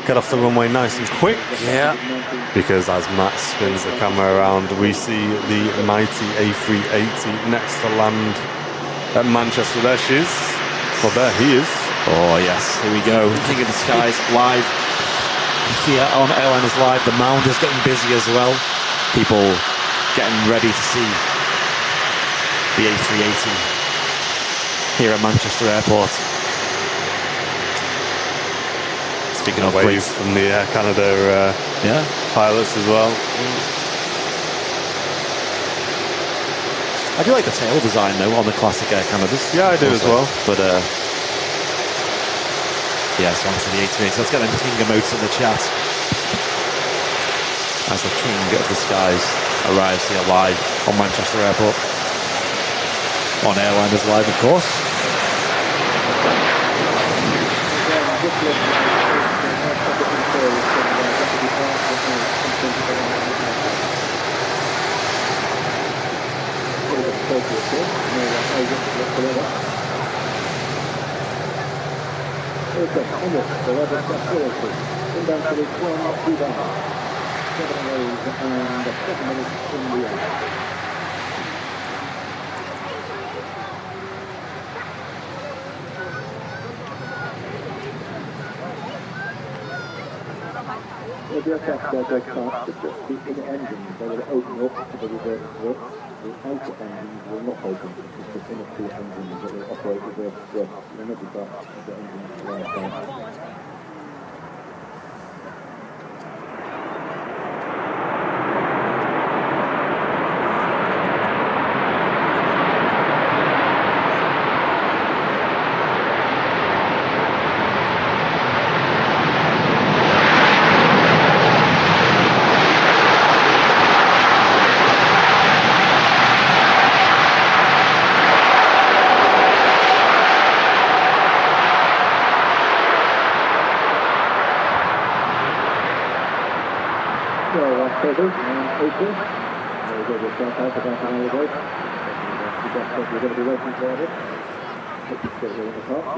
get off the runway nice and quick. Yeah. Because as Matt spins the camera around, we see the mighty A380 next to land at Manchester. There she is. Well, there he is. Oh, yes. Here we go. King of the Skies live here on Airliners Live. The mound is getting busy as well. People getting ready to see the A380 here at Manchester Airport. Speaking of waves from the Air Canada pilots as well. I do like the tail design though on the classic Air Canadas. Yeah, I do as well. But yes, on to the A380. Let's get them King emotes in the chat as the King of the Skies arrives here live on Manchester Airport. On Airliners Live, of course. The aircraft goes past the inner engines, they will open up to the reverse thrust. The outer engines will not open. It's the inner 2 engines that will operate reverse thrust. There may be parts of the engines right down.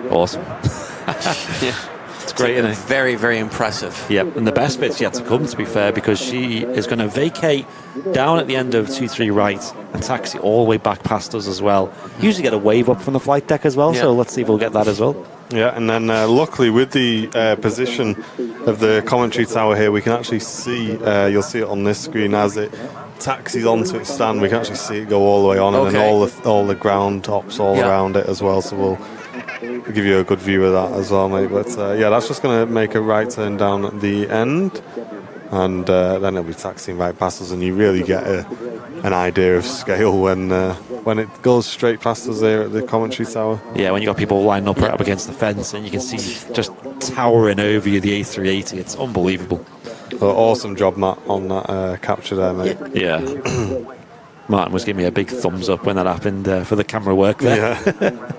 Awesome. It's great, isn't it? Very, very impressive. Yep, and the best bit's yet to come, to be fair, because she is going to vacate down at the end of 23 right and taxi all the way back past us as well. Usually get a wave up from the flight deck as well, so let's see if we'll get that as well. Yeah, and then luckily with the position of the commentary tower here, we can actually see, you'll see it on this screen as it taxis onto its stand, we can actually see it go all the way on, and then all the ground tops all around it as well. So we'll give you a good view of that as well, mate. But yeah, that's just going to make a right turn down at the end, and then it'll be taxiing right past us, and you really get an idea of scale when it goes straight past us there at the commentary tower. Yeah, when you got people lined up right up against the fence, and you can see just towering over you the A380. It's unbelievable. Well, awesome job, Matt, on that capture there, mate. Yeah. Martin was giving me a big thumbs up when that happened for the camera work there. Yeah.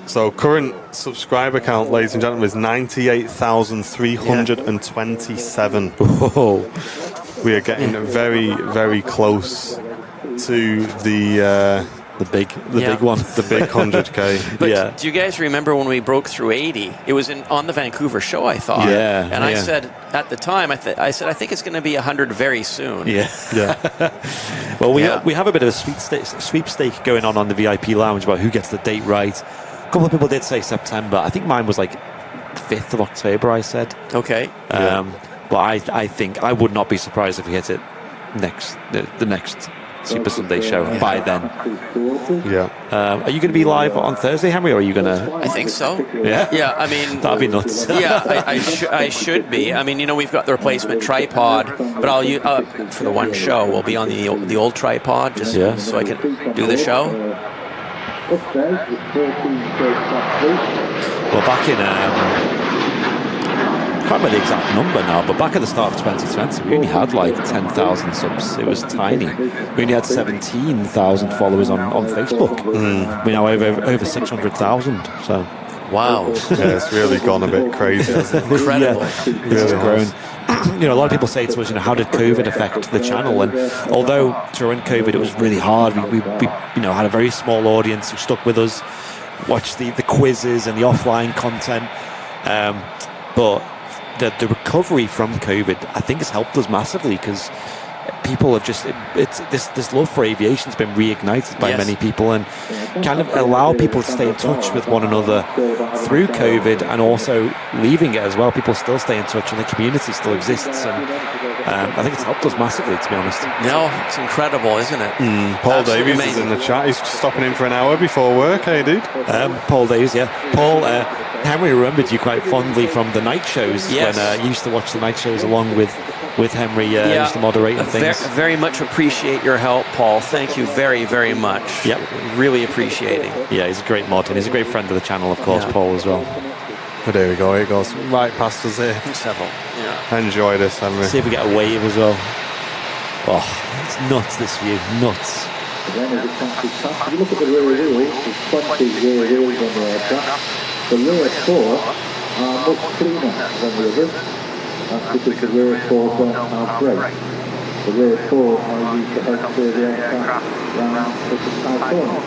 So current subscriber count, ladies and gentlemen, is 98,327. Oh. We are getting very, very close to the big one, the big 100K. But do you guys remember when we broke through 80? It was on the Vancouver show, I thought. Yeah. And I said at the time, I said I think it's going to be 100 very soon. Yeah. Well, we have a bit of a sweepstake going on the VIP lounge about who gets the date right. A couple of people did say September. I think mine was like 5th of October, I said. Okay. But I think I would not be surprised if we hit it the next Super Sunday show by then. Yeah. Are you going to be live on Thursday, Henry, or are you going to? I think so. Yeah. Yeah. I mean, that'd be nuts. Yeah, I should be. I mean, we've got the replacement tripod, but I'll use for the one show. We'll be on the old tripod just so I can do the show. Well, back in. I can't remember the exact number now, but back at the start of 2020, we only had like 10,000 subs. It was tiny. We only had 17,000 followers on Facebook. We're now over 600,000. So, wow, yeah, it's really gone a bit crazy. Incredible. It's grown. A lot of people say to us, how did COVID affect the channel? And although during COVID it was really hard, we had a very small audience who stuck with us, watched the quizzes and the offline content, but the recovery from COVID, I think, has helped us massively because people have just this love for aviation has been reignited by many people, and kind of allow people to stay in touch with one another through COVID, and also leaving it as well. People still stay in touch, and the community still exists, and I think it's helped us massively, to be honest. No, it's incredible, isn't it? Paul Davies is in the chat. He's stopping in for an hour before work. Hey, dude. Paul Davies, Paul. Henry remembered you quite fondly from the night shows when you used to watch the night shows along with Henry, used to moderate and things. Very much appreciate your help, Paul. Thank you very, very much. Yep. Really appreciating. Yeah, he's a great mod, and he's a great friend of the channel, of course, Paul, as well. But there we go, it goes right past us here. Several. Yeah. Enjoy this, Henry. See if we get a wave as well. Oh, it's nuts, this view. Nuts. Again, as it comes to top, if you look at the rear wheels, there's 20 rear wheels on the aircraft. The rear four are much cleaner than the others. That's because the rear four don't have brakes. The rear four are used to help steer the aircraft round to the south corner.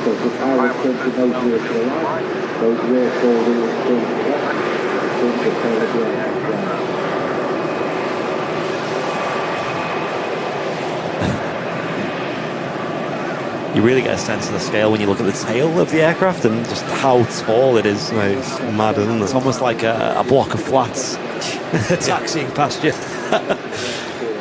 So if the pilot turns the nose wheel to the right, those rear four wheels turn to the left, turn to tail of the aircraft round. You really get a sense of the scale when you look at the tail of the aircraft and just how tall it is. Mate, it's mad, isn't it? It's almost like a block of flats taxiing past you.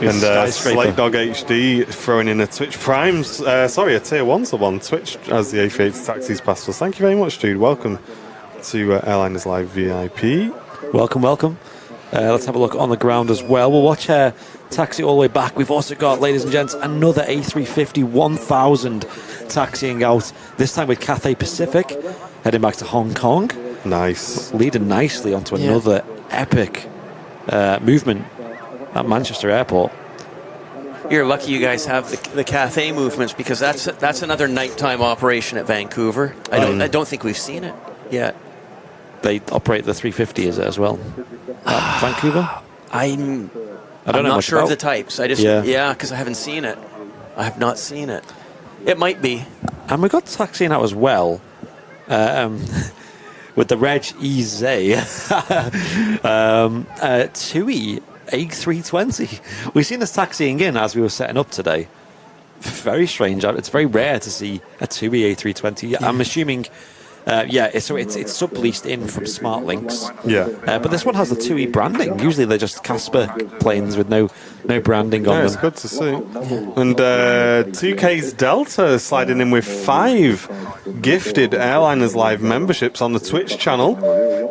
And Slate Dog HD throwing in a Twitch Primes, a tier 1 sub on Twitch as the A380 taxis past us. Thank you very much, dude. Welcome to Airliners Live VIP. Welcome. Let's have a look on the ground as well. We'll watch taxi all the way back. We've also got, ladies and gents, another A350 1000 taxiing out, this time with Cathay Pacific, heading back to Hong Kong. Nice. Leading nicely onto another epic movement at Manchester Airport. You're lucky you guys have the Cathay movements, because that's another nighttime operation at Vancouver. I don't think we've seen it yet. They operate the 350 as well at Vancouver? I'm not not sure about of the types. Because I haven't seen it. I have not seen it. It might be. And we got taxiing out as well with the Reg EZ TUI A320. We've seen this taxiing in as we were setting up today. Very strange. It's very rare to see a TUI A320. I'm assuming So it's subleased in from Smart Links. Yeah. But this one has the 2E branding. Usually they're just Casper planes with no branding on Yeah, it's them. good to see. And 2K's Delta sliding in with 5 gifted Airliners Live memberships on the Twitch channel.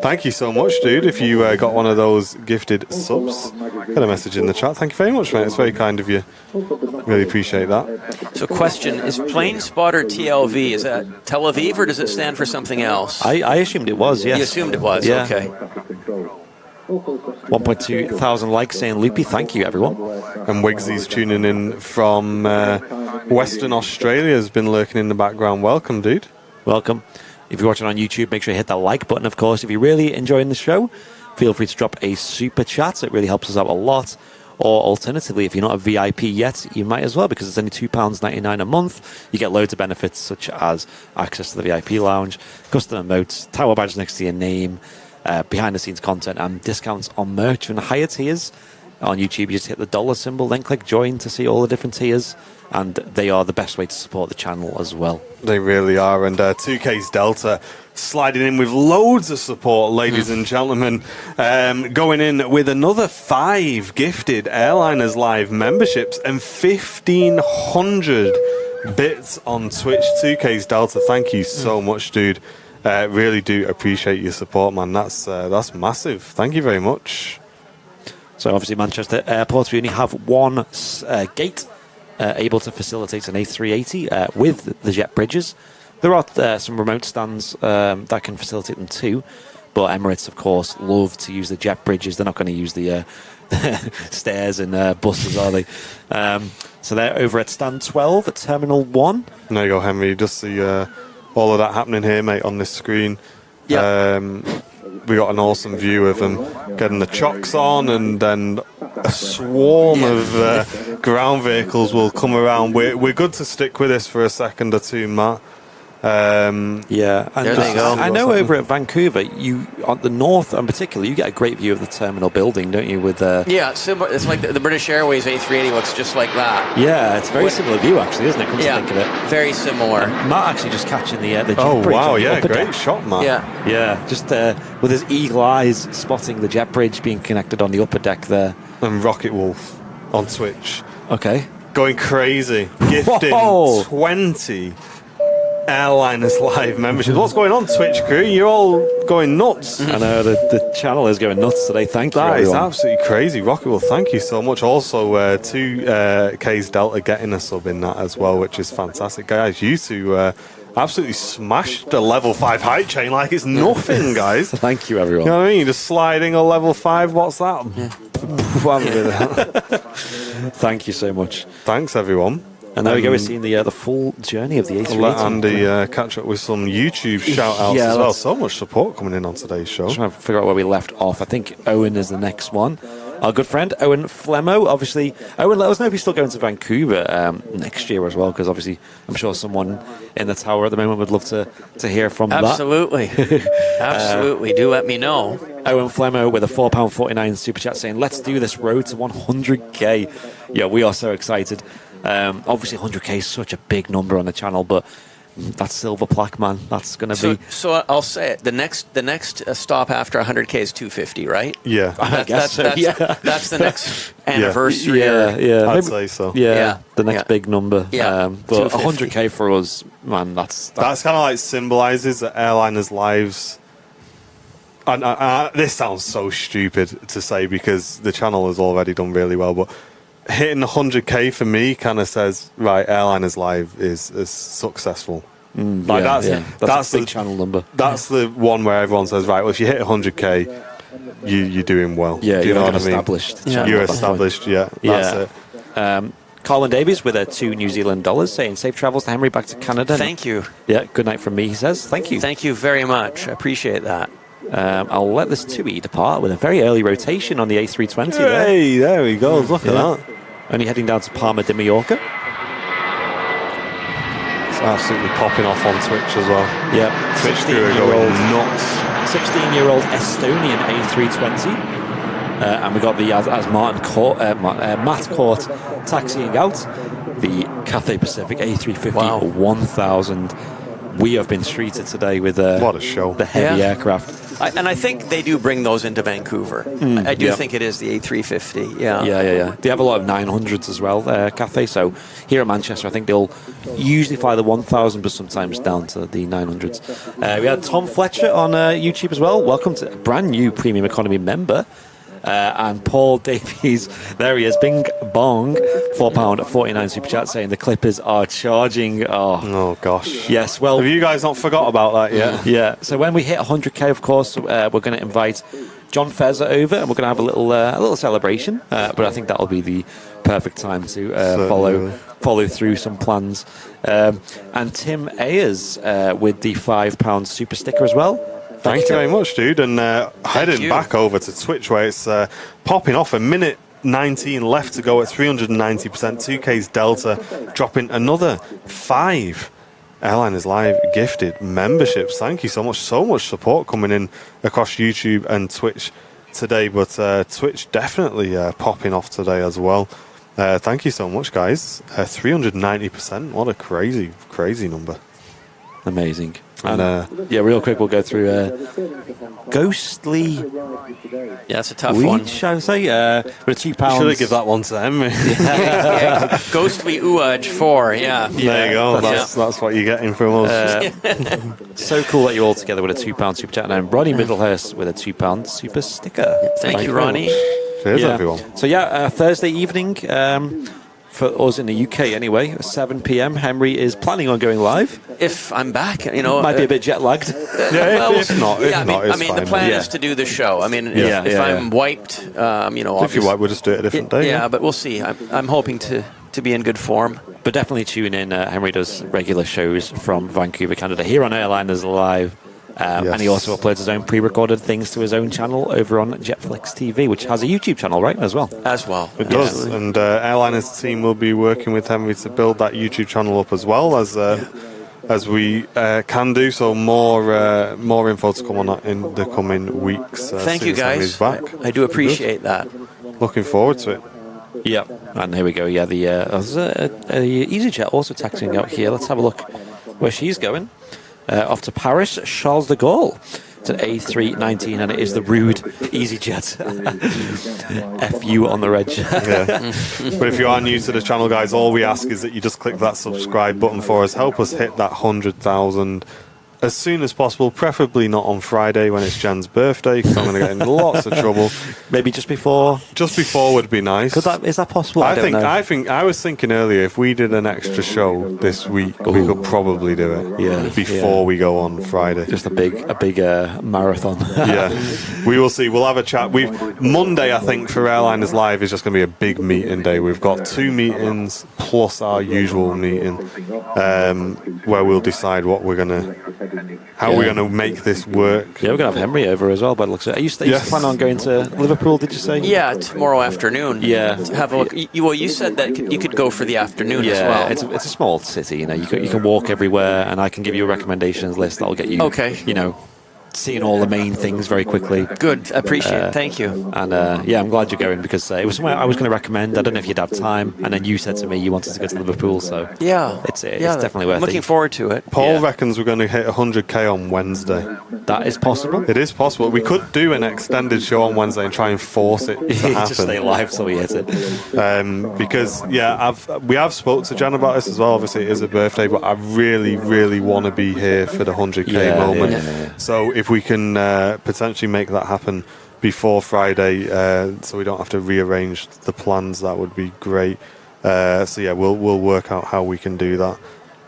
Thank you so much, dude. If you got one of those gifted subs, got a message in the chat. Thank you very much, mate. It's very kind of you. Really appreciate that. So, question: is Plane Spotter TLV, is that Tel Aviv, or does it stand for something else? I assumed it was, yes. You assumed it was. Yeah. Okay. 1.2 thousand likes saying Loopy. Thank you, everyone. And Wigsy's tuning in from Western Australia, has been lurking in the background. Welcome, dude. Welcome. If you're watching on YouTube, make sure you hit that like button, of course. If you're really enjoying the show, feel free to drop a super chat. It really helps us out a lot. Or alternatively, if you're not a VIP yet, you might as well, because it's only £2.99 a month. You get loads of benefits, such as access to the VIP lounge, custom emotes, tower badge next to your name, behind-the-scenes content, and discounts on merch and higher tiers. On YouTube, you just hit the dollar symbol, then click join to see all the different tiers, and they are the best way to support the channel as well. They really are. And 2K's Delta sliding in with loads of support, ladies and gentlemen. Going in with another 5 gifted Airliners Live memberships and 1,500 bits on Twitch. 2K's Delta, thank you so much, dude. Really do appreciate your support, man. That's massive. Thank you very much. So obviously Manchester Airport, we only have one gate able to facilitate an A380 with the jet bridges. There are some remote stands that can facilitate them too, but Emirates, of course, love to use the jet bridges. They're not going to use the stairs and buses, are they? So they're over at stand 12 at Terminal 1. There you go, Henry. You just see all of that happening here, mate, on this screen. Yeah. We got an awesome view of them getting the chocks on, and then a swarm of ground vehicles will come around. We're good to stick with this for a second or two, Matt. And there they go. I know over at Vancouver, you on the north in particular, you get a great view of the terminal building, don't you? With yeah, similar. It's like the British Airways A380 looks just like that. Yeah, it's a very similar view actually, isn't it? Come to think of it, very similar. Matt actually just catching the jet oh bridge wow, on the yeah, upper great deck. shot, Matt. Yeah, just with his eagle eyes spotting the jet bridge being connected on the upper deck there. And Rocket Wolf on Twitch. Okay. Going crazy. Gifting 20 Airliners Live memberships. What's going on, Twitch crew? You're all going nuts. I know, the channel is going nuts today. Thank you, That is everyone. absolutely crazy. Rocket Wolf, thank you so much. Also, 2K's Delta getting a sub in that as well, which is fantastic. Guys, you two absolutely smashed the level 5 height chain like it's nothing, guys. Thank you, everyone. You know what I mean? Just sliding a level 5, what's that? Thank you so much. Thanks, everyone. And there we go, we're seeing the full journey of the A380. I'll let Andy catch up with some YouTube shout-outs as well. So much support coming in on today's show. Trying to figure out where we left off. I think Owen is the next one. Our good friend, Owen Flemmo. Obviously, Owen, let us know if you're still going to Vancouver next year as well, because obviously I'm sure someone in the tower at the moment would love to hear from Absolutely. Absolutely. Do let me know. Owen Flemmo with a £4.49 super chat saying, let's do this road to 100k. Yeah, we are so excited. Obviously 100k is such a big number on the channel, but that silver plaque, man, that's going to be... So I'll say it. The next stop after 100k is 250, right? Yeah. I guess so, yeah. That's the next anniversary. Yeah. I'd say so. Yeah, the next big number. Yeah. But 100k for us, man, that's kind of like symbolises that Airliners Lives... And this sounds so stupid to say because the channel has already done really well, but hitting 100k for me kind of says, right, Airliners Live is successful. That's a big channel number. That's the one where everyone says, right, well, if you hit 100k, you're doing well. Yeah, do you know what I mean? Established. Yeah. You're established, that's it. Colin Davies with $2 New Zealand dollars saying safe travels to Henry back to Canada. Thank you. Yeah, good night from me, he says. Thank you. Thank you very much. I appreciate that. I'll let this 2E depart with a very early rotation on the A320 there. Hey, there we go. Look at that. Only heading down to Palma de Mallorca. It's absolutely popping off on Twitch as well. Yeah, Twitch crew are going nuts. 16-year-old Estonian A320. And we got the Matt Court taxiing out the Cathay Pacific A350 1000. we have been treated today with what a show. The heavy aircraft. And I think they do bring those into Vancouver. I do think it is the A350. Yeah. They have a lot of 900s as well, Cathay. So here at Manchester, I think they'll usually fly the 1000, but sometimes down to the 900s. We had Tom Fletcher on YouTube as well. Welcome to a brand new Premium Economy member. And Paul Davies, there he is, Bing Bong, £4.49 super chat saying the Clippers are charging. Oh gosh. Yes, well, have you guys not forgot about that yet? Yeah. So when we hit 100k, of course, we're going to invite John Fezzer over, and we're going to have a little celebration. But I think that'll be the perfect time to follow through some plans. And Tim Ayers with the £5 super sticker as well. Thank you very much, dude. And heading back over to Twitch, where it's popping off. A minute 19 left to go at 390%. 2K's Delta dropping another 5 Airliners Live gifted memberships. Thank you so much. So much support coming in across YouTube and Twitch today. But Twitch definitely popping off today as well. Thank you so much, guys. 390%. What a crazy, crazy number. Amazing. And real quick, we'll go through Ghostly. Yeah, it's a tough one. Shall I say? With £2. Should have given that one to them. Ghostly Uaj 4. Yeah. There you go. That's what you're getting from us. So cool that you're all together with a £2 super chat. And Ronnie Middlehurst with a £2 super sticker. Thank you, Ronnie. Cheers, everyone. So Thursday evening. For us in the UK anyway, 7 p.m. Henry is planning on going live. If I'm back, might be a bit jet lagged. If not, the plan is to do the show. I mean, if I'm wiped, if you're wiped, we'll just do it a different day. Yeah, but we'll see. I'm hoping to be in good form. But definitely tune in. Henry does regular shows from Vancouver, Canada, here on Airliners Live. And he also uploads his own pre-recorded things to his own channel over on Jetflix TV, which has a YouTube channel, right, as well? It does. And Airliners team will be working with Henry to build that YouTube channel up as well as we can do. So more info to come on that in the coming weeks. Thank you, guys. Back. I do appreciate that. Looking forward to it. Yeah, and here we go. Yeah, there's EasyJet also taxiing out here. Let's have a look where she's going. Off to Paris, Charles de Gaulle. It's an A319, and it is the rude EasyJet. FU on the reg. But if you are new to the channel, guys, all we ask is that you just click that subscribe button for us. Help us hit that 100,000 as soon as possible, preferably not on Friday when it's Jan's birthday, because I'm going to get in lots of trouble. Maybe just before? Just before would be nice. Is that possible? I was thinking earlier, if we did an extra show this week, we could probably do it before we go on Friday. Just a big marathon. We will see. We'll have a chat. Monday, I think, for Airliners Live is just going to be a big meeting day. We've got 2 meetings plus our usual meeting where we'll decide what we're going to... How we're going to make this work. Yeah, we're going to have Henry over as well, but it looks like... Are you planning on going to Liverpool, did you say? Yeah, tomorrow afternoon. Yeah. Have a look. You said that you could go for the afternoon as well. It's a small city, you can walk everywhere, and I can give you a recommendations list that'll get you, seeing all the main things very quickly. Good, appreciate it. Thank you. And I'm glad you're going, because it was somewhere I was going to recommend. I don't know if you'd have time, and then you said to me you wanted to go to Liverpool, so it's definitely worth it. Looking forward to it. Paul reckons we're going to hit 100k on Wednesday. That is possible. It is possible. We could do an extended show on Wednesday and try and force it to happen. Just stay live till we hit it. Because we have spoke to Jan about this as well. Obviously it is a birthday, but I really, really want to be here for the 100k moment. So if we can potentially make that happen before Friday, so we don't have to rearrange the plans, that would be great. We'll work out how we can do that.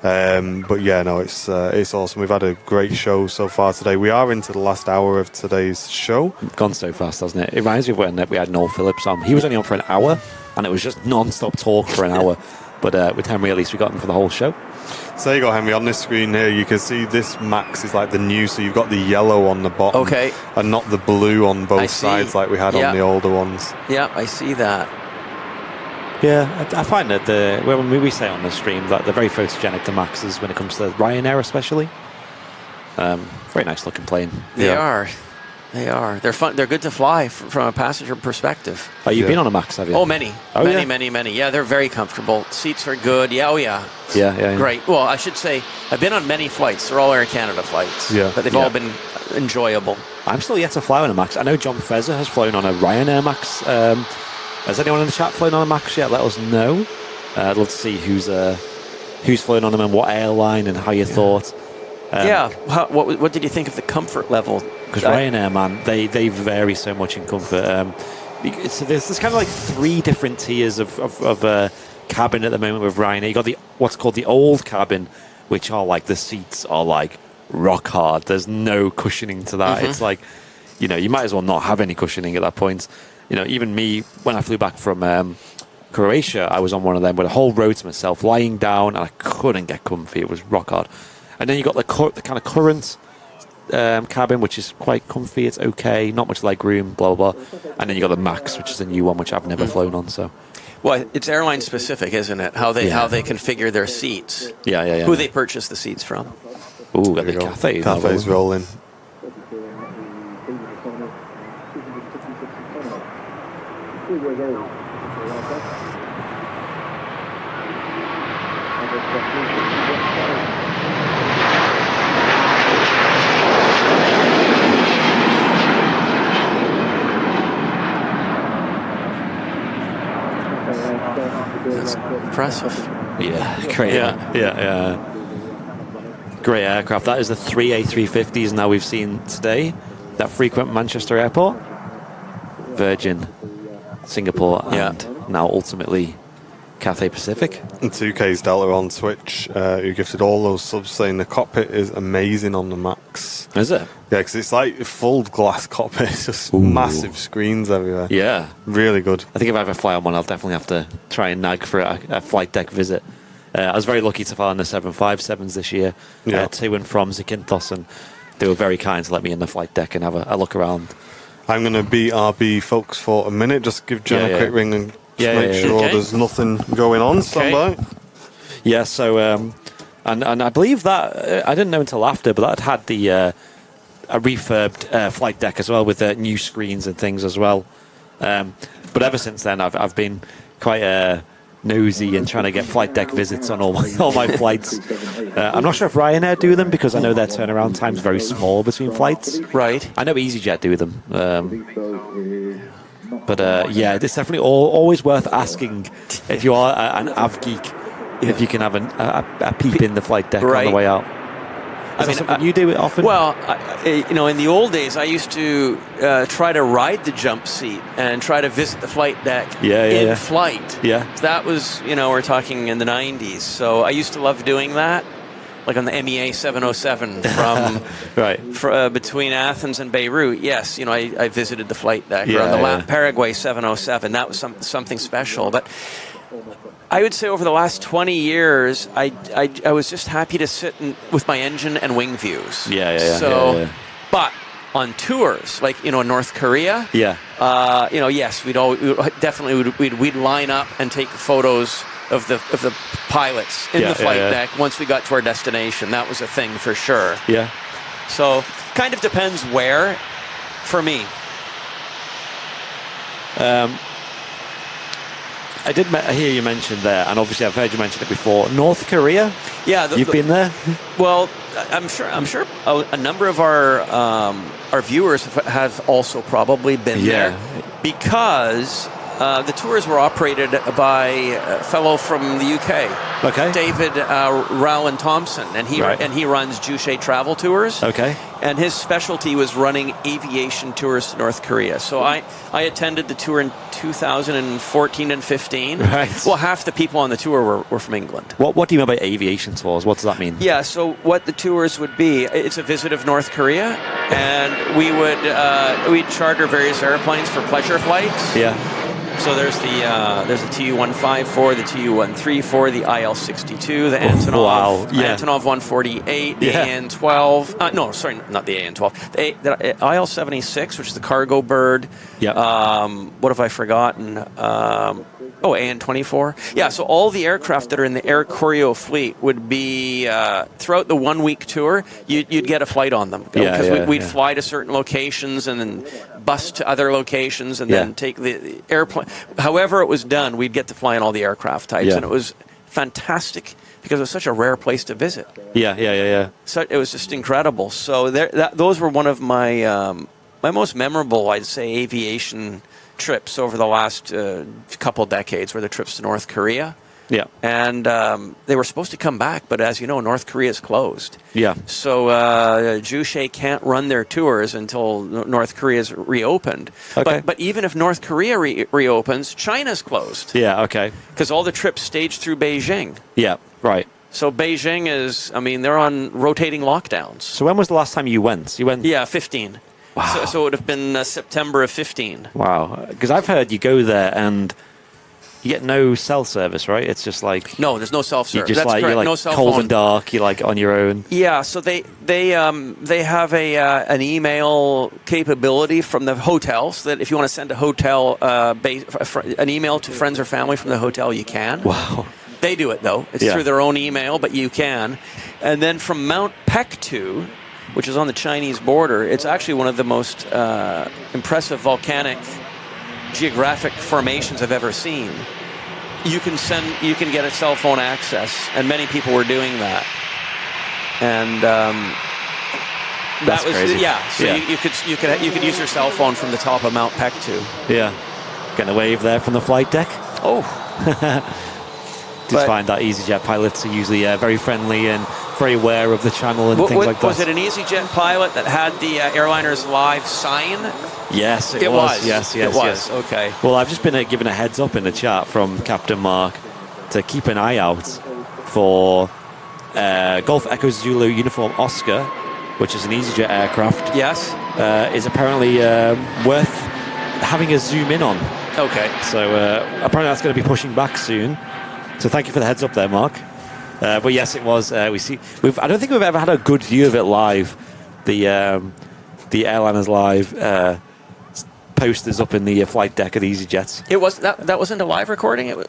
It's awesome. We've had a great show so far today. We are into the last hour of today's show. Gone so fast, hasn't it? It reminds me of when we had Noel Phillips on. He was only on for an hour, and it was just non-stop talk for an hour. But with Henry, at least we got him for the whole show. So there you go, Henry. On this screen here, you can see this Max is like the new, so you've got the yellow on the bottom, and not the blue on both sides like we had on the older ones. Yeah, I see that. Yeah, I find that when we say on the stream that they're very photogenic, the Maxes, when it comes to Ryanair especially. Very nice looking plane. They are. They are. They're fun. They're good to fly from a passenger perspective. Oh, you've been on a Max, have you? Oh, many. Oh, many, yeah? many. Yeah, they're very comfortable. Seats are good. Yeah, oh, yeah. Yeah. Great. Well, I should say, I've been on many flights. They're all Air Canada flights. Yeah. But they've all been enjoyable. I'm still yet to fly on a Max. I know John Fezzer has flown on a Ryanair Max. Has anyone in the chat flown on a Max yet? Let us know. I'd love to see who's flown on them and what airline and how you thought. What did you think of the comfort level? Because Ryanair, man, they vary so much in comfort. So there's kind of like 3 different tiers of cabin at the moment with Ryanair. You got what's called the old cabin, which are like the seats are like rock hard. There's no cushioning to that. It's like, you might as well not have any cushioning at that point. Even me, when I flew back from Croatia, I was on one of them with a whole row to myself, lying down, and I couldn't get comfy. It was rock hard. And then you got the kind of current cabin, which is quite comfy. It's okay, not much leg room, blah blah blah. And then you got the Max, which is a new one, which I've never flown on. So, well, it's airline specific, isn't it? How they configure their seats. Yeah. Who they purchase the seats from. Ooh, got the Cathay. Cathay's rolling. That's impressive. Yeah, great. Yeah. Great aircraft. That is the 3 A350s now we've seen today that frequent Manchester Airport, Virgin, Singapore, and now ultimately Cathay Pacific. And 2K's Delta on Twitch, who gifted all those subs, saying the cockpit is amazing on the Max. Is it? Yeah, because it's like a full glass cockpit. It's just massive screens everywhere. Yeah. Really good. I think if I ever fly on one, I'll definitely have to try and nag for a flight deck visit. I was very lucky to fly on the 757s this year, to and from Zakynthos, and they were very kind to let me in the flight deck and have a look around. I'm going to BRB folks for a minute, just give Jen a quick ring and make sure there's nothing going on. Stand by. Yeah, so, and I believe that, I didn't know until after, but that had the a refurbed flight deck as well with new screens and things as well. But ever since then, I've been quite nosy and trying to get flight deck visits on all my flights. I'm not sure if Ryanair do them because I know their turnaround time's very small between flights. Right. I know EasyJet do them. But it's definitely always worth asking if you are an av geek if you can have a peep in the flight deck on the way out. Is that something you do it often? Well, in the old days, I used to try to ride the jump seat and try to visit the flight deck in flight. Yeah. So that was, we're talking in the 90s. So I used to love doing that, like on the MEA 707 from between Athens and Beirut. Yes, I visited the flight deck. Or on the Paraguay 707. That was something special. But I would say over the last 20 years, I was just happy to sit with my engine and wing views. But on tours, like in North Korea, yes, we'd line up and take photos of the pilots in the flight deck once we got to our destination. That was a thing for sure. Yeah. So kind of depends where, for me. I did hear you mention there, and obviously I've heard you mention it before. North Korea. Yeah, you've been there. Well, I'm sure a number of our viewers have also probably been there because the tours were operated by a fellow from the UK, David Rowan Thompson, and he runs Juche Travel Tours. And his specialty was running aviation tours to North Korea. So I attended the tour in 2014 and 15. Right. Well, half the people on the tour were from England. What do you mean by aviation tours? What does that mean? Yeah, so what the tours would be, it's a visit of North Korea, and we'd charter various airplanes for pleasure flights. Yeah. So there's the Tu-154, the Tu-134, the IL-62, the Antonov, Wow, yeah. Antonov 148, the Yeah. AN-12. No, sorry, not the AN-12. The IL-76, which is the cargo bird. Yeah. What have I forgotten? AN-24. Yeah, so all the aircraft that are in the Air Courier fleet would be, throughout the 1 week tour, you'd get a flight on them. Because we'd fly to certain locations and then bus to other locations and then take the airplane. However it was done, we'd get to fly in all the aircraft types. And it was fantastic because it was such a rare place to visit. Yeah. So it was just incredible. So those were one of my my most memorable, I'd say, aviation trips over the last couple decades, were the trips to North Korea. Yeah. And they were supposed to come back, but as you know, North Korea is closed. Yeah. So Juche can't run their tours until North Korea is reopened. Okay. But even if North Korea reopens, China's closed. Yeah, okay. Because all the trips staged through Beijing. Yeah, right. So Beijing is, they're on rotating lockdowns. So when was the last time you went? You went? Yeah, 15. Wow. So it would have been September of 15. Wow. Because I've heard you go there and you get no cell service, right? It's just like... No, there's no self-service. You're just That's correct. you're like No cell cold phone. and dark. You're like on your own. Yeah, so they have an email capability from the hotel, so that if you want to send a hotel an email to friends or family from the hotel, you can. Wow. They do it though. It's through their own email, but you can. And then from Mount Pektu, which is on the Chinese border, it's actually one of the most impressive volcanic geographic formations I've ever seen. You can get a cell phone access, and many people were doing that. And That's that was crazy. So you could use your cell phone from the top of Mount Pektu. Yeah. Getting a wave there from the flight deck. Oh. Just find that EasyJet pilots are usually very friendly and very aware of the channel and things like that. Was it an EasyJet pilot that had the airliner's live sign? Yes, it was. Yes, it was. yes. Okay. Well, I've just been given a heads up in the chat from Captain Mark to keep an eye out for Golf Echo Zulu Uniform Oscar, which is an EasyJet aircraft. Yes. Is apparently worth having a zoom in on. Okay. So apparently that's going to be pushing back soon. So thank you for the heads up there, Mark. But yes, it was. I don't think we've ever had a good view of it live. The airliners live posters up in the flight deck of the EasyJets. It was that wasn't a live recording.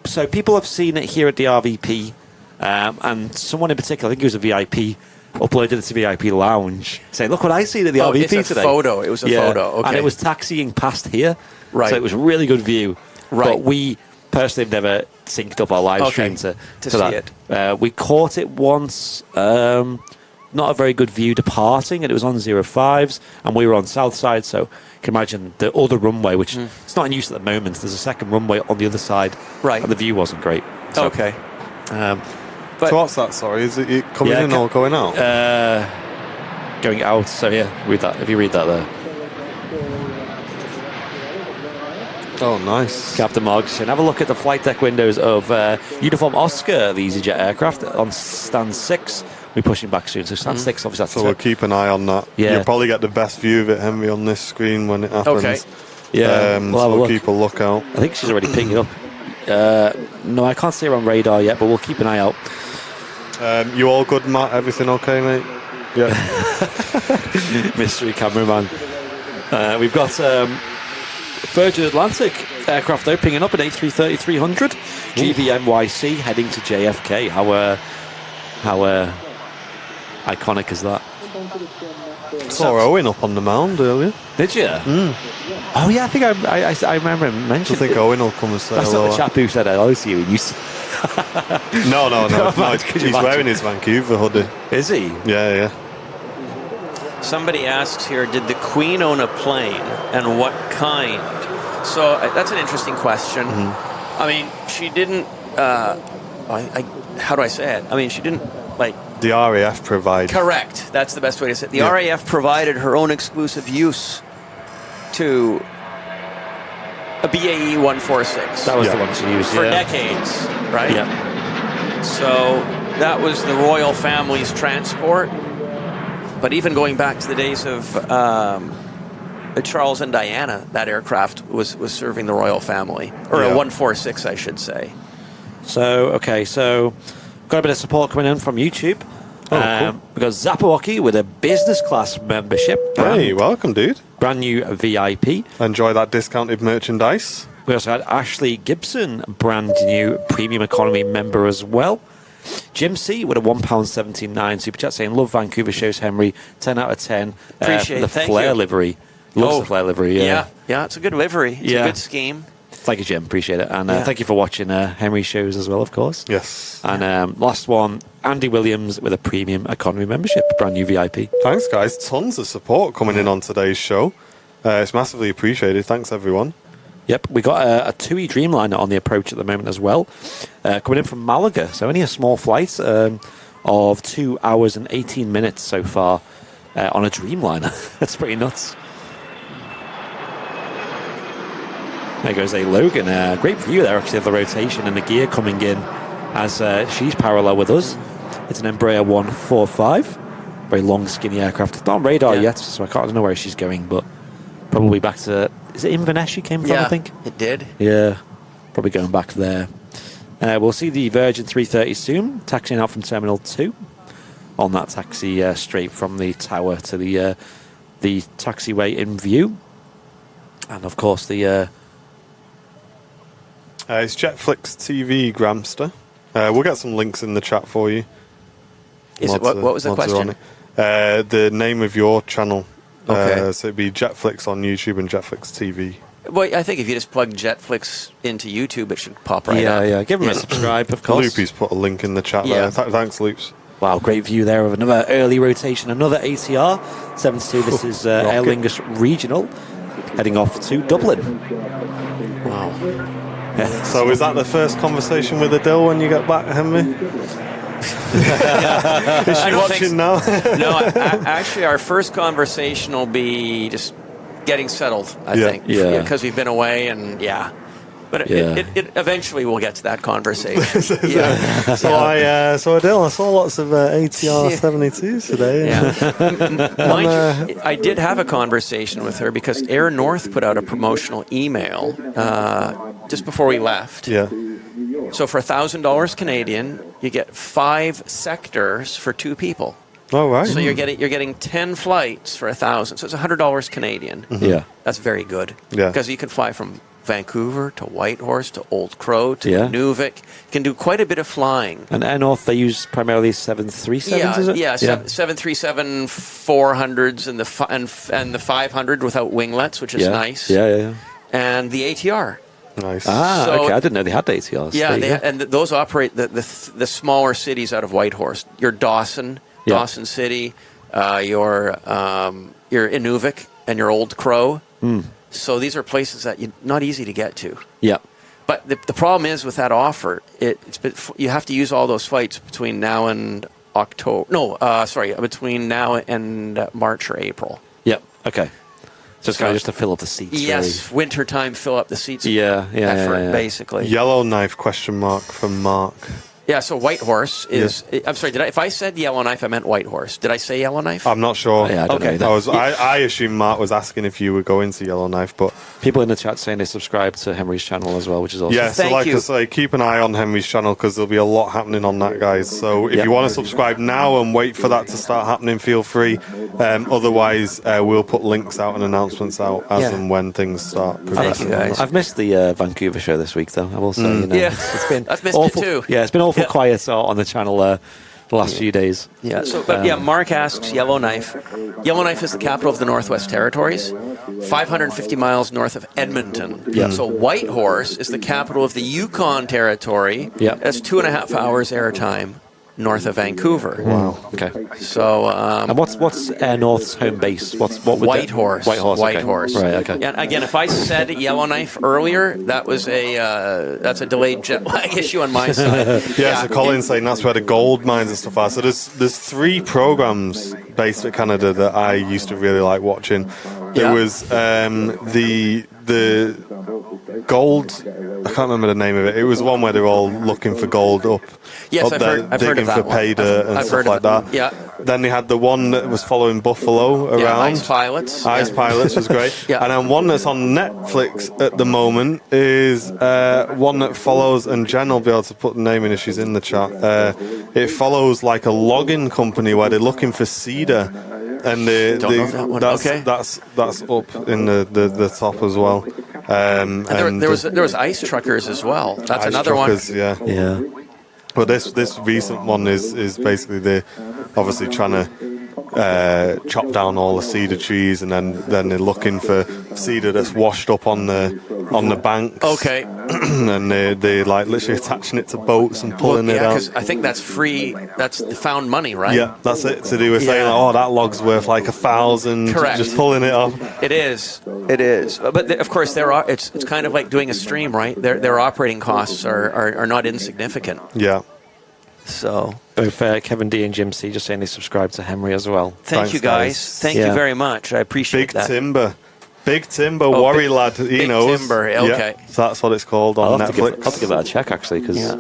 So people have seen it here at the RVP, and someone in particular, I think it was a VIP, uploaded it to VIP Lounge, saying, "Look what I see at the RVP it's a today." Photo. It was a photo. Okay. And it was taxiing past here. Right. So it was a really good view. Right. But we personally have never synced up our live stream to see that. it. We caught it once. Not a very good view departing, and it was on 05s, and we were on south side, so you can imagine the other runway, which it's not in use at the moment. There's a second runway on the other side, right? And the view wasn't great. So, okay. But so what's that? Sorry, is it coming in or going out? Going out. So yeah, read that. If you read that there. Oh, nice. Captain Markson. Have a look at the flight deck windows of Uniform Oscar, the EasyJet aircraft, on stand 6. We're pushing back soon. So stand 6, obviously. So we'll keep an eye on that. Yeah. You'll probably get the best view of it, Henry, on this screen when it happens. Okay. Yeah. We'll keep a lookout. I think she's already pinging up. No, I can't see her on radar yet, but we'll keep an eye out. You all good, Matt? Everything okay, mate? Yeah. Mystery cameraman. We've got Virgin Atlantic aircraft though pinging up an A330-300 GVNYC heading to JFK. How iconic is that? Saw Owen up on the mound earlier. Did you? Oh yeah, I think I remember him mentioning. I think Owen will come and say hello. That's not the chap who said hello to you. And you No. He's wearing his Vancouver hoodie. Is he? Yeah. Somebody asks here, did the Queen own a plane, and what kind? So that's an interesting question. I mean, she didn't. How do I say it? I mean, she didn't the RAF provided. Correct. That's the best way to say it. The RAF provided her own exclusive use to a BAE 146. That was the one she used for decades, right? Yeah. So that was the royal family's transport. But even going back to the days of Charles and Diana, that aircraft was serving the royal family, or a 146, I should say. So, okay, so got a bit of support coming in from YouTube. Cool. We've got Zapawaki with a business class membership. Hey, welcome, dude. Brand new VIP. Enjoy that discounted merchandise. We also had Ashley Gibson, brand new premium economy member as well. Jim C with a £1.79 super chat saying, love Vancouver shows, Henry. 10 out of 10. Appreciate the it. Thank flare you. livery. Loves the flare livery. Yeah, it's a good livery. It's a good scheme. Thank you, Jim. Appreciate it. And thank you for watching Henry's shows as well, of course. Yes. And last one, Andy Williams with a premium economy membership, brand new VIP. Thanks, guys. Tons of support coming in on today's show. It's massively appreciated. Thanks, everyone. Yep, we got a TUI Dreamliner on the approach at the moment as well, coming in from Malaga. So only a small flight of 2 hours and 18 minutes so far on a Dreamliner. That's pretty nuts. There goes a Logan. Great view there, actually, of the rotation and the gear coming in as she's parallel with us. It's an Embraer 145. Very long, skinny aircraft. It's not on radar yet, so I don't know where she's going, but probably back to... Is it Inverness she came from, I think? It did. Yeah, probably going back there. We'll see the Virgin 330 soon, taxiing out from Terminal 2 on that taxi straight from the tower to the taxiway in view. And, of course, the... it's Jetflix TV, Gramster. We'll get some links in the chat for you. What was the question? The name of your channel. Okay. So it'd be Jetflix on YouTube and Jetflix TV. Well, I think if you just plug Jetflix into YouTube, it should pop right up. Yeah, give them a subscribe, of course. Loopy's put a link in the chat there. Thanks, Loops. Wow, great view there of another early rotation, another ATR 72. This is Aer Lingus Regional, heading off to Dublin. Wow. So is that the first conversation with Adele when you get back, Henry? Is she watching now? No, actually, our first conversation will be just getting settled, I think. Yeah. Because we've been away, and But it eventually we'll get to that conversation. So Adele, I saw lots of ATR 72s today. Mind you, I did have a conversation with her because Air North put out a promotional email just before we left. Yeah. So for $1,000 Canadian, you get 5 sectors for 2 people. Oh, right. So you're getting 10 flights for $1,000. So it's $100 Canadian. Mm-hmm. Yeah. That's very good. Yeah. Because you can fly from Vancouver to Whitehorse to Old Crow to Nunavik. You can do quite a bit of flying. And Air North, they use primarily 737s, is it? Yeah, 737 400s and the 500 without winglets, which is nice. Yeah. And the ATR. Nice. Okay. I didn't know they had ATRs. Yeah, and those operate the smaller cities out of Whitehorse. Your Dawson City, your Inuvik, and your Old Crow. So these are places that not easy to get to. Yeah. But the problem is with that offer, you have to use all those flights between now and October. No, between now and March or April. Yep. Okay. So it's kind of just to fill up the seats. Yes, really. wintertime, fill up the seats. Yeah. Basically. Yellowknife ? From Mark. Yeah, so Whitehorse is... I'm sorry, if I said Yellowknife, I meant Whitehorse. Did I say Yellowknife? I'm not sure. Yeah, I don't know. I assume Mark was asking if you were going to Yellowknife, but... People in the chat saying they subscribe to Henry's channel as well, which is awesome. Yeah, so like I say, keep an eye on Henry's channel because there'll be a lot happening on that, guys. So if you want to subscribe now and wait for that to start happening, feel free. Otherwise, we'll put links out and announcements out as and when things start progressing. Thank you, guys. I've missed the Vancouver show this week, though. I will say, it's been I've missed awful, it too. Yeah, it's been awful quiet on the channel the last few days. Yeah. Mark asks Yellowknife. Yellowknife is the capital of the Northwest Territories, 550 miles north of Edmonton. Yeah. So Whitehorse is the capital of the Yukon Territory. Yeah. That's 2.5 hours airtime north of Vancouver. Wow. Okay. So. And what's Air North's home base? What would Whitehorse. Whitehorse. Okay. Right. Okay. And again, if I said Yellowknife earlier, that's a delayed jet lag issue on my side. So Colin's saying that's where the gold mines and stuff are. So there's 3 programs based at Canada that I used to really like watching. There was the gold. I can't remember the name of it. It was one where they're all looking for gold up. Yes, I've heard of digging that for one. pay dirt and I've stuff heard like of it. that. Yeah. Then they had the one that was following Buffalo around. Yeah, Ice Pilots. Ice Pilots was great. Yeah. And then one that's on Netflix at the moment is one that follows, and Jen will be able to put the name in if she's in the chat. It follows like a logging company where they're looking for cedar. And Don't know that one. Okay. that's up in the top as well. And there was ice truckers as well. That's ice another truckers, one. Yeah. Yeah. Well, this recent one is basically they're obviously trying to chop down all the cedar trees, and then they're looking for cedar that's washed up on the banks. Okay. And they like literally attaching it to boats and pulling it out. Because I think that's free. That's the found money, right? Yeah, that's it. So they were saying, like, that log's worth like 1,000. Correct. Just pulling it off. It is. But of course, it's kind of like doing a stream, right? Their operating costs are not insignificant. Yeah. So both Kevin D and Jim C just saying they subscribe to Henry as well. Thanks, you guys. Thank you very much. I appreciate that. Big Timber, Worry Lad. He knows. Big Timber. Okay. Yeah, so that's what it's called on Netflix. I'll have to give that a check actually, because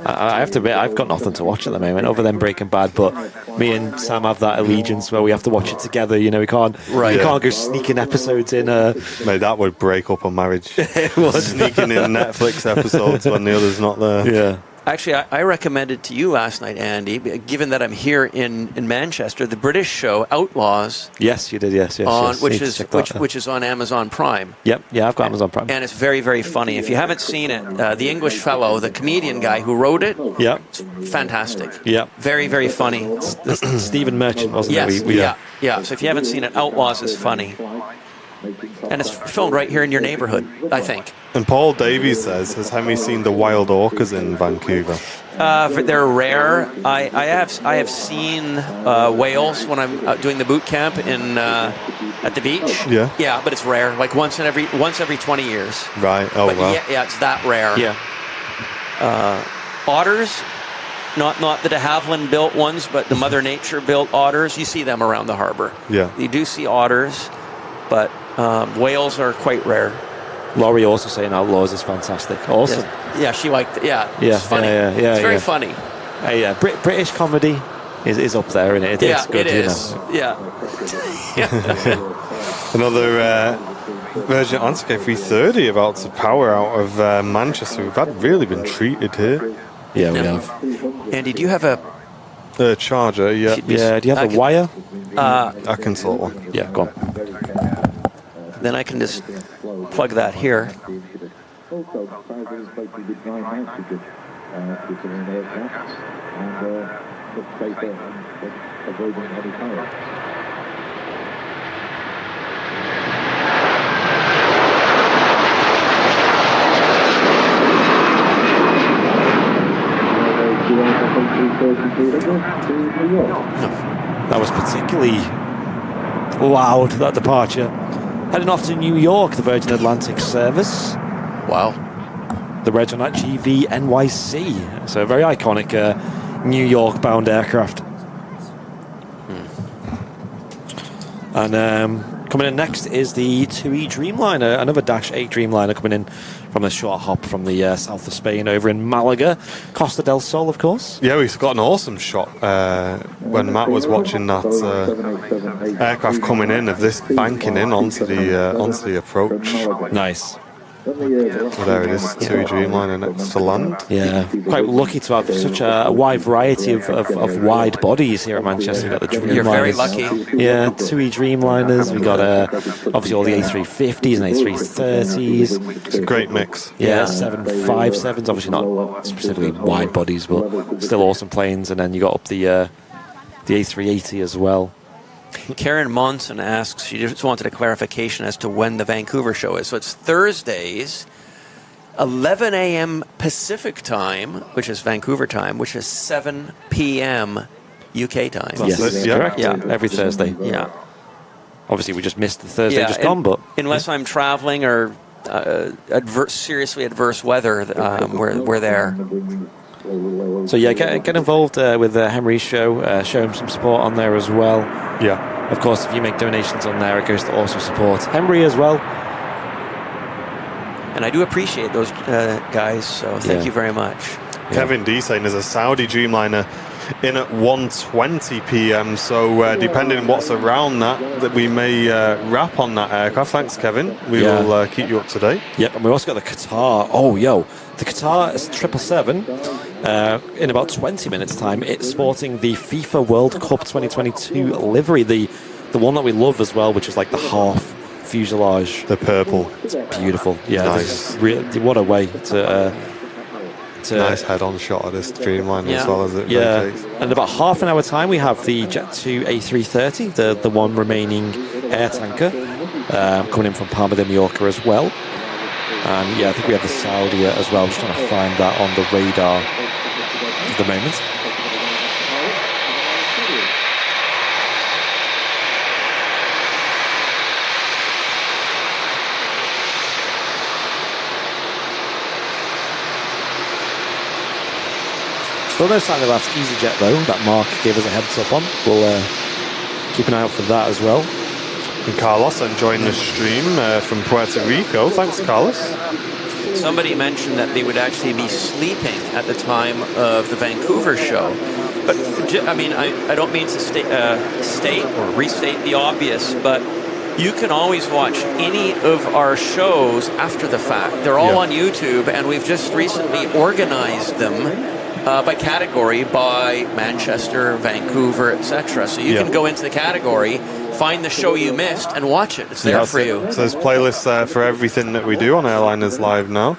I have to admit I've got nothing to watch at the moment other than Breaking Bad. But me and Sam have that allegiance where we have to watch it together. You know, we can't go sneaking episodes in. Mate, that would break up a marriage. It would. Sneaking in Netflix episodes when the other's not there. Yeah. Actually, I recommended to you last night, Andy, given that I'm here in Manchester, the British show Outlaws. Yes, you did. Yes. Which is on Amazon Prime. Yep. Yeah, I've got Amazon Prime. And it's very, very funny. If you haven't seen it, the English fellow, the comedian guy who wrote it, it's fantastic. Yeah. Very, very funny. Stephen Merchant, wasn't it? Yes. Yeah. So if you haven't seen it, Outlaws is funny. And it's filmed right here in your neighborhood, I think. And Paul Davies says, has Henry seen the wild orcas in Vancouver? They're rare. I have seen whales when I'm doing the boot camp at the beach. Yeah. Yeah, but it's rare. Like once every 20 years. Right. Oh, but wow. Yeah, it's that rare. Yeah. Otters, not the de Havilland built ones, but the Mother Nature built otters. You see them around the harbor. Yeah. You do see otters, but whales are quite rare. Laurie also saying Outlaws is fantastic. Awesome. Yes. Yeah, she liked it. Yeah. It's funny. It's very funny. British comedy is up there, isn't it? It's good, it is. Yeah. Another Virgin Atlantic A330 about to power out of Manchester. We've really been treated here. Yeah, we have. Andy, do you have a charger? Yeah. Yeah. Do you have a wire? I can sort one. Yeah, go on. Then I can just plug that here. That was particularly loud, that departure. Heading off to New York, the Virgin Atlantic service. Wow. The Virgin Atlantic GV NYC. So a very iconic New York-bound aircraft. And coming in next is the 2E Dreamliner, another Dash 8 Dreamliner coming in from a short hop from the south of Spain over in Malaga. Costa del Sol, of course. Yeah, we've got an awesome shot when Matt was watching that aircraft coming in, of this banking in onto the approach. Nice. Well, there it is, 2E Dreamliner next to land. Yeah, quite lucky to have such a wide variety of wide bodies here at Manchester. We've got the Dreamliners. You're very lucky. Yeah, 2E Dreamliners. We've got obviously all the A350s and A330s. It's a great mix. Yeah, 757s, obviously not specifically wide bodies, but still awesome planes. And then you got up the A380 as well. Karen Monson asks, she just wanted a clarification as to when the Vancouver show is. So it's Thursdays, 11 a.m. Pacific time, which is Vancouver time, which is 7 p.m. UK time. Yes, correct. Yeah, every Thursday. Yeah. Obviously, we just missed the Thursday just gone, but... Unless I'm traveling or seriously adverse weather, we're there. So yeah, get involved with Henry's show, show him some support on there as well. Yeah. Of course, if you make donations on there, it goes to also support Henry as well. And I do appreciate those guys, so thank you very much. Kevin D saying there's a Saudi Dreamliner in at 1:20 p.m. So depending on what's around that we may wrap on that aircraft. Thanks, Kevin. We will keep you up to date. Yep, and we've also got the Qatar. Oh, yo, the Qatar is 777. In about 20 minutes' time, it's sporting the FIFA World Cup 2022 livery, the one that we love as well, which is like the half fuselage, the purple. It's beautiful. Yeah, nice. What a way to nice head-on shot of this Dreamliner as well as it rotates. And in about half an hour time, we have the Jet2 A330, the one remaining air tanker, coming in from Palma de Mallorca as well. And I think we have the Saudi as well. I'm just trying to find that on the radar at the moment. Still no sign of that EasyJet though, that Mark gave us a heads up on. We'll keep an eye out for that as well. And Carlos enjoying the stream from Puerto Rico. Thanks, Carlos. Somebody mentioned that they would actually be sleeping at the time of the Vancouver show. But, I mean, I don't mean to state or restate the obvious, but you can always watch any of our shows after the fact. They're all on YouTube, and we've just recently organized them by category, by Manchester, Vancouver, etc. So you can go into the category, find the show you missed, and watch it. It's there for you. So there's playlists there for everything that we do on Airliners Live now.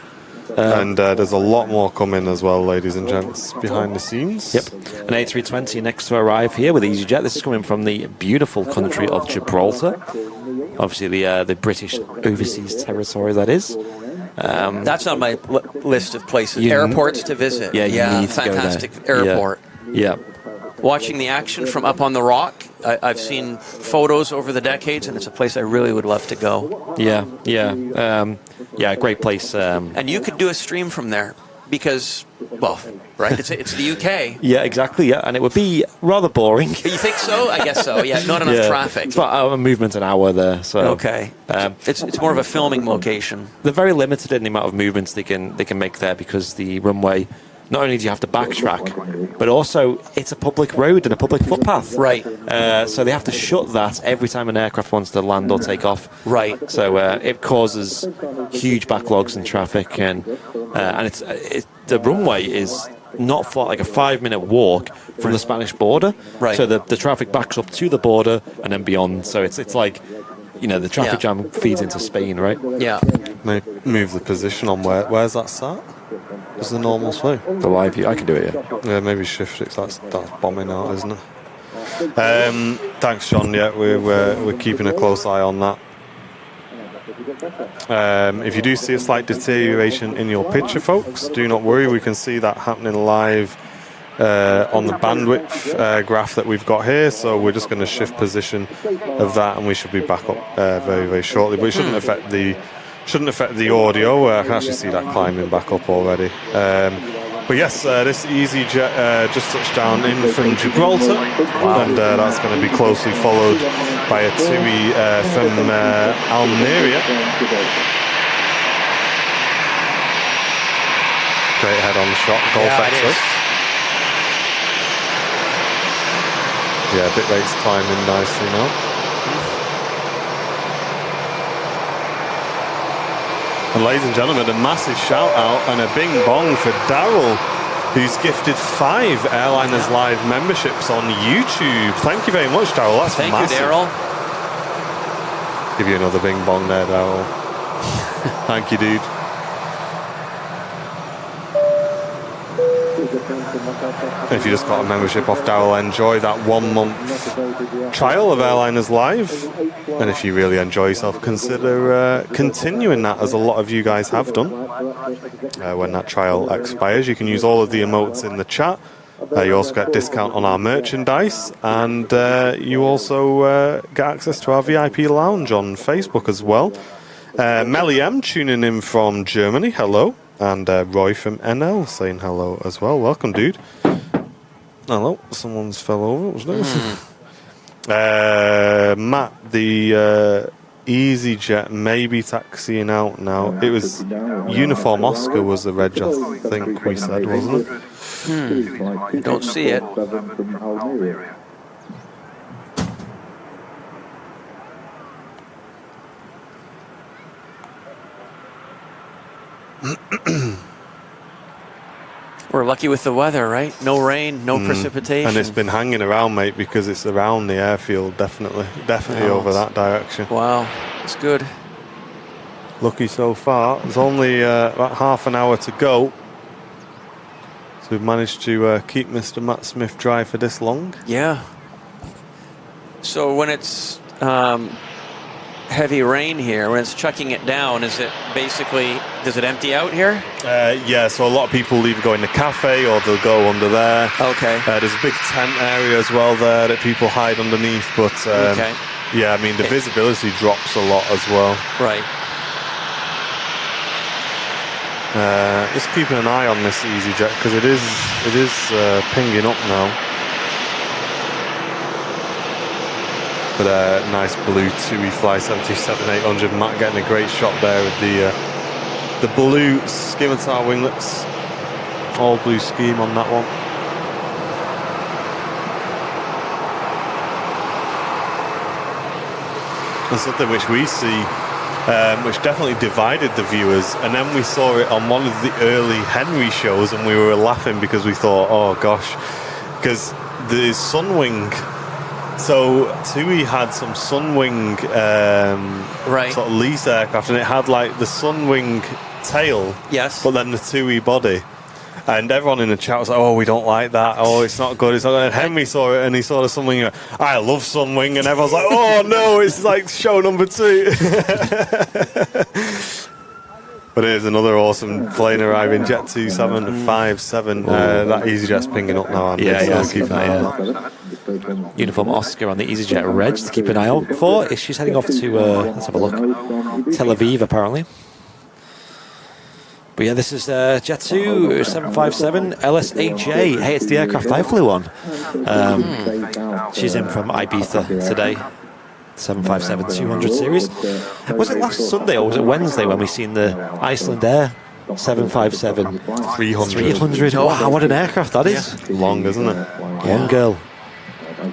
And there's a lot more coming as well, ladies and gents, behind the scenes. Yep. An A320 next to arrive here with EasyJet. This is coming from the beautiful country of Gibraltar. Obviously the British overseas territory, that is. That's on my list of places, airports to visit. Yeah, fantastic airport. Yeah. Watching the action from up on the rock, I've seen photos over the decades, and it's a place I really would love to go. Great place. And you could do a stream from there because, well, right, it's the UK. Yeah, exactly, yeah, and it would be rather boring. You think so? I guess so, yeah, not enough traffic. It's about a movement an hour there, so... Okay. It's more of a filming location. They're very limited in the amount of movements they can make there because the runway... Not only do you have to backtrack, but also it's a public road and a public footpath. Right. So they have to shut that every time an aircraft wants to land or take off. Right. So it causes huge backlogs in traffic, and the runway is not far, like a 5-minute walk from the Spanish border. Right. So the traffic backs up to the border and then beyond. So it's like, the traffic jam feeds into Spain, right? Yeah. Move the position on where's that start? Is the normal slow? The live view, I can do it, yeah. Maybe shift it. That's bombing out, isn't it? Thanks, John. Yeah, we're keeping a close eye on that. If you do see a slight deterioration in your picture, folks, do not worry. We can see that happening live on the bandwidth graph that we've got here. So we're just going to shift position of that, and we should be back up very, very shortly. But it shouldn't affect the audio. I can actually see that climbing back up already. But yes, this EasyJet just touched down in from Gibraltar, and that's going to be closely followed by a TUI from Almeria. Great head-on shot, Golf Extra. Yeah, bit rate's climbing nicely now. And ladies and gentlemen, a massive shout out and a bing bong for Daryl, who's gifted 5 Airliners Live memberships on YouTube. Thank you very much, Daryl. That's massive. Thank you, Daryl. Give you another bing bong there, Daryl. Thank you, dude. If you just got a membership off Daryl, enjoy that 1-month trial of Airliners Live. And if you really enjoy yourself, consider continuing that, as a lot of you guys have done. When that trial expires, you can use all of the emotes in the chat. You also get a discount on our merchandise, and you also get access to our VIP lounge on Facebook as well. Melly M tuning in from Germany, hello. And Roy from NL saying hello as well. Welcome, dude. Hello. Someone's fell over. What was that? Matt, the EasyJet may be taxiing out now. It was Uniform Oscar was the reg, I think we said, wasn't it? I don't see it. From Almeria. We're lucky with the weather, right? No rain, no precipitation. And it's been hanging around, mate, because it's around the airfield, definitely over that direction. Wow, it's good. Lucky so far. There's only about half an hour to go. So we've managed to keep Mr. Matt Smith dry for this long. Yeah. So when it's heavy rain here, when it's chucking it down, is it basically, does it empty out here? Yeah, so a lot of people either go in the cafe or they'll go under there. Okay. There's a big tent area as well there that people hide underneath, but okay. Yeah, I mean the visibility drops a lot as well. Right. Just keeping an eye on this EasyJet because it is pinging up now. But a nice blue TUI Fly 77-800. Matt getting a great shot there with the blue scimitar winglets. All blue scheme on that one. And something which we see, which definitely divided the viewers. And then we saw it on one of the early Henry shows and we were laughing because we thought, oh gosh, because the Sunwing. So TUI had some Sunwing sort of lease aircraft, and it had like the Sunwing tail, yes, but then the TUI body. And everyone in the chat was like, "Oh, we don't like that. Oh, it's not good. It's not good." And Henry saw it, and he saw the Sunwing. I love Sunwing, and everyone's like, "Oh no, it's like show number 2." But it is another awesome plane arriving, Jet 2757. That EasyJet's pinging up now. And keep an eye on. Uniform Oscar on the EasyJet Reg to keep an eye out for. She's heading off to, let's have a look, Tel Aviv apparently. But yeah, this is Jet 2 757 LSHA. Hey, it's the aircraft I flew on. She's in from Ibiza today. 757-200 series. Was it last Sunday or was it Wednesday when we seen the Iceland Air 757-300? Wow, what an aircraft that is. Long, isn't it? Long girl.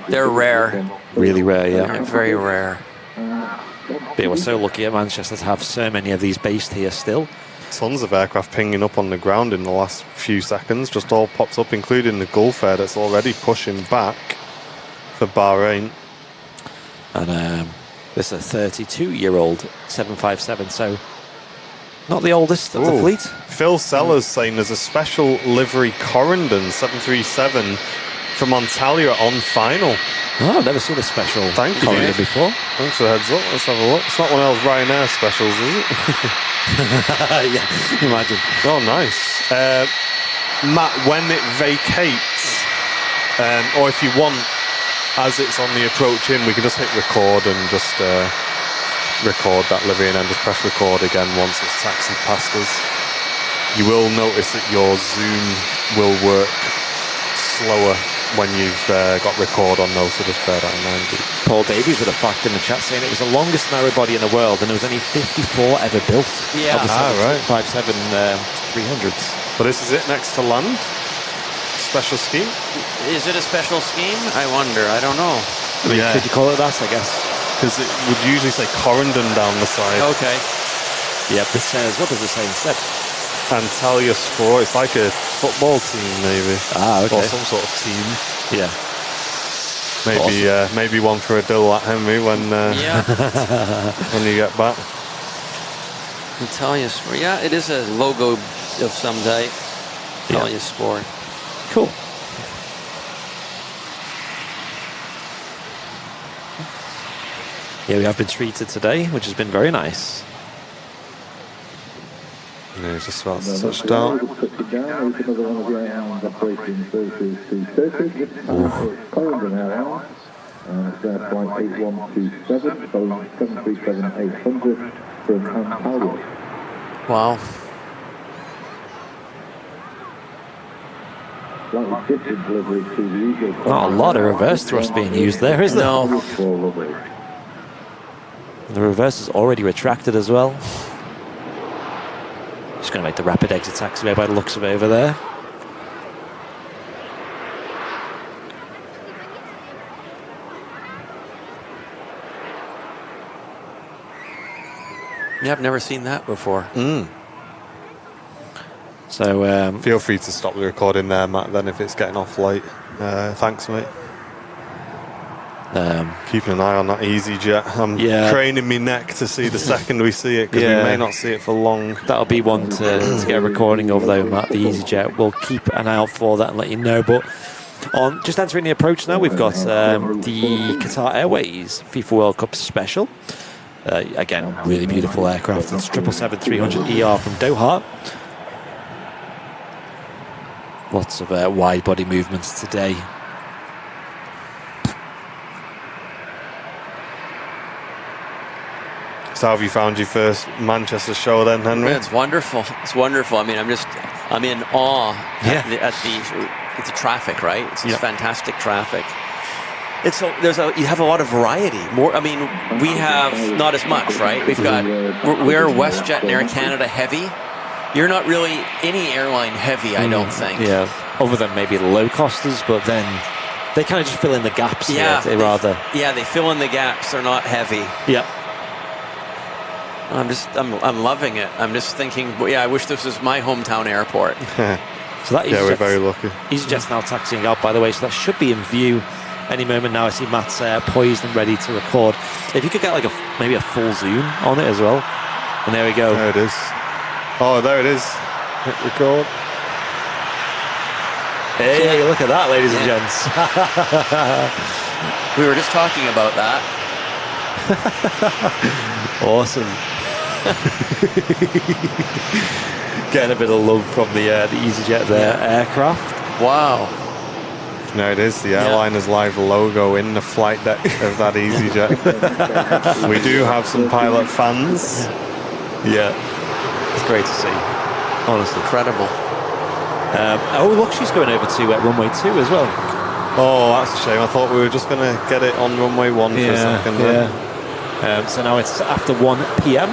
They're rare. Really rare, yeah. They're very rare. But we're so lucky at Manchester to have so many of these based here still. Tons of aircraft pinging up on the ground in the last few seconds. Just all popped up, including the Gulf Air that's already pushing back for Bahrain. And this is a 32-year-old 757, so not the oldest of the fleet. Phil Sellers saying there's a special livery Corendon 737 from Antalya on final. Oh, I've never seen a special Corendon before. Thanks for the heads up. Let's have a look. It's not one of those Ryanair specials, is it? Yeah, imagine. Oh, nice. Matt, when it vacates, or if you want, as it's on the approach in, we can just hit record and just record that livery and then just press record again once it's taxied past us. You will notice that your zoom will work slower when you've got record on those, so just bear that in mind. Paul Davies with a fact in the chat saying it was the longest narrow body in the world and there was only 54 ever built. Yeah. Right. 57 300s. But this is it next to land? Special scheme? Is it a special scheme? I wonder. I don't know. I mean, could you call it that, I guess? Because it would usually say Corendon down the side. Okay. Yep, this says, what does it say instead? Antalya Sport. It's like a football team, maybe. Ah, okay. Or some sort of team. Yeah. Maybe awesome. Maybe one for a dill at Henry when when you get back. Antalya Sport. Yeah, it is a logo of some type. Antalya Sport. Cool. Yeah, we have been treated today, which has been very nice. Yeah, he's just about to touch down. Flight 8127, Boeing 737-800 from Antalya. Wow. Not a lot of reverse thrust being used there, is there? No. The reverse is already retracted as well. Just going to make the rapid exit taxiway by the looks of it over there. Yeah, I've never seen that before. So feel free to stop the recording there, Matt, then if it's getting off late. Thanks, mate. Keeping an eye on that EasyJet. I'm craning my neck to see the second we see it, because we may not see it for long. That'll be one to get a recording of, though, Matt, the EasyJet. We'll keep an eye out for that and let you know. But on just entering the approach now, we've got the Qatar Airways FIFA World Cup special. Again, really beautiful aircraft. It's 777-300ER from Doha. Lots of wide body movements today. So, have you found your first Manchester show then, Henry? It's wonderful. It's wonderful. I mean, I'm in awe at the traffic, right? It's just fantastic traffic. You have a lot of variety. More, I mean, we have not as much, right? We're WestJet and Air Canada heavy. You're not really any airline heavy, I don't think. Yeah, other than maybe the low costers, but then they kind of just fill in the gaps. Yeah, they they fill in the gaps. They're not heavy. Yeah. I'm loving it. I'm just thinking, I wish this was my hometown airport. So that we're very lucky. EasyJet's now taxiing out, by the way, so that should be in view any moment now. I see Matt's poised and ready to record. If you could get maybe a full zoom on it as well. And there we go. There it is. Oh, there it is. Hit record. Hey, look at that, ladies and gents. We were just talking about that. Awesome. Getting a bit of love from the EasyJet aircraft. Wow. There it is, the Airliners Live logo in the flight deck of that EasyJet. We do have some pilot fans. Yeah, it's great to see. Honestly, incredible. Look, she's going over to runway 2 as well. Oh, that's a shame. I thought we were just going to get it on runway 1 for a second. So now it's after 1 p.m.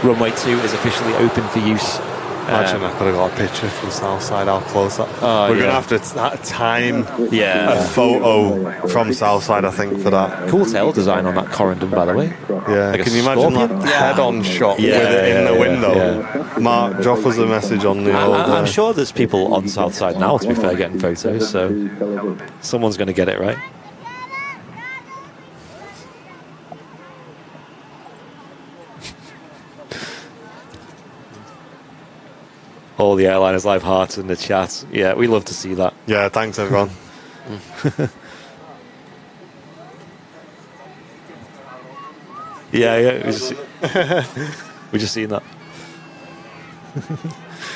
Runway 2 is officially open for use. Imagine I could have got a picture from Southside, how close that. We're going to have to time a photo from Southside, I think, for that. Cool tail design on that Corendon, by the way. Yeah, can you imagine that head-on shot with it in the window? Yeah. Mark, drop us a message on the old... I'm sure there's people on Southside now, to be fair, getting photos, so someone's going to get it right. All the Airliners Live hearts in the chat. Yeah, we love to see that. Yeah, thanks everyone. yeah, we just seen that.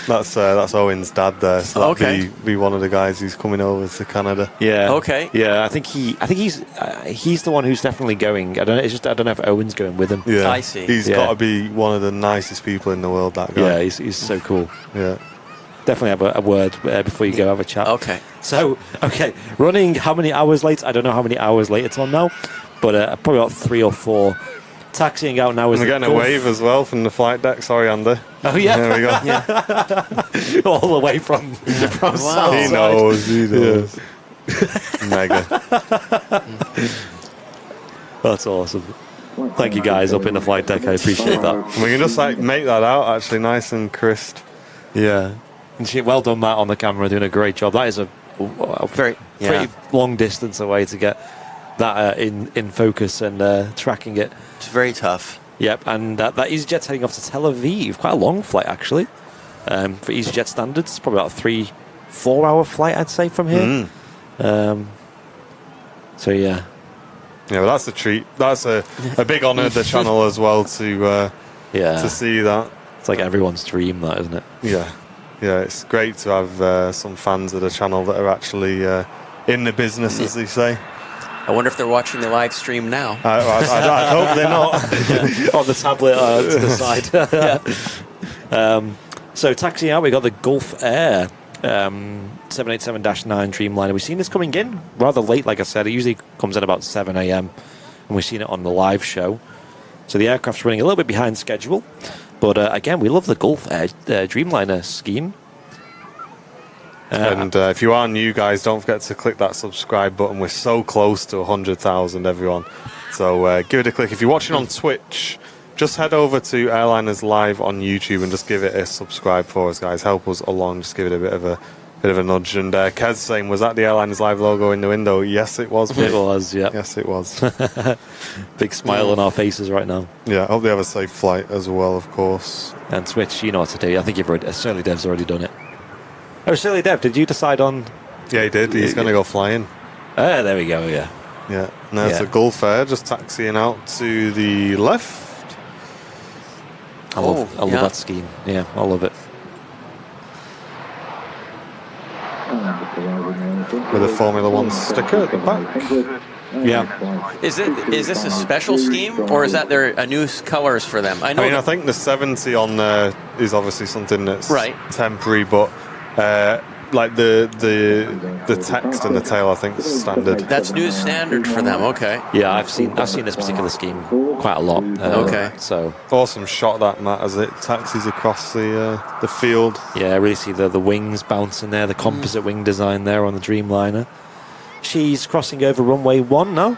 That's Owen's dad there, so that'd be one of the guys who's coming over to Canada. Yeah. Okay. Yeah, I think he's the one who's definitely going. I don't know if Owen's going with him. Yeah, I see. He's got to be one of the nicest people in the world. That guy. Yeah, he's so cool. Yeah. Definitely have a word before you go have a chat. Okay. So, running how many hours late? I don't know how many hours late it's on now, but probably about 3 or 4. Taxiing out now is we're getting a wave as well from the flight deck. Sorry, Andy. Oh yeah, there we go. All the way from wow. He knows. Mega. That's awesome. Thank you guys up in the flight deck. I appreciate that. We can just make that out actually nice and crisp. Yeah. And well done, Matt, on the camera, doing a great job. That is a very pretty long distance away to get that in focus and tracking it. It's very tough. Yep, and that EasyJet's heading off to Tel Aviv. Quite a long flight, actually. For EasyJet standards, probably about a 3-4 hour flight, I'd say, from here. So, yeah. Yeah, well, that's a treat. That's a big honour of the channel as well to see that. It's like everyone's dream, that, isn't it? Yeah. Yeah, it's great to have some fans of the channel that are actually in the business, as they say. I wonder if they're watching the live stream now. I hope they're not. On the tablet to the side. So taxiing out, we got the Gulf Air 787-9 Dreamliner. We've seen this coming in rather late, like I said. It usually comes in about 7 a.m. and we've seen it on the live show. So the aircraft's running a little bit behind schedule. But again, we love the Gulf Air Dreamliner scheme. And if you are new, guys, don't forget to click that subscribe button. We're so close to 100,000, everyone. So give it a click. If you're watching on Twitch, just head over to Airliners Live on YouTube and just give it a subscribe for us, guys. Help us along. Just give it a bit of a nudge. And Kez saying, was that the Airliners Live logo in the window? Yes, it was. It was, yeah. Yes, it was. Big smile on our faces right now. Yeah, I hope they have a safe flight as well, of course. And Switch, you know what to do. I think Surly Dev's already done it. Oh, Surly Dev, did you decide on... Yeah, he did. He's going to go flying. There we go, yeah. Yeah, and there's a Gulf Air just taxiing out to the left. I love that scheme. Yeah, I love it. With a Formula One sticker at the back. Yeah. Is this a special scheme, or is that a new colours for them? I I think the 70 on there is obviously something that's temporary, but like the text and the tail, I think, is standard. That's new standard for them. Okay. Yeah, I've seen this particular scheme quite a lot. Okay. So awesome shot that, Matt, as it taxis across the field. Yeah, I really see the wings bouncing there, the composite wing design there on the Dreamliner. She's crossing over runway 1 now,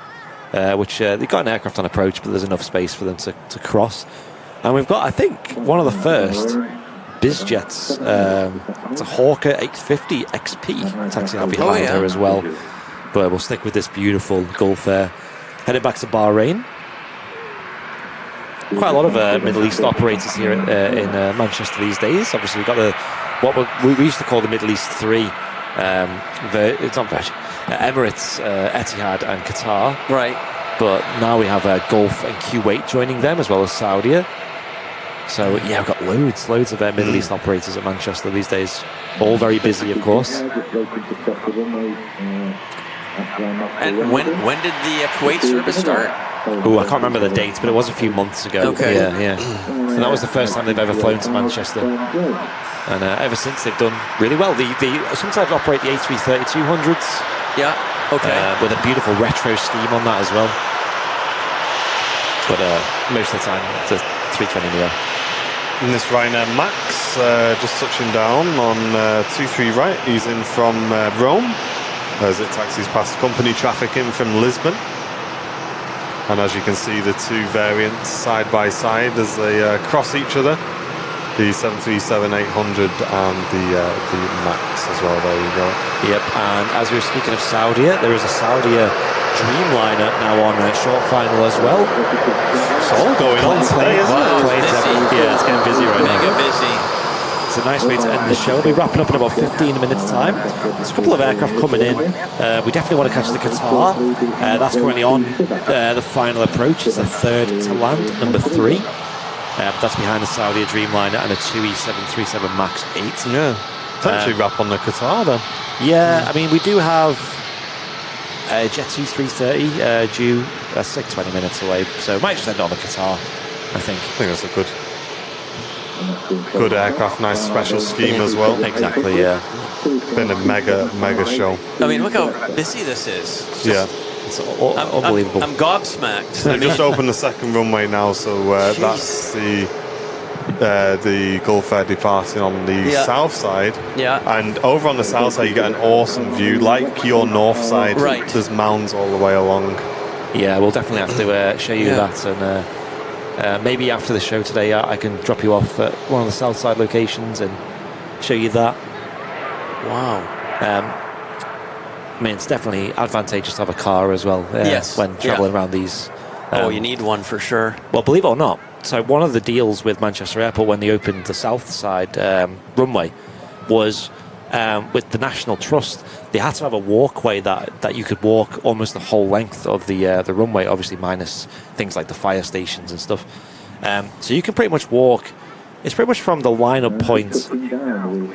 which they've got an aircraft on approach, but there's enough space for them to cross. And we've got, I think, one of the first bizjets. It's a Hawker 850 XP taxiing out behind her as well. But we'll stick with this beautiful Gulf Air. Headed back to Bahrain. Quite a lot of Middle East operators here in Manchester these days. Obviously, we've got what we used to call the Middle East 3. It's not Virgin. Emirates, Etihad and Qatar. Right. But now we have Gulf and Kuwait joining them, as well as Saudi. So, yeah, we've got loads of Middle East operators at Manchester these days. All very busy, of course. And when did the Kuwait service start? Oh, I can't remember the date, but it was a few months ago. Okay. Yeah. And that was the first time they've ever flown to Manchester. And ever since, they've done really well. They sometimes operate the A330-200s. Yeah, okay. With a beautiful retro scheme on that as well. But most of the time, it's a 320neo. And this Ryanair Max just touching down on 23 right. He's in from Rome as it taxis past company traffic in from Lisbon. And as you can see, the two variants side by side as they cross each other. The 737-800 and the Max as well. There you go. Yep. And as we were speaking of Saudi, there is a Saudi Dreamliner now on short final as well. It's all going on today, isn't it? Yeah, it's getting busy right now. Mega busy. It's a nice way to end the show. We'll be wrapping up in about 15 minutes' time. There's a couple of aircraft coming in. We definitely want to catch the Qatar. That's currently on the final approach. It's the third to land, number 3. That's behind the Saudi Dreamliner and a 2E737 MAX 8. Yeah. Potentially wrap on the Qatar then. Yeah, I mean, we do have a Jet 2 330 due. That's like 20 minutes away. So might just end on the Qatar, I think. I think that's a good aircraft, nice special scheme as well. Exactly, yeah. Been a mega show. I mean, look how busy this is. It's unbelievable. I'm gobsmacked. They've just opened the second runway now, so that's the Gulf Air departing on the south side. Yeah. And over on the south side, you get an awesome view, like your north side. Right. There's mounds all the way along. Yeah, we'll definitely have to show you that, and maybe after the show today, I can drop you off at one of the south side locations and show you that. Wow. I mean, it's definitely advantageous to have a car as well when travelling around these. You need one for sure. Well, believe it or not, so one of the deals with Manchester Airport when they opened the south side runway was with the National Trust. They had to have a walkway that you could walk almost the whole length of the runway, obviously minus things like the fire stations and stuff. So you can pretty much walk. It's pretty much from the line-up point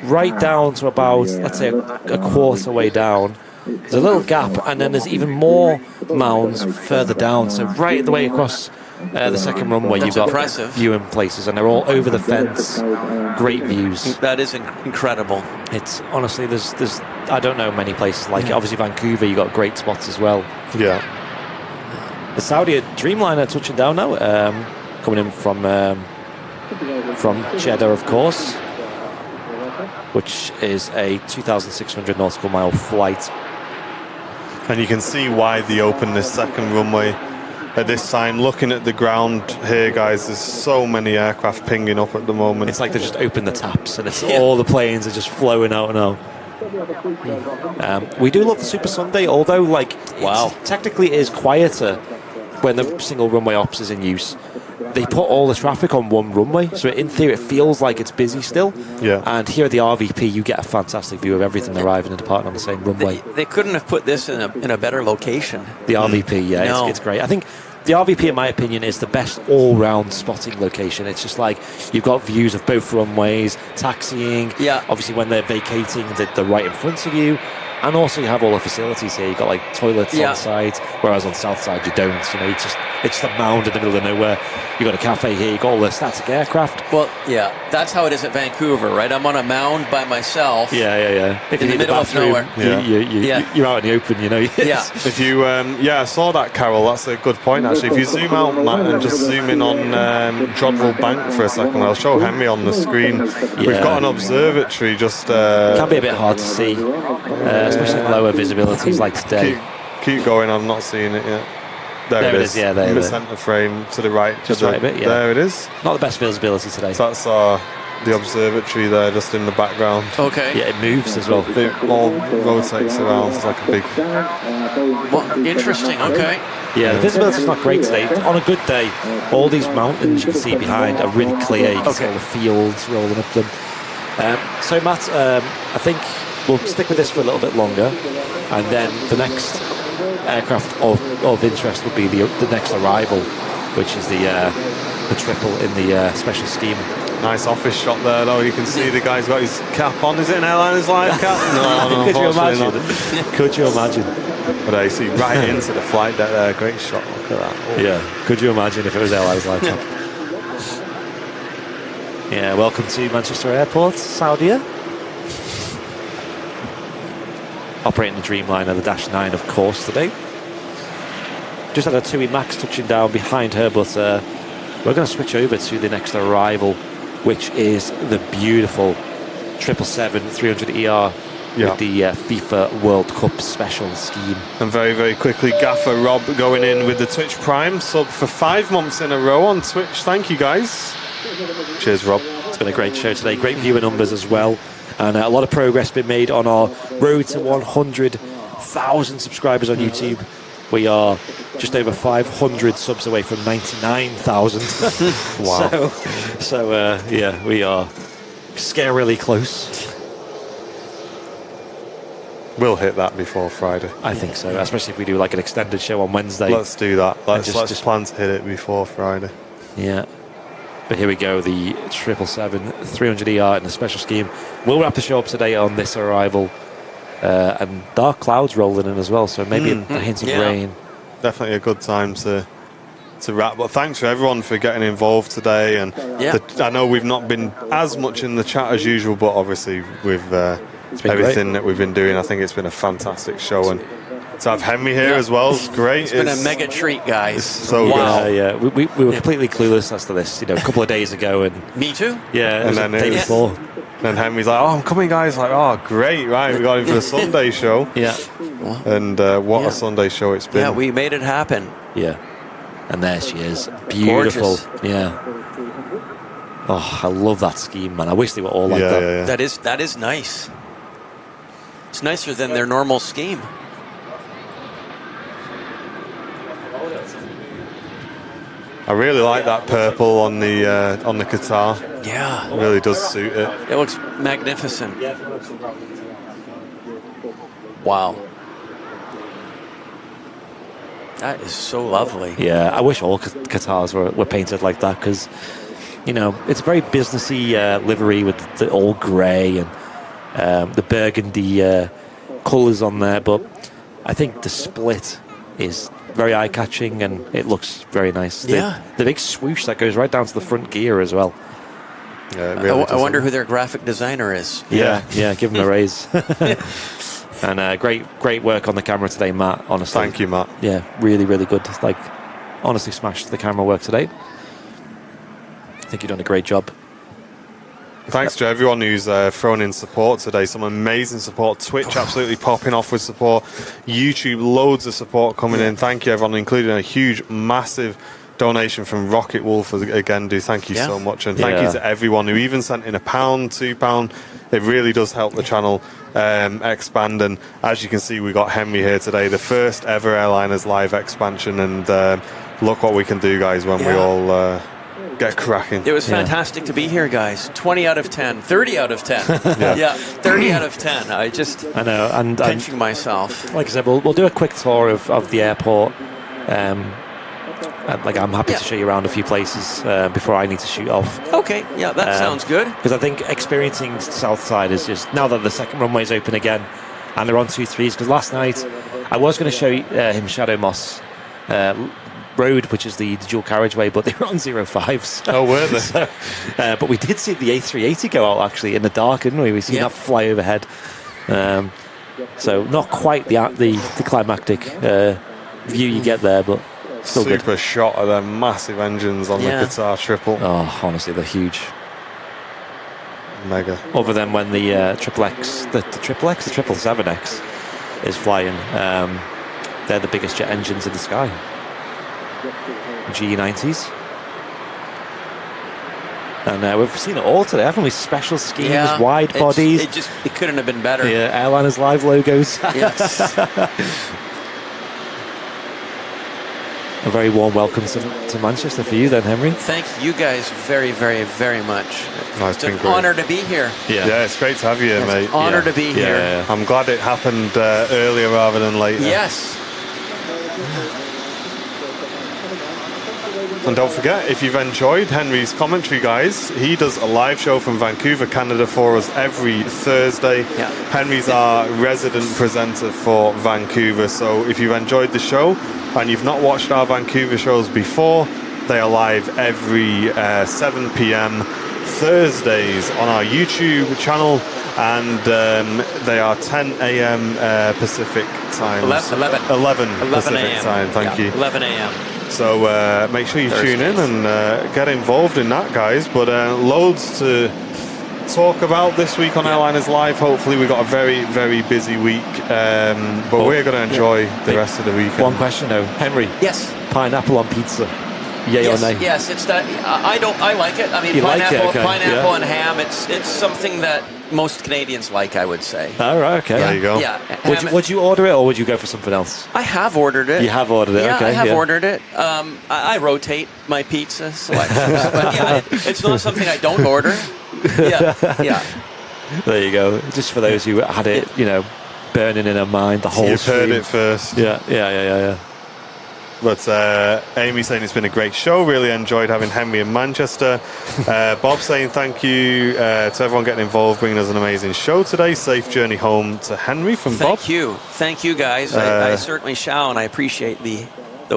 right down to about, let's say, a quarter way down. There's a little gap, and then there's even more mounds further down. So right the way across the second runway, you've got viewing places, and they're all over the fence. Great views. That is incredible. It's honestly, there's I don't know many places like it. Obviously, Vancouver, you got great spots as well. Yeah. The Saudi Dreamliner touching down now, coming in from Jeddah, of course, which is a 2,600 nautical mile flight. And you can see why they opened this second runway at this time. Looking at the ground here, guys, there's so many aircraft pinging up at the moment. It's like they just open the taps and it's all the planes are just flowing out and out. We do love the Super Sunday, although technically it is quieter when the single runway ops is in use. They put all the traffic on one runway, so in theory it feels like it's busy still. Yeah. And here at the RVP, you get a fantastic view of everything arriving and departing on the same runway. They couldn't have put this in a better location. The RVP, it's great. I think the RVP, in my opinion, is the best all-round spotting location. It's just like you've got views of both runways, taxiing. Yeah. Obviously, when they're vacating, they're right in front of you. And also, you have all the facilities here. You've got like toilets on site, whereas on south side you don't. You know, it's just a mound in the middle of nowhere. You've got a cafe here. You've got all the static aircraft. Well, yeah, that's how it is at Vancouver, right? I'm on a mound by myself. Yeah. If in you the middle of nowhere. You're out in the open, you know. Yeah. If you, I saw that, Carol. That's a good point, actually. If you zoom out, Matt, and just zoom in on Jodrell Bank for a second, I'll show Henry on the screen. We've got an observatory just... can be a bit hard to see, especially in lower visibilities like today. Keep going, I'm not seeing it yet. There it is. Yeah, in the centre frame to the right. Just right a bit, yeah. There it is. Not the best visibility today. So that's the observatory there, just in the background. Okay. Yeah, it moves as well. It all rotates around. It's like a big... Well, interesting, okay. Yeah, the visibility's not great today. On a good day, all these mountains you can see behind are really clear. You can see all the fields rolling up them. So, Matt, I think we'll stick with this for a little bit longer, and then the next aircraft of interest will be the next arrival, which is the triple in the special scheme. Nice office shot there, though. You can see the guy's got his cap on. Is it an Airliners Live cap? No, Could you imagine? Not. Could you imagine? But I see right into the flight deck there. Great shot. Look at that. Oh. Yeah. Could you imagine if it was Airliners Live cap? Yeah. Welcome to Manchester Airport, Saudia. Operating the Dreamliner, the Dash 9, of course, today. Just had a TUI Max touching down behind her, but we're going to switch over to the next arrival, which is the beautiful 777-300ER with the FIFA World Cup special scheme. And very, very quickly, Gaffer Rob going in with the Twitch Prime sub for 5 months in a row on Twitch. Thank you, guys. Cheers, Rob. It's been a great show today. Great viewer numbers as well. And a lot of progress been made on our road to 100,000 subscribers on YouTube. We are just over 500 subs away from 99,000. Wow. So we are scarily close. We'll hit that before Friday. I think so, especially if we do like an extended show on Wednesday. Let's do that. Let's plan to hit it before Friday. Yeah. But here we go, the 777-300ER in the special scheme. We'll wrap the show up today on this arrival. And dark clouds rolling in as well, so maybe a hint of rain. Definitely a good time to wrap. But thanks for everyone for getting involved today. And I know we've not been as much in the chat as usual, but obviously with everything that we've been doing, I think it's been a fantastic show. And to have Henry here as well is great. It's been a mega treat, guys. It's so good. Yeah. We were completely clueless as to this, a couple of days ago. And me too. Yeah, and then the day before. And Henry's like, "Oh, I'm coming, guys!" Like, "Oh, great! Right, we got him for the Sunday show." Yeah. And what a Sunday show it's been. Yeah, we made it happen. Yeah. And there she is, beautiful. Gorgeous. Yeah. Oh, I love that scheme, man. I wish they were all like that. Yeah. That is nice. It's nicer than their normal scheme. I really like that purple on the Qatar. Yeah, it really does suit it. It looks magnificent. Wow, that is so lovely. Yeah, I wish all Qatars were painted like that because, it's a very businessy livery with the all grey and the burgundy colours on there. But I think the split is very eye-catching and it looks very nice. Yeah. The big swoosh that goes right down to the front gear as well. Yeah, it really I wonder who their graphic designer is. Yeah, give them a raise. And great work on the camera today, Matt, honestly. Thank you, Matt. Yeah, really, really good. Honestly smashed the camera work today. I think you've done a great job. Thanks to everyone who's thrown in support today. Some amazing support. Twitch absolutely popping off with support. YouTube, loads of support coming in. Thank you, everyone, including a huge, massive donation from Rocket Wolf. Again, thank you so much. And thank you to everyone who even sent in £1, £2. It really does help the channel expand. And as you can see, we got Henry here today, the first ever Airliners Live expansion. And look what we can do, guys, when we all get cracking. It was fantastic to be here, guys. 20 out of 10, 30 out of 10. 30 out of 10. I know, and pinching myself. Like I said, we'll do a quick tour of the airport. I'm happy to show you around a few places before I need to shoot off. Okay, yeah, that sounds good. Because I think experiencing South Side is just, now that the second runway is open again, and they're on 2-3s, because last night I was going to show him Shadow Moss Road, which is the dual carriageway, but they were on 05s. Oh, were they? So, but we did see the A380 go out actually in the dark, didn't we? We seen that fly overhead. So not quite the climactic view you get there, but still super good. shot of their massive engines on the Qatar triple. Oh, honestly, they're huge. Mega. Other than when the the 777X is flying, they're the biggest jet engines in the sky. GE90s. And we've seen it all today, haven't we? Special schemes, wide bodies. It couldn't have been better. Yeah, Airliners Live logos. Yes. A very warm welcome to Manchester for you then, Henry. Thank you guys very, very, very much. It's an honor to be here. Yeah, it's great to have you here, mate. It's an honor to be here. Yeah. I'm glad it happened earlier rather than later. Yes. And don't forget, if you've enjoyed Henry's commentary, guys, he does a live show from Vancouver, Canada for us every Thursday. Yeah. Henry's our resident presenter for Vancouver. So if you've enjoyed the show and you've not watched our Vancouver shows before, they are live every 7 p.m. Thursdays on our YouTube channel. And they are 10 a.m. Pacific time. 11 Pacific time, thank you. 11 a.m. So make sure you tune in and get involved in that, guys. But loads to talk about this week on Airliners Live. Hopefully we've got a very, very busy week. But we're going to enjoy the rest of the weekend. One question though, Henry. Yes. Pineapple on pizza. Yay or nay? Yes, it's that. I like it. I mean, pineapple and ham. It's something that most Canadians like, I would say. Oh, right, okay. There you go. Yeah. Would you order it, or would you go for something else? I have ordered it. You have ordered it. Yeah, okay. I have ordered it. I rotate my pizza selections, but it's not something I don't order. Yeah. There you go. Just for those who had it, burning in their mind the whole. You've heard it first. Yeah. But Amy saying it's been a great show. Really enjoyed having Henry in Manchester. Bob saying thank you to everyone getting involved, bringing us an amazing show today. Safe journey home to Henry from Bob. Thank you, guys. I certainly shall, and I appreciate the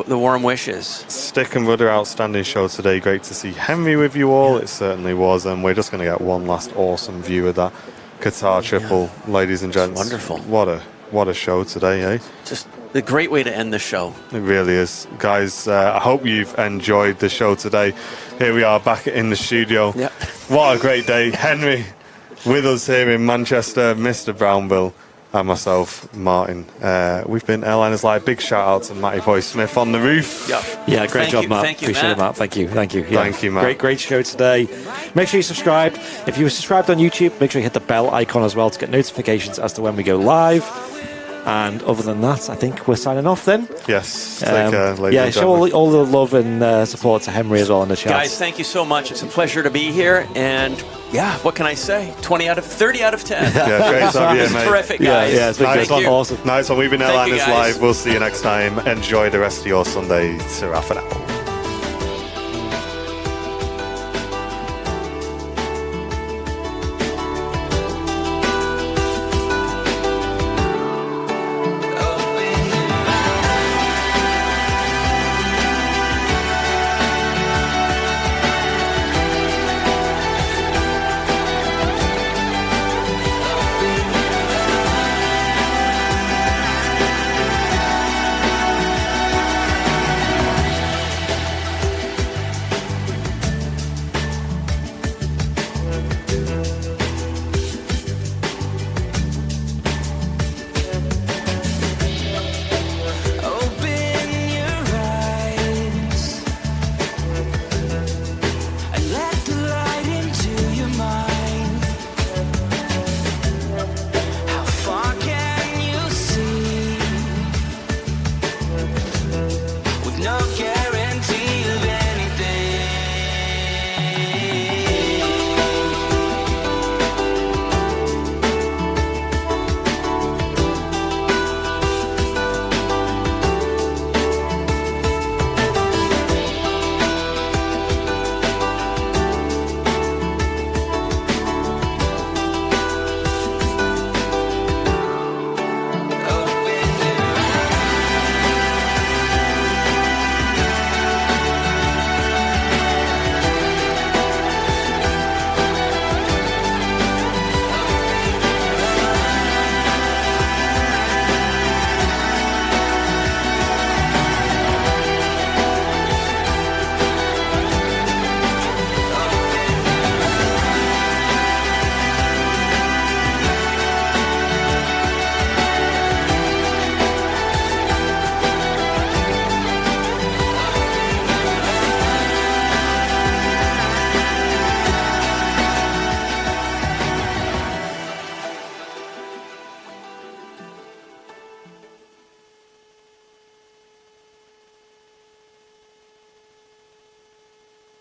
warm wishes. Stick and rudder, outstanding show today. Great to see Henry with you all. It certainly was, and we're just going to get one last awesome view of that Qatar triple, ladies and gents. Wonderful. What a show today, eh? Just a great way to end the show. It really is. Guys, I hope you've enjoyed the show today. Here we are back in the studio. Yep. What a great day. Henry with us here in Manchester, Mr. Brownbill, and myself, Martin. We've been Airliners Live. Big shout out to Matty Boy Smith on the roof. Yeah, great job, Matt. Thank you, Appreciate Matt. it, Matt. Thank you. Yeah. Thank you, Matt. Great show today. Make sure you subscribe. If you were subscribed on YouTube, make sure you hit the bell icon as well to get notifications as to when we go live. And other than that, I think we're signing off then. Yes. Take care, ladies and show gentlemen. all the love and support to Henry as well in the chat. Guys, thank you so much. It's a pleasure to be here. And what can I say? 30 out of 10. Yeah, great to have you, mate. Terrific, guys. Yeah, it's been Nice good. one. Awesome. Nice one. We've been Thank you, Airliners guys. Live. We'll see you next time. Enjoy the rest of your Sunday. Ta-ra for now.